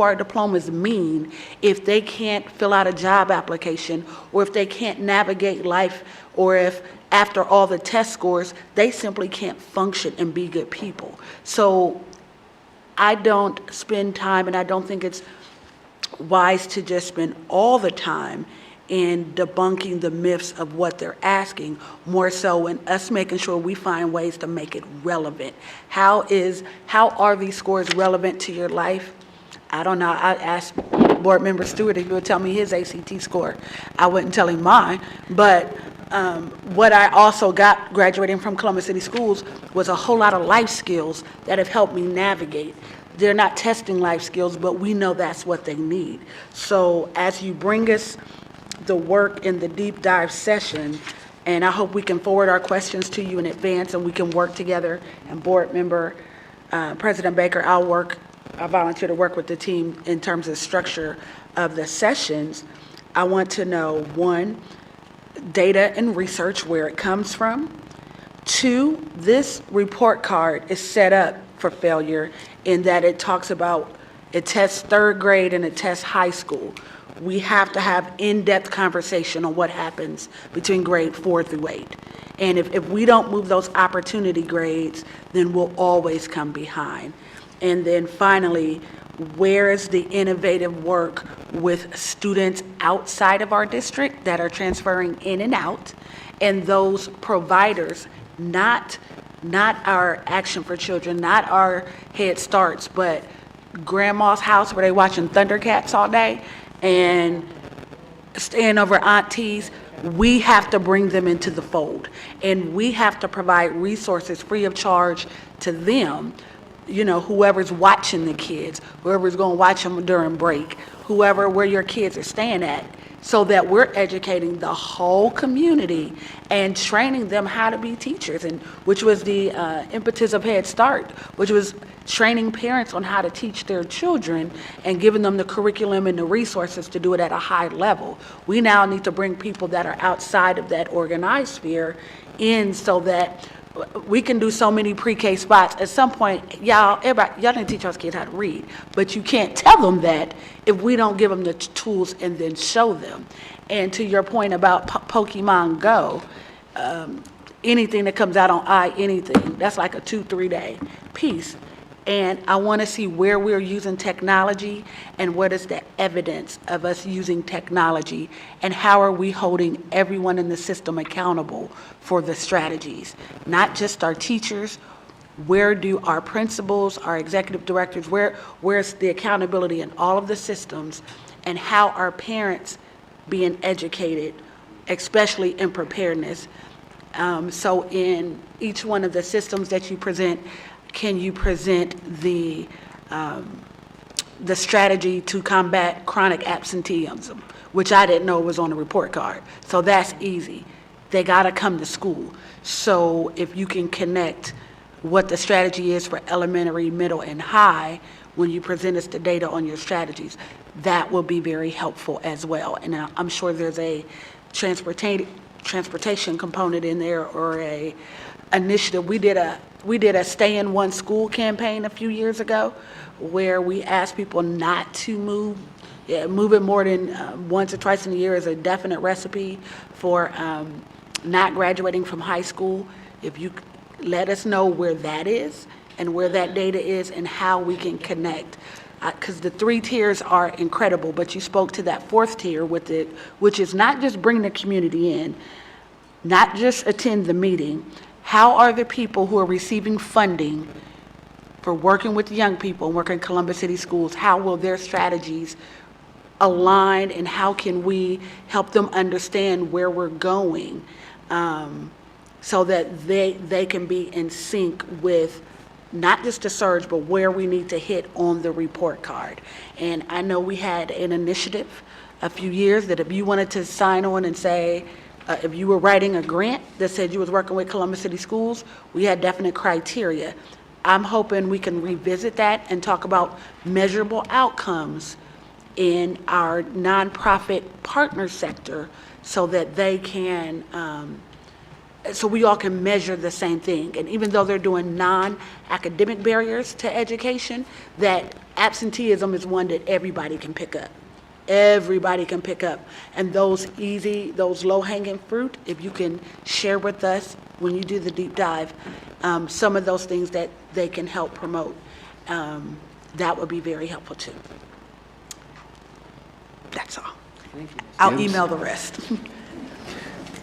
our diplomas mean if they can't fill out a job application, or if they can't navigate life, or if after all the test scores, they simply can't function and be good people? So I don't spend time, and I don't think it's wise to just spend all the time in debunking the myths of what they're asking, more so in us making sure we find ways to make it relevant. How are these scores relevant to your life? I don't know. I asked Board Member Stewart if he would tell me his ACT score. I wouldn't tell him mine, but what I also got graduating from Columbus City Schools was a whole lot of life skills that have helped me navigate. They're not testing life skills, but we know that's what they need. So as you bring us the work in the deep dive session, and I hope we can forward our questions to you in advance and we can work together. And Board Member President Baker, I'll volunteer to work with the team in terms of structure of the sessions. I want to know, 1, data and research, where it comes from. 2, this report card is set up for failure in that it talks about, it tests 3rd grade and it tests high school. We have to have in-depth conversation on what happens between grade 4 through 8. And if we don't move those opportunity grades, then we'll always come behind. And then finally, where is the innovative work with students outside of our district that are transferring in and out, and those providers, not our Action for Children, not our Head Starts, but grandma's house where they're watching Thundercats all day and staying over aunties. We have to bring them into the fold, and we have to provide resources free of charge to them. You know, whoever's watching the kids, whoever's going to watch them during break, where your kids are staying at, so that we're educating the whole community and training them how to be teachers, and which was the impetus of Head Start, which was training parents on how to teach their children and giving them the curriculum and the resources to do it at a high level. We now need to bring people that are outside of that organized sphere in, so that we can do so many pre-K spots. At some point, y'all didn't teach those kids how to read, but you can't tell them that if we don't give them the tools and then show them. And to your point about Pokemon Go, anything that comes out on anything, that's like a 2-3 day piece. And I want to see where we're using technology and what is the evidence of us using technology, and how are we holding everyone in the system accountable for the strategies, not just our teachers. Where do our principals, our executive directors, where's the accountability in all of the systems, and how are parents being educated, especially in preparedness? So in each one of the systems that you present, can you present the strategy to combat chronic absenteeism, which I didn't know was on the report card. So that's easy. They got to come to school. So if you can connect what the strategy is for elementary, middle, and high, when you present us the data on your strategies, that will be very helpful as well. And I'm sure there's a transportation component in there, or a initiative. We did a stay in one school campaign a few years ago, where we asked people not to move. Moving more than once or twice in a year is a definite recipe for not graduating from high school. If you let us know where that is and where that data is and how we can connect. Because the 3 tiers are incredible, but you spoke to that 4th tier with it, which is not just bring the community in, not just attend the meeting. how are the people who are receiving funding for working with young people and working in Columbus City Schools, how will their strategies align, and how can we help them understand where we're going, so that they can be in sync with not just the surge, but where we need to hit on the report card. And I know we had an initiative a few years that if you wanted to sign on and say, if you were writing a grant that said you was working with Columbus City Schools, we had definite criteria. I'm hoping we can revisit that and talk about measurable outcomes in our nonprofit partner sector so that they can, so we all can measure the same thing. And even though they're doing non-academic barriers to education, that absenteeism is one that everybody can pick up. Everybody can pick up. And those easy, those low-hanging fruit, if you can share with us when you do the deep dive, some of those things that they can help promote, that would be very helpful too. That's all.
Thank you, Ms.
I'll
Gibbs.
email the rest.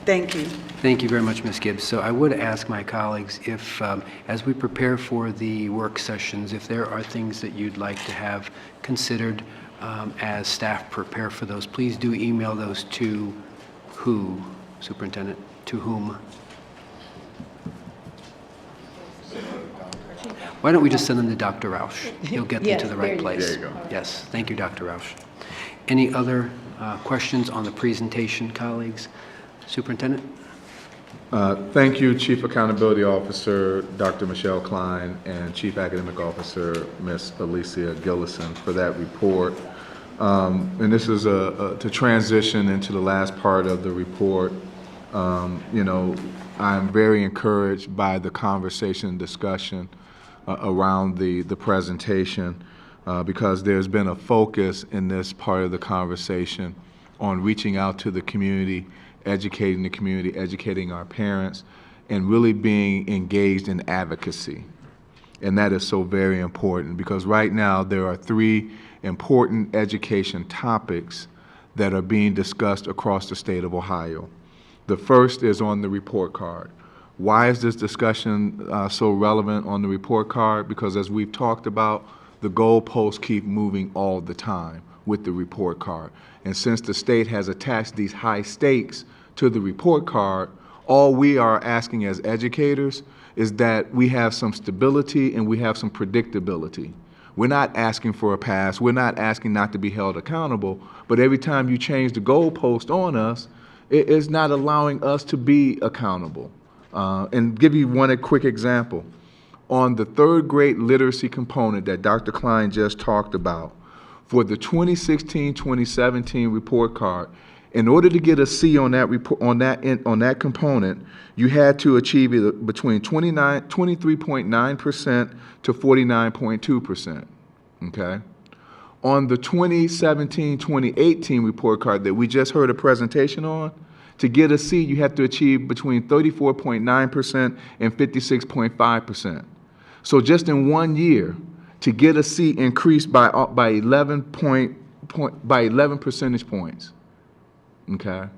Thank you.
Thank you very much, Ms. Gibbs. So I would ask my colleagues if, as we prepare for the work sessions, if there are things that you'd like to have considered as staff prepare for those, please do email those to who, Superintendent? To whom? Why don't we just send them to Dr. Roush? He'll get them
Yes,
to the
there
right
you
place.
go.
Yes, thank you, Dr. Roush. Any other questions on the presentation, colleagues? Superintendent?
Thank you, Chief Accountability Officer, Dr. Michelle Klein, and Chief Academic Officer, Ms. Alicia Gillison, for that report. And this is to transition into the last part of the report. You know, I'm very encouraged by the conversation and discussion around the presentation because there's been a focus in this part of the conversation on reaching out to the community, educating the community, educating our parents, and really being engaged in advocacy. And that is so very important because right now there are 3 important education topics that are being discussed across the state of Ohio. The first is on the report card. Why is this discussion so relevant on the report card? Because as we've talked about, the goalposts keep moving all the time with the report card. And since the state has attached these high stakes to the report card, all we are asking as educators is that we have some stability and we have some predictability. We're not asking for a pass. We're not asking not to be held accountable. But every time you change the goalpost on us, it is not allowing us to be accountable. And give you one quick example. On the 3rd grade literacy component that Dr. Klein just talked about, for the 2016-2017 report card, in order to get a C on that report, on that component, you had to achieve either between 23.9% to 49.2%. Okay. On the 2017-2018 report card that we just heard a presentation on, to get a C, you have to achieve between 34.9% and 56.5%. So just in 1 year, to get a C increased by 11 percentage points. Okay,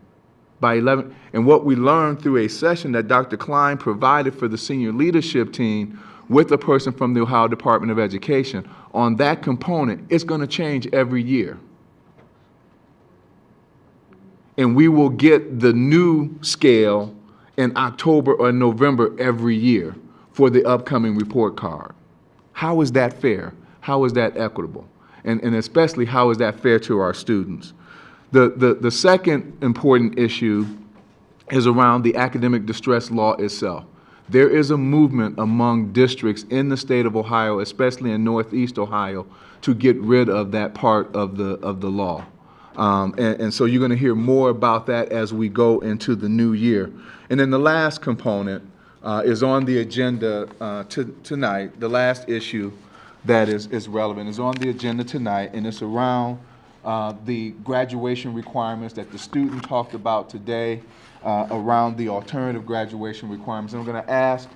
by 11. And what we learned through a session that Dr. Klein provided for the senior leadership team with a person from the Ohio Department of Education on that component, it's going to change every year. And we will get the new scale in October or November every year for the upcoming report card. How is that fair? How is that equitable? And especially, how is that fair to our students? The second important issue is around the academic distress law itself. There is a movement among districts in the state of Ohio, especially in Northeast Ohio, to get rid of that part of the law. And so you're going to hear more about that as we go into the new year. And then the last component is on the agenda tonight. The last issue that is relevant is on the agenda tonight, and it's around the graduation requirements that the student talked about today, around the alternative graduation requirements. And I'm going to ask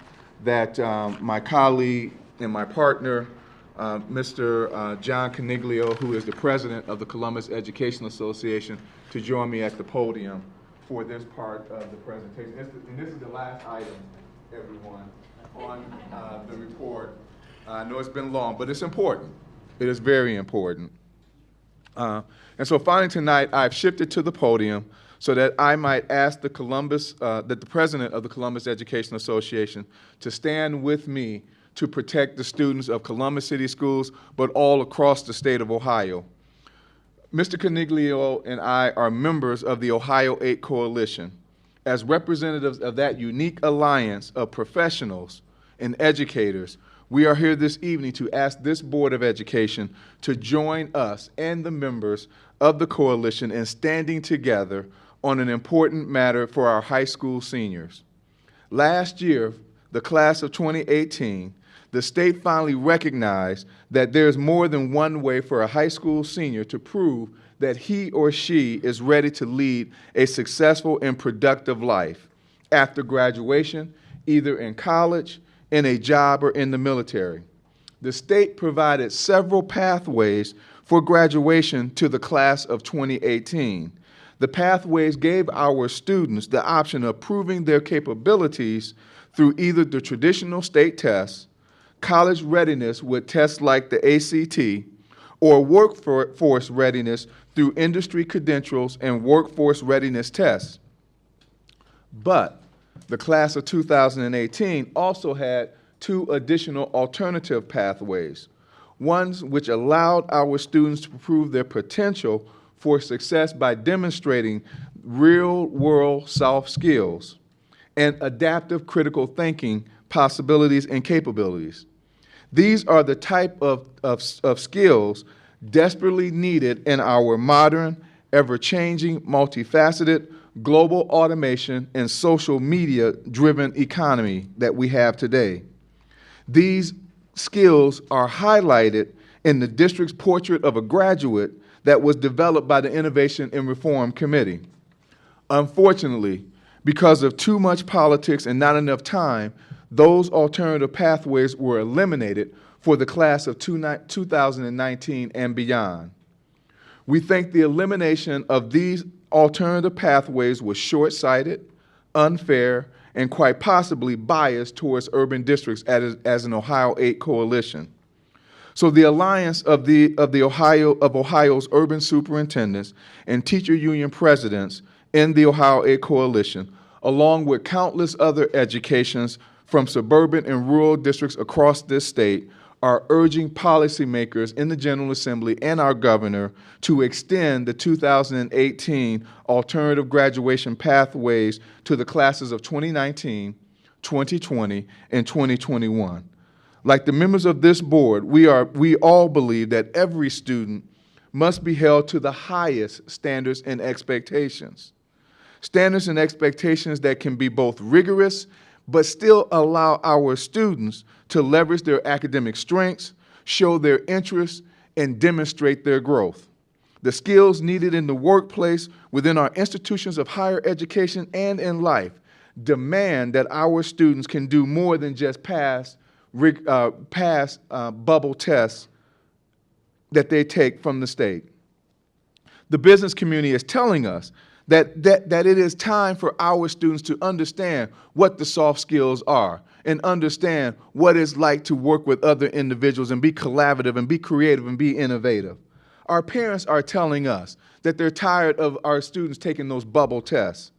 that my colleague and my partner, Mr. John Coniglio, who is the president of the Columbus Education Association, to join me at the podium for this part of the presentation. And this is the last item everyone on the report. I know it's been long, but it's important. It is very important. And so finally tonight, I've shifted to the podium so that I might ask that the president of the Columbus Education Association to stand with me to protect the students of Columbus City Schools, but all across the state of Ohio. Mr. Coniglio and I are members of the Ohio 8 Coalition. As representatives of that unique alliance of professionals and educators, we are here this evening to ask this Board of Education to join us and the members of the coalition in standing together on an important matter for our high school seniors. Last year, the class of 2018, the state finally recognized that there's more than one way for a high school senior to prove that he or she is ready to lead a successful and productive life after graduation, either in college, in a job, or in the military. The state provided several pathways for graduation to the class of 2018. The pathways gave our students the option of proving their capabilities through either the traditional state tests, college readiness with tests like the ACT, or workforce readiness through industry credentials and workforce readiness tests. But the class of 2018 also had two additional alternative pathways, ones which allowed our students to prove their potential for success by demonstrating real-world soft skills and adaptive critical thinking possibilities and capabilities. These are the type of skills desperately needed in our modern, ever-changing, multifaceted, global automation and social media-driven economy that we have today. These skills are highlighted in the district's portrait of a graduate that was developed by the Innovation and Reform Committee. Unfortunately, because of too much politics and not enough time, those alternative pathways were eliminated for the class of 2019 and beyond. We think the elimination of these alternative pathways was short-sighted, unfair, and quite possibly biased towards urban districts as an Ohio 8 coalition. So the alliance of Ohio's urban superintendents and teacher union presidents in the Ohio 8 coalition, along with countless other educations from suburban and rural districts across this state, are urging policymakers in the General Assembly and our governor to extend the 2018 alternative graduation pathways to the classes of 2019, 2020, and 2021. Like the members of this board, we all believe that every student must be held to the highest standards and expectations. Standards and expectations that can be both rigorous but still allow our students to leverage their academic strengths, show their interests, and demonstrate their growth. The skills needed in the workplace, within our institutions of higher education, and in life demand that our students can do more than just pass bubble tests that they take from the state. The business community is telling us that it is time for our students to understand what the soft skills are and understand what it's like to work with other individuals and be collaborative and be creative and be innovative. Our parents are telling us that they're tired of our students taking those bubble tests.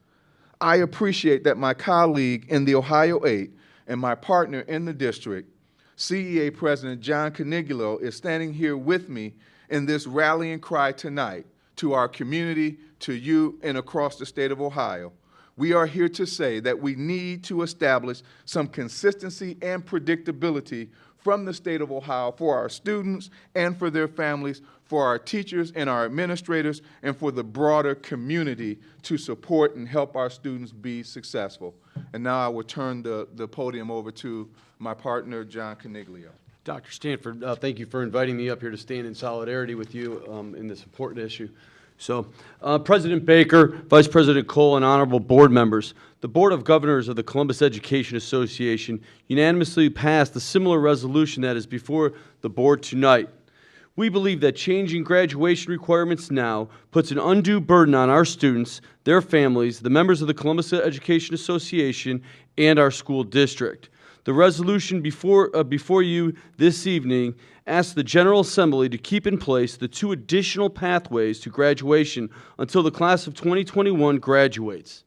I appreciate that my colleague in the Ohio 8 and my partner in the district, CEA President John Coniglio, is standing here with me in this rallying cry tonight to our community, to you, and across the state of Ohio. We are here to say that we need to establish some consistency and predictability from the state of Ohio for our students and for their families, for our teachers and our administrators, and for the broader community to support and help our students be successful. And now I will turn the podium over to my partner, John Coniglio.
Dr. Stanford, thank you for inviting me up here to stand in solidarity with you in this important issue. So, President Baker, Vice President Cole, and honorable board members, the Board of Governors of the Columbus Education Association unanimously passed a similar resolution that is before the board tonight. We believe that changing graduation requirements now puts an undue burden on our students, their families, the members of the Columbus Education Association, and our school district. The resolution before you this evening asks the General Assembly to keep in place the 2 additional pathways to graduation until the class of 2021 graduates.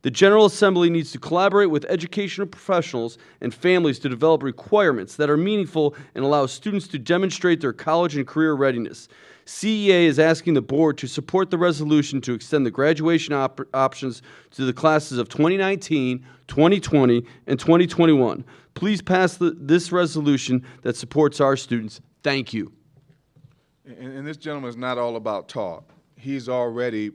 The General Assembly needs to collaborate with educational professionals and families to develop requirements that are meaningful and allow students to demonstrate their college and career readiness. CEA is asking the board to support the resolution to extend the graduation options to the classes of 2019, 2020, and 2021. Please pass this resolution that supports our students. Thank you.
And this gentleman is not all about talk. He's already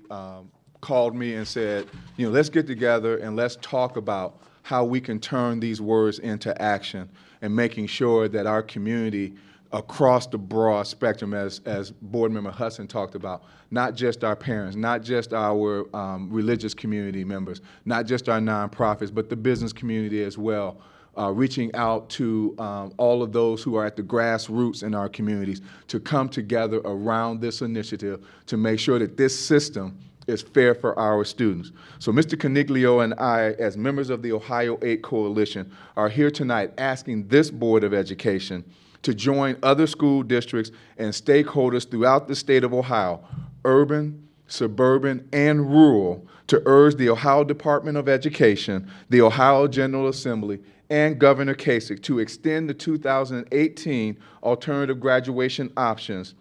called me and said, let's get together and let's talk about how we can turn these words into action and making sure that our community across the broad spectrum, as Board Member Hudson talked about, not just our parents, not just our religious community members, not just our nonprofits, but the business community as well, reaching out to all of those who are at the grassroots in our communities to come together around this initiative to make sure that this system is fair for our students. So Mr. Coniglio and I, as members of the Ohio 8 Coalition, are here tonight asking this Board of Education to join other school districts and stakeholders throughout the state of Ohio, urban, suburban, and rural, to urge the Ohio Department of Education, the Ohio General Assembly, and Governor Kasich to extend the 2018 alternative graduation options,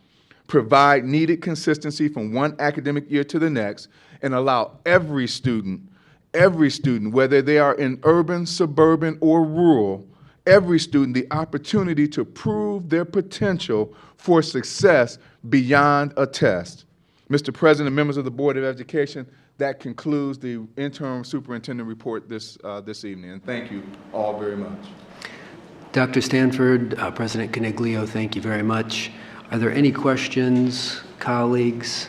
provide needed consistency from one academic year to the next, and allow every student, whether they are in urban, suburban, or rural, every student the opportunity to prove their potential for success beyond a test. Mr. President and members of the Board of Education, that concludes the interim superintendent report this evening, and thank you all very much.
Dr. Stanford, President Coniglio, thank you very much. Are there any questions, colleagues?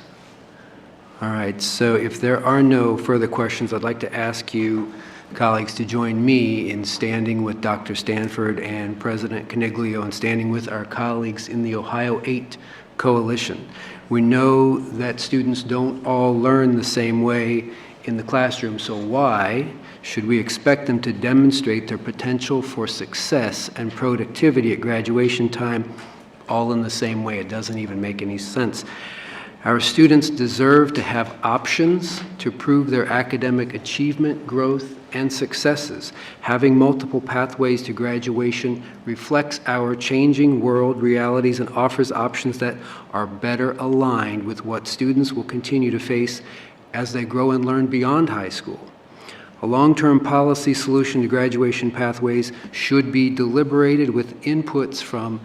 All right, so if there are no further questions, I'd like to ask you, colleagues, to join me in standing with Dr. Stanford and President Coniglio and standing with our colleagues in the Ohio 8 Coalition. We know that students don't all learn the same way in the classroom, so why should we expect them to demonstrate their potential for success and productivity at graduation time all in the same way? It doesn't even make any sense. Our students deserve to have options to prove their academic achievement, growth, and successes. Having multiple pathways to graduation reflects our changing world realities and offers options that are better aligned with what students will continue to face as they grow and learn beyond high school. A long-term policy solution to graduation pathways should be deliberated with inputs from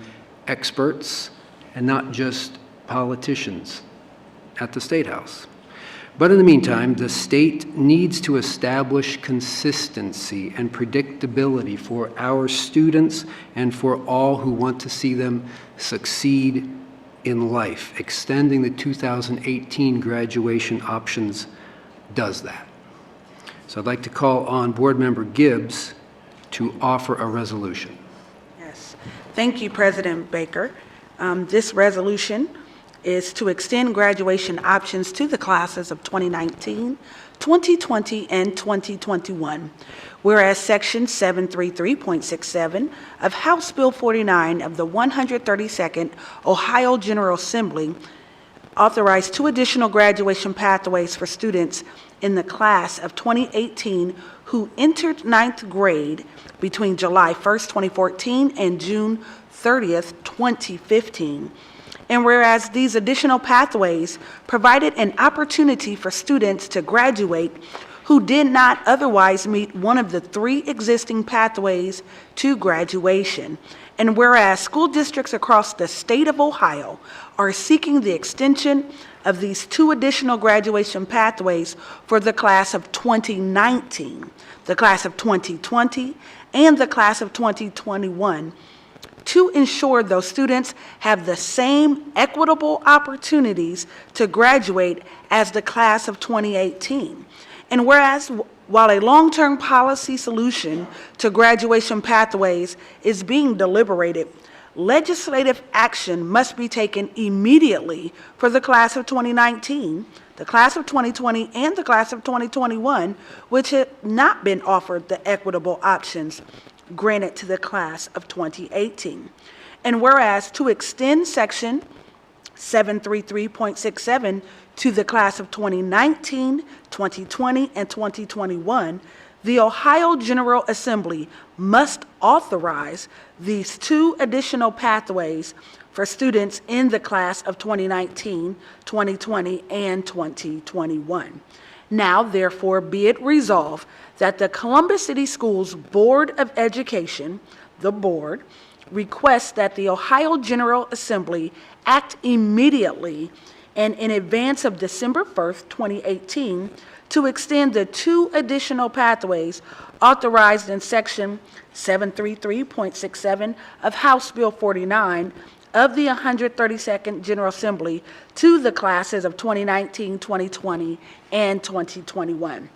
experts and not just politicians at the State House. But in the meantime, the state needs to establish consistency and predictability for our students and for all who want to see them succeed in life. Extending the 2018 graduation options does that. So I'd like to call on Board Member Gibbs to offer a resolution.
Yes. Thank you, President Baker. This resolution is to extend graduation options to the classes of 2019, 2020, and 2021. Whereas Section 733.67 of House Bill 49 of the 132nd Ohio General Assembly authorized 2 additional graduation pathways for students in the class of 2018 who entered 9th grade between July 1st, 2014 and June 30th, 2015. And whereas these additional pathways provided an opportunity for students to graduate who did not otherwise meet one of the 3 existing pathways to graduation. And whereas school districts across the state of Ohio are seeking the extension of these 2 additional graduation pathways for the class of 2019, the class of 2020, and the class of 2021, to ensure those students have the same equitable opportunities to graduate as the class of 2018. And whereas while a long-term policy solution to graduation pathways is being deliberated, legislative action must be taken immediately for the class of 2019, the class of 2020, and the class of 2021, which have not been offered the equitable options granted to the class of 2018. And whereas to extend Section 733.67 to the class of 2019, 2020, and 2021, the Ohio General Assembly must authorize these 2 additional pathways for students in the class of 2019, 2020, and 2021. Now, therefore, be it resolved that the Columbus City Schools Board of Education, the board, requests that the Ohio General Assembly act immediately and in advance of December 1st, 2018, to extend the 2 additional pathways authorized in Section 733.67 of House Bill 49 of the 132nd General Assembly to the classes of 2019, 2020, and 2021.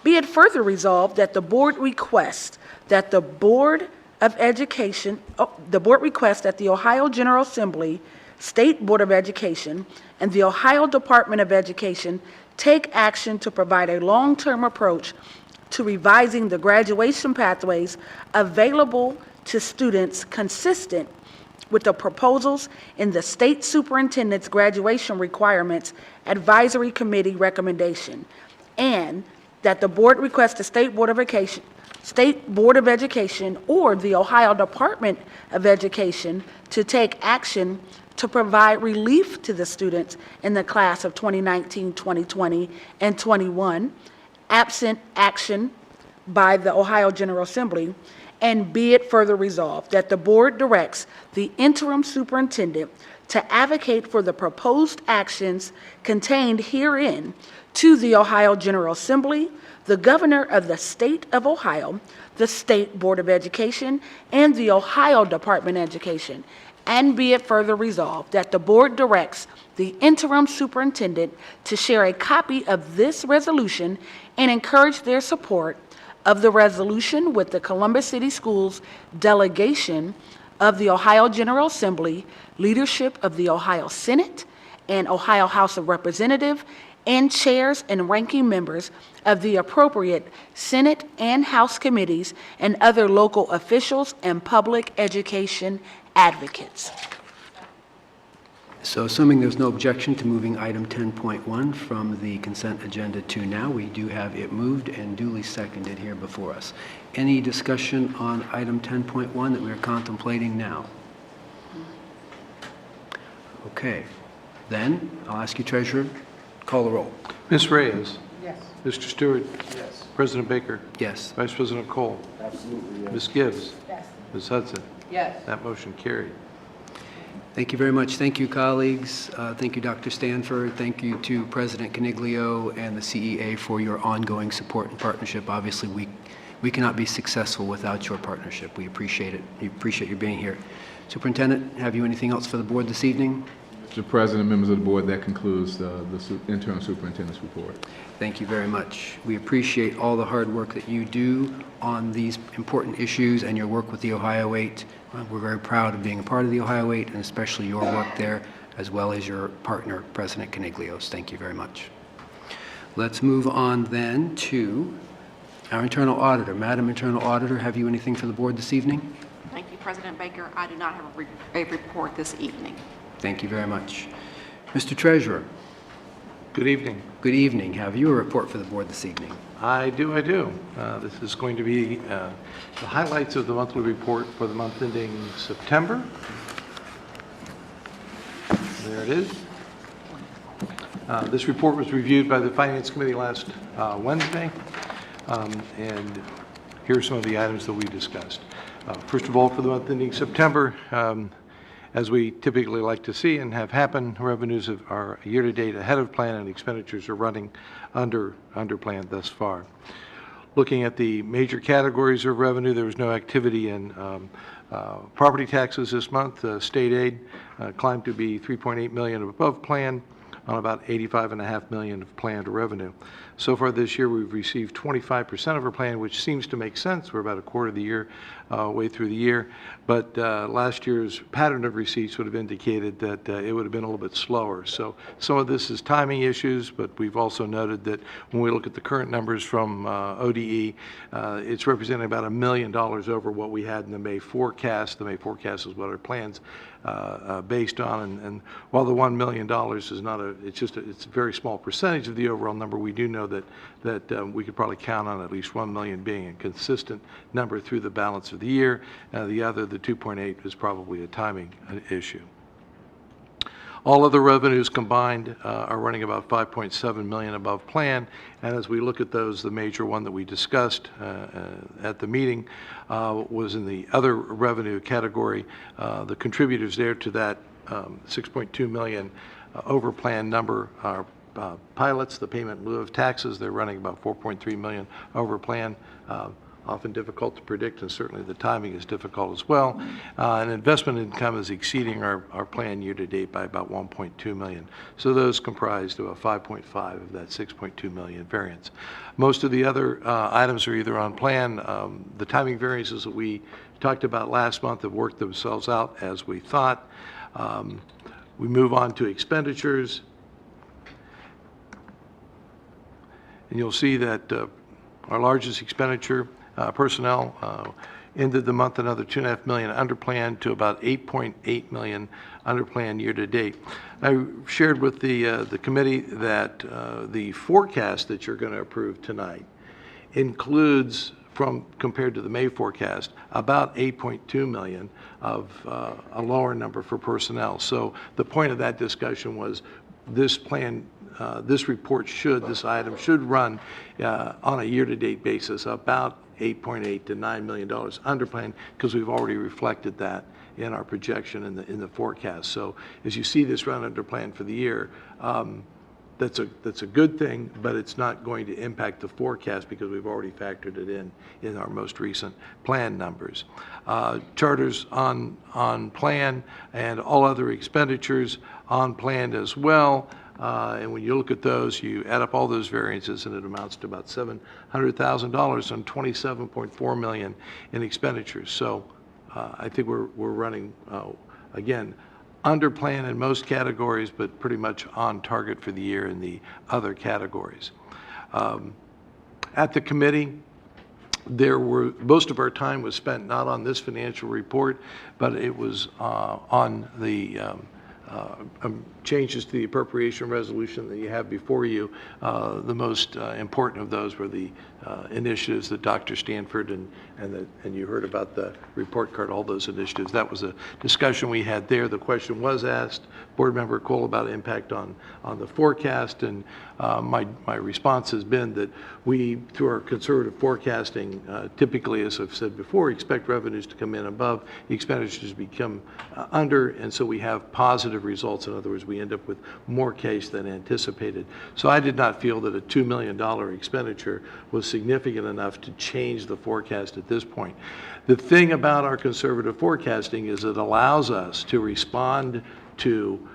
Be it further resolved that the board requests that the Board of Education, requests that the Ohio General Assembly, State Board of Education, and the Ohio Department of Education take action to provide a long-term approach to revising the graduation pathways available to students consistent with the proposals in the State Superintendent's Graduation Requirements Advisory Committee recommendation, and that the board requests the State Board of Education or the Ohio Department of Education to take action to provide relief to the students in the class of 2019, 2020, and 21, absent action by the Ohio General Assembly. And be it further resolved that the board directs the interim superintendent to advocate for the proposed actions contained herein to the Ohio General Assembly, the governor of the state of Ohio, the State Board of Education, and the Ohio Department of Education. And be it further resolved that the board directs the interim superintendent to share a copy of this resolution and encourage their support of the resolution with the Columbus City Schools delegation of the Ohio General Assembly, leadership of the Ohio Senate and Ohio House of Representatives, and chairs and ranking members of the appropriate Senate and House committees and other local officials and public education advocates.
So assuming there's no objection to moving item 10.1 from the consent agenda to now, we do have it moved and duly seconded here before us. Any discussion on item 10.1 that we're contemplating now? Okay. Then I'll ask you, Treasurer, call the roll.
Ms. Reyes?
Yes.
Mr. Stewart? Yes. President Baker?
Yes.
Vice President Cole?
Absolutely, yes.
Ms. Gibbs?
Yes.
Ms. Hudson?
Yes.
That motion carried.
Thank you very much. Thank you, colleagues. Thank you, Dr. Stanford. Thank you to President Coniglio and the CEA for your ongoing support and partnership. Obviously, we cannot be successful without your partnership. We appreciate it. We appreciate you being here. Superintendent, have you anything else for the board this evening?
Mr. President, members of the board, that concludes the interim superintendent's report.
Thank you very much. We appreciate all the hard work that you do on these important issues and your work with the Ohio 8. We're very proud of being a part of the Ohio 8 and especially your work there, as well as your partner, President Coniglios. Thank you very much. Let's move on then to our internal auditor. Madam Internal Auditor, have you anything for the board this evening?
Thank you, President Baker. I do not have a report this evening.
Thank you very much. Mr. Treasurer.
Good evening.
Good evening. Have you a report for the board this evening?
I do. This is going to be the highlights of the monthly report for the month ending September. There it is. This report was reviewed by the Finance Committee last Wednesday, and here are some of the items that we discussed. First of all, for the month ending September, as we typically like to see and have happen, revenues are year-to-date ahead of plan and expenditures are running under plan thus far. Looking at the major categories of revenue, there was no activity in property taxes this month. State aid climbed to be $3.8 million above plan on about $85.5 million of planned revenue. So far this year, we've received 25% of our plan, which seems to make sense. We're about a quarter of the year, way through the year. But last year's pattern of receipts would have indicated that it would have been a little bit slower. So some of this is timing issues, but we've also noted that when we look at the current numbers from ODE, it's representing about $1 million over what we had in the May forecast. The May forecast is what our plans based on, and while the $1 million is not it's a very small percentage of the overall number, we do know that we could probably count on at least $1 million being a consistent number through the balance of the year. The 2.8 is probably a timing issue. All other revenues combined are running about $5.7 million above plan, and as we look at those, the major one that we discussed at the meeting was in the other revenue category. The contributors there to that $6.2 million over plan number are pilots, the payment in lieu of taxes. They're running about $4.3 million over plan. Often difficult to predict, and certainly the timing is difficult as well. And investment income is exceeding our plan year to date by about $1.2 million. So those comprised about 5.5 of that $6.2 million variance. Most of the other items are either on plan. The timing variances that we talked about last month have worked themselves out as we thought. We move on to expenditures. And you'll see that our largest expenditure, personnel, ended the month another $2.5 million under plan to about $8.8 million under plan year to date. I shared with the committee that the forecast that you're going to approve tonight includes, compared to the May forecast, about $8.2 million of a lower number for personnel. So the point of that discussion was this plan, this item should run on a year-to-date basis about $8.8 to $9 million under plan, because we've already reflected that in our projection in the forecast. So as you see this run under plan for the year, that's a good thing, but it's not going to impact the forecast because we've already factored it in our most recent plan numbers. Charters on plan, and all other expenditures on plan as well. And when you look at those, you add up all those variances, and it amounts to about $700,000 on $27.4 million in expenditures. So I think we're running, again, under plan in most categories, but pretty much on target for the year in the other categories. At the committee, most of our time was spent not on this financial report, but it was on the changes to the appropriation resolution that you have before you. The most important of those were the initiatives that Dr. Stanford and you heard about the report card, all those initiatives. That was a discussion we had there. The question was asked, Board Member Cole, about impact on the forecast, and my response has been that we, through our conservative forecasting, typically, as I've said before, expect revenues to come in above, the expenditures to become under, and so we have positive results. In other words, we end up with more cash than anticipated. So I did not feel that a $2 million expenditure was significant enough to change the forecast at this point. The thing about our conservative forecasting is it allows us to respond to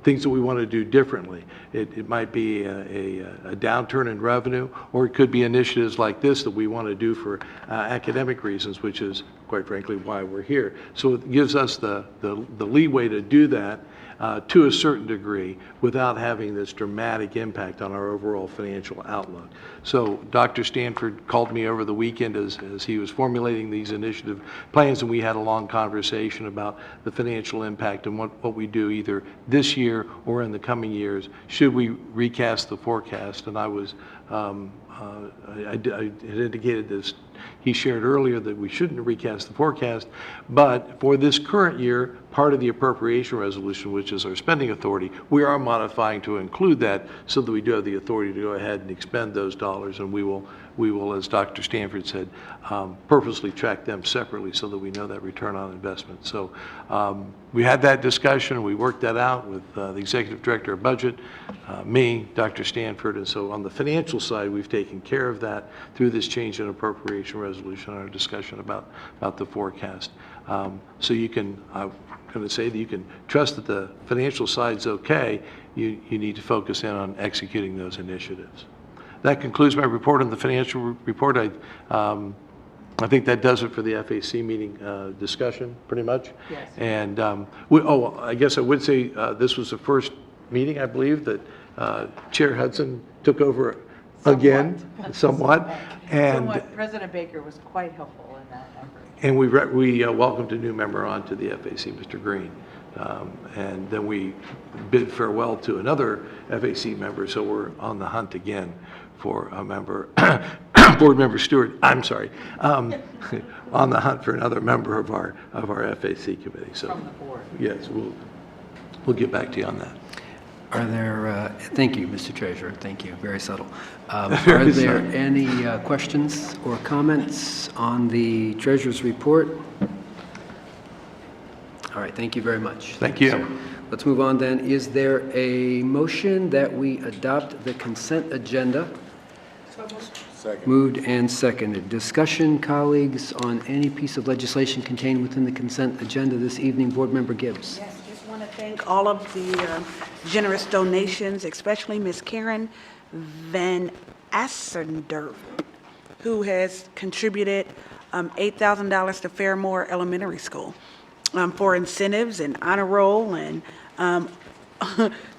things that we want to do differently. It might be a downturn in revenue, or it could be initiatives like this that we want to do for academic reasons, which is, quite frankly, why we're here. So it gives us the leeway to do that to a certain degree without having this dramatic impact on our overall financial outlook. So Dr. Stanford called me over the weekend as he was formulating these initiative plans, and we had a long conversation about the financial impact and what we do either this year or in the coming years. Should we recast the forecast? And I was I had indicated this. He shared earlier that we shouldn't recast the forecast, but for this current year, part of the appropriation resolution, which is our spending authority, we are modifying to include that so that we do have the authority to go ahead and expend those dollars, and we will, as Dr. Stanford said, purposely track them separately so that we know that return on investment. So we had that discussion, and we worked that out with the Executive Director of Budget, me, Dr. Stanford, and so on the financial side, we've taken care of that through this change in appropriation resolution and our discussion about the forecast. So you can, I'm going to say that you can trust that the financial side's okay, you need to focus in on executing those initiatives. That concludes my report on the financial report. I think that does it for the FAC meeting discussion, pretty much.
Yes.
And I guess I would say this was the first meeting, I believe, that Chair Hudson took over again, somewhat. And
President Baker was quite helpful in that effort.
and we welcomed a new member onto the FAC, Mr. Green. And then we bid farewell to another FAC member, so we're on the hunt again for a member, Board Member Stewart, I'm sorry, on the hunt for another member of our FAC committee. So, from the board. Yes, we'll get back to you on that.
Are there, thank you, Mr. Treasurer, thank you, very subtle. Are there any questions or comments on the Treasurer's report? All right, thank you very much.
Thank you.
So, let's move on then. Is there a motion that we adopt the consent agenda?
Second.
Moved and seconded. Discussion, colleagues, on any piece of legislation contained within the consent agenda this evening. Board Member Gibbs.
Yes, just want to thank all of the generous donations, especially Ms. Karen Van Assender, who has contributed $8,000 to Fairmore Elementary School for incentives and honor roll and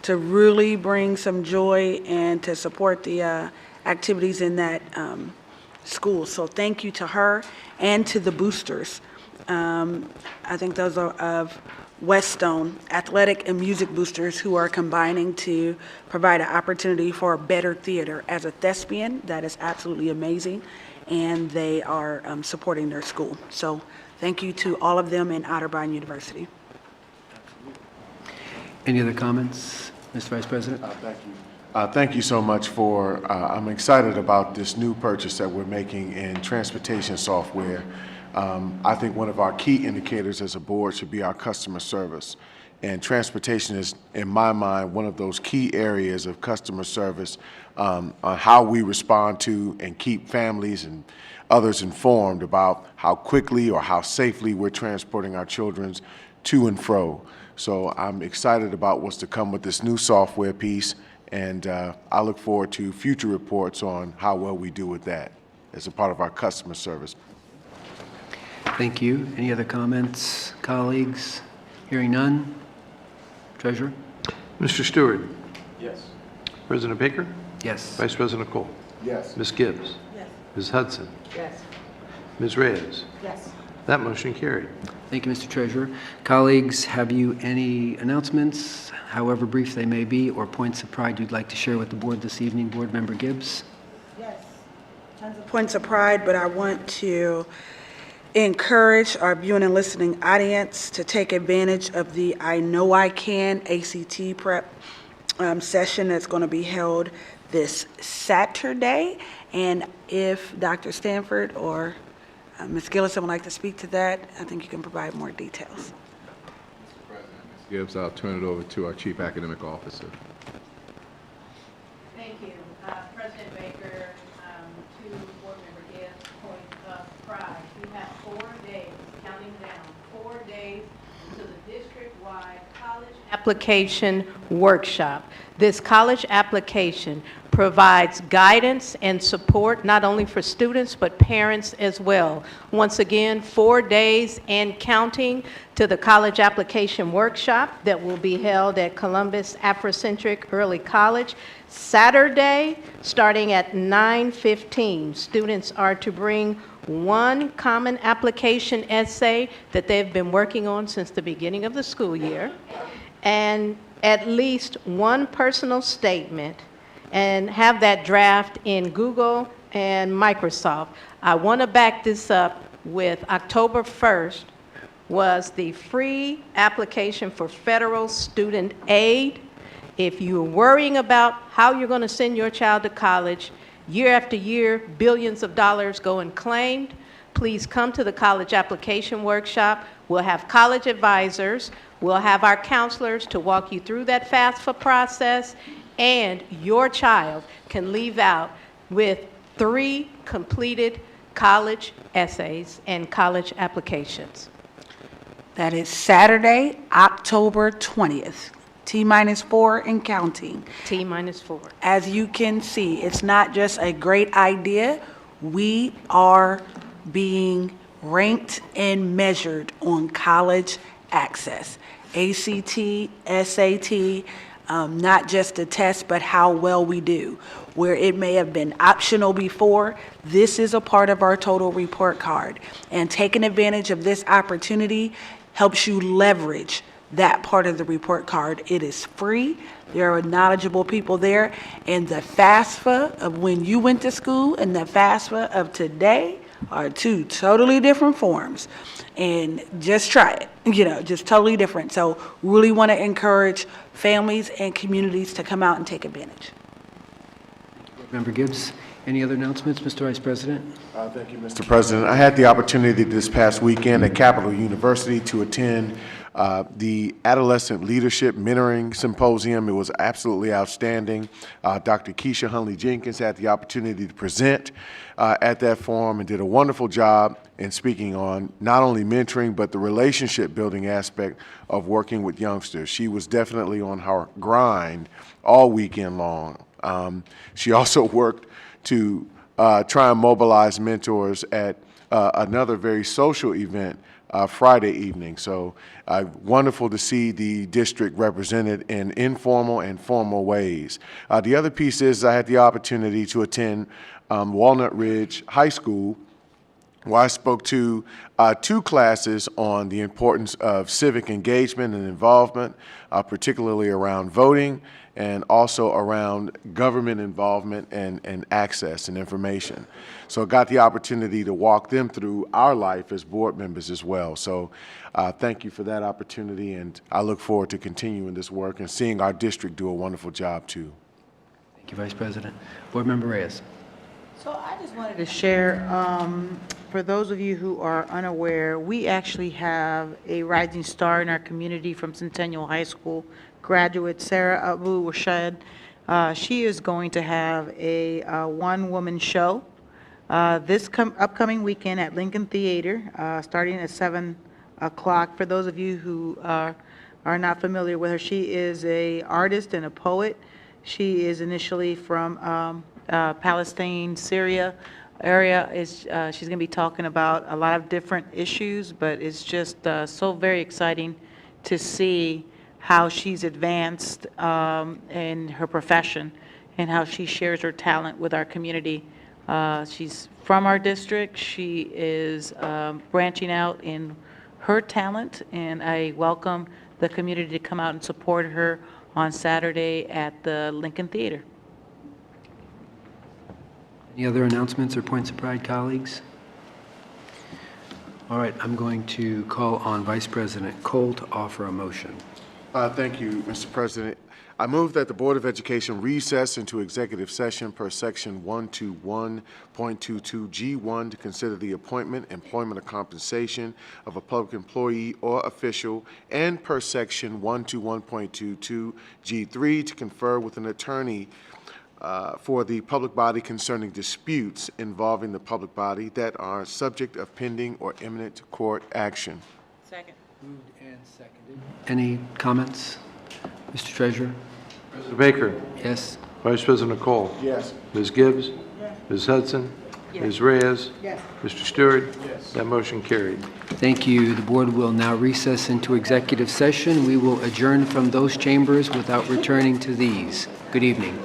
to really bring some joy and to support the activities in that school. So thank you to her and to the boosters. I think those are of Weststone, athletic and music boosters who are combining to provide an opportunity for a better theater. As a thespian, that is absolutely amazing, and they are supporting their school. So thank you to all of them in Otterbein University.
Any other comments, Mr. Vice President?
Thank you. Thank you so much for, I'm excited about this new purchase that we're making in transportation software. I think one of our key indicators as a board should be our customer service. And transportation is, in my mind, one of those key areas of customer service on how we respond to and keep families and others informed about how quickly or how safely we're transporting our children to and fro. So I'm excited about what's to come with this new software piece. And I look forward to future reports on how well we do with that as a part of our customer service.
Thank you. Any other comments, colleagues? Hearing none. Treasurer?
Mr. Stewart?
Yes.
President Baker?
Yes.
Vice President Cole?
Yes.
Ms. Gibbs?
Yes.
Ms. Hudson?
Yes.
Ms. Reyes?
Yes.
That motion carried.
Thank you, Mr. Treasurer. Colleagues, have you any announcements, however brief they may be, or points of pride you'd like to share with the board this evening? Board Member Gibbs?
Yes, tons of points of pride, but I want to encourage our viewing and listening audience to take advantage of the I Know I Can ACT prep session that's going to be held this Saturday. And if Dr. Stanford or Ms. Gillison would like to speak to that, I think you can provide more details.
Mr. President, Ms. Gibbs, I'll turn it over to our Chief Academic Officer.
Thank you. President Baker, to Board Member Gibbs' point of pride, you have 4 days, counting down, 4 days to the district-wide college application workshop. This college application provides guidance and support not only for students but parents as well. Once again, 4 days and counting to the college application workshop that will be held at Columbus Afrocentric Early College Saturday starting at 9:15. Students are to bring one common application essay that they've been working on since the beginning of the school year, and at least one personal statement, and have that draft in Google and Microsoft. I want to back this up with October 1st was the free application for federal student aid. If you're worrying about how you're going to send your child to college, year after year, billions of dollars go unclaimed, please come to the college application workshop. We'll have college advisors. We'll have our counselors to walk you through that FAFSA process, and your child can leave out with 3 completed college essays and college applications.
That is Saturday, October 20th. T-4 and counting.
T-4.
As you can see, it's not just a great idea. We are being ranked and measured on college access. ACT, SAT, not just a test, but how well we do. Where it may have been optional before, this is a part of our total report card. And taking advantage of this opportunity helps you leverage that part of the report card. It is free. There are knowledgeable people there. And the FAFSA of when you went to school and the FAFSA of today are two totally different forms. And just try it, just totally different. So really want to encourage families and communities to come out and take advantage.
Member Gibbs, any other announcements, Mr. Vice President?
Thank you, Mr. President. I had the opportunity this past weekend at Capital University to attend the Adolescent Leadership Mentoring Symposium. It was absolutely outstanding. Dr. Keisha Hunley-Jenkins had the opportunity to present at that forum and did a wonderful job in speaking on not only mentoring, but the relationship building aspect of working with youngsters. She was definitely on her grind all weekend long. She also worked to try and mobilize mentors at another very social event Friday evening. So wonderful to see the district represented in informal and formal ways. The other piece is I had the opportunity to attend Walnut Ridge High School, where I spoke to 2 classes on the importance of civic engagement and involvement, particularly around voting and also around government involvement and access and information. So I got the opportunity to walk them through our life as board members as well. So thank you for that opportunity, and I look forward to continuing this work and seeing our district do a wonderful job too.
Thank you, Vice President. Board Member Reyes.
So I just wanted to share, for those of you who are unaware, we actually have a rising star in our community from Centennial High School, graduate Sarah Abu Rashad. She is going to have a one-woman show this upcoming weekend at Lincoln Theater, starting at 7 o'clock. For those of you who are not familiar with her, she is an artist and a poet. She is initially from Palestine, Syria area. She's going to be talking about a lot of different issues, but it's just so very exciting to see how she's advanced in her profession and how she shares her talent with our community. She's from our district. She is branching out in her talent, and I welcome the community to come out and support her on Saturday at the Lincoln Theater.
Any other announcements or points of pride, colleagues? All right, I'm going to call on Vice President Cole to offer a motion.
Thank you, Mr. President. I move that the Board of Education recess into executive session per section 121.22G1 to consider the appointment, employment, or compensation of a public employee or official, and per section 121.22G3 to confer with an attorney for the public body concerning disputes involving the public body that are subject of pending or imminent court action.
Second.
Moved and seconded. Any comments? Mr. Treasurer?
Mr. Baker?
Yes.
Vice President Cole?
Yes.
Ms. Gibbs? Yes. Ms. Hudson?
Yes.
Ms. Reyes?
Yes.
Mr. Stewart?
Yes.
That motion carried.
Thank you. The board will now recess into executive session. We will adjourn from those chambers without returning to these. Good evening.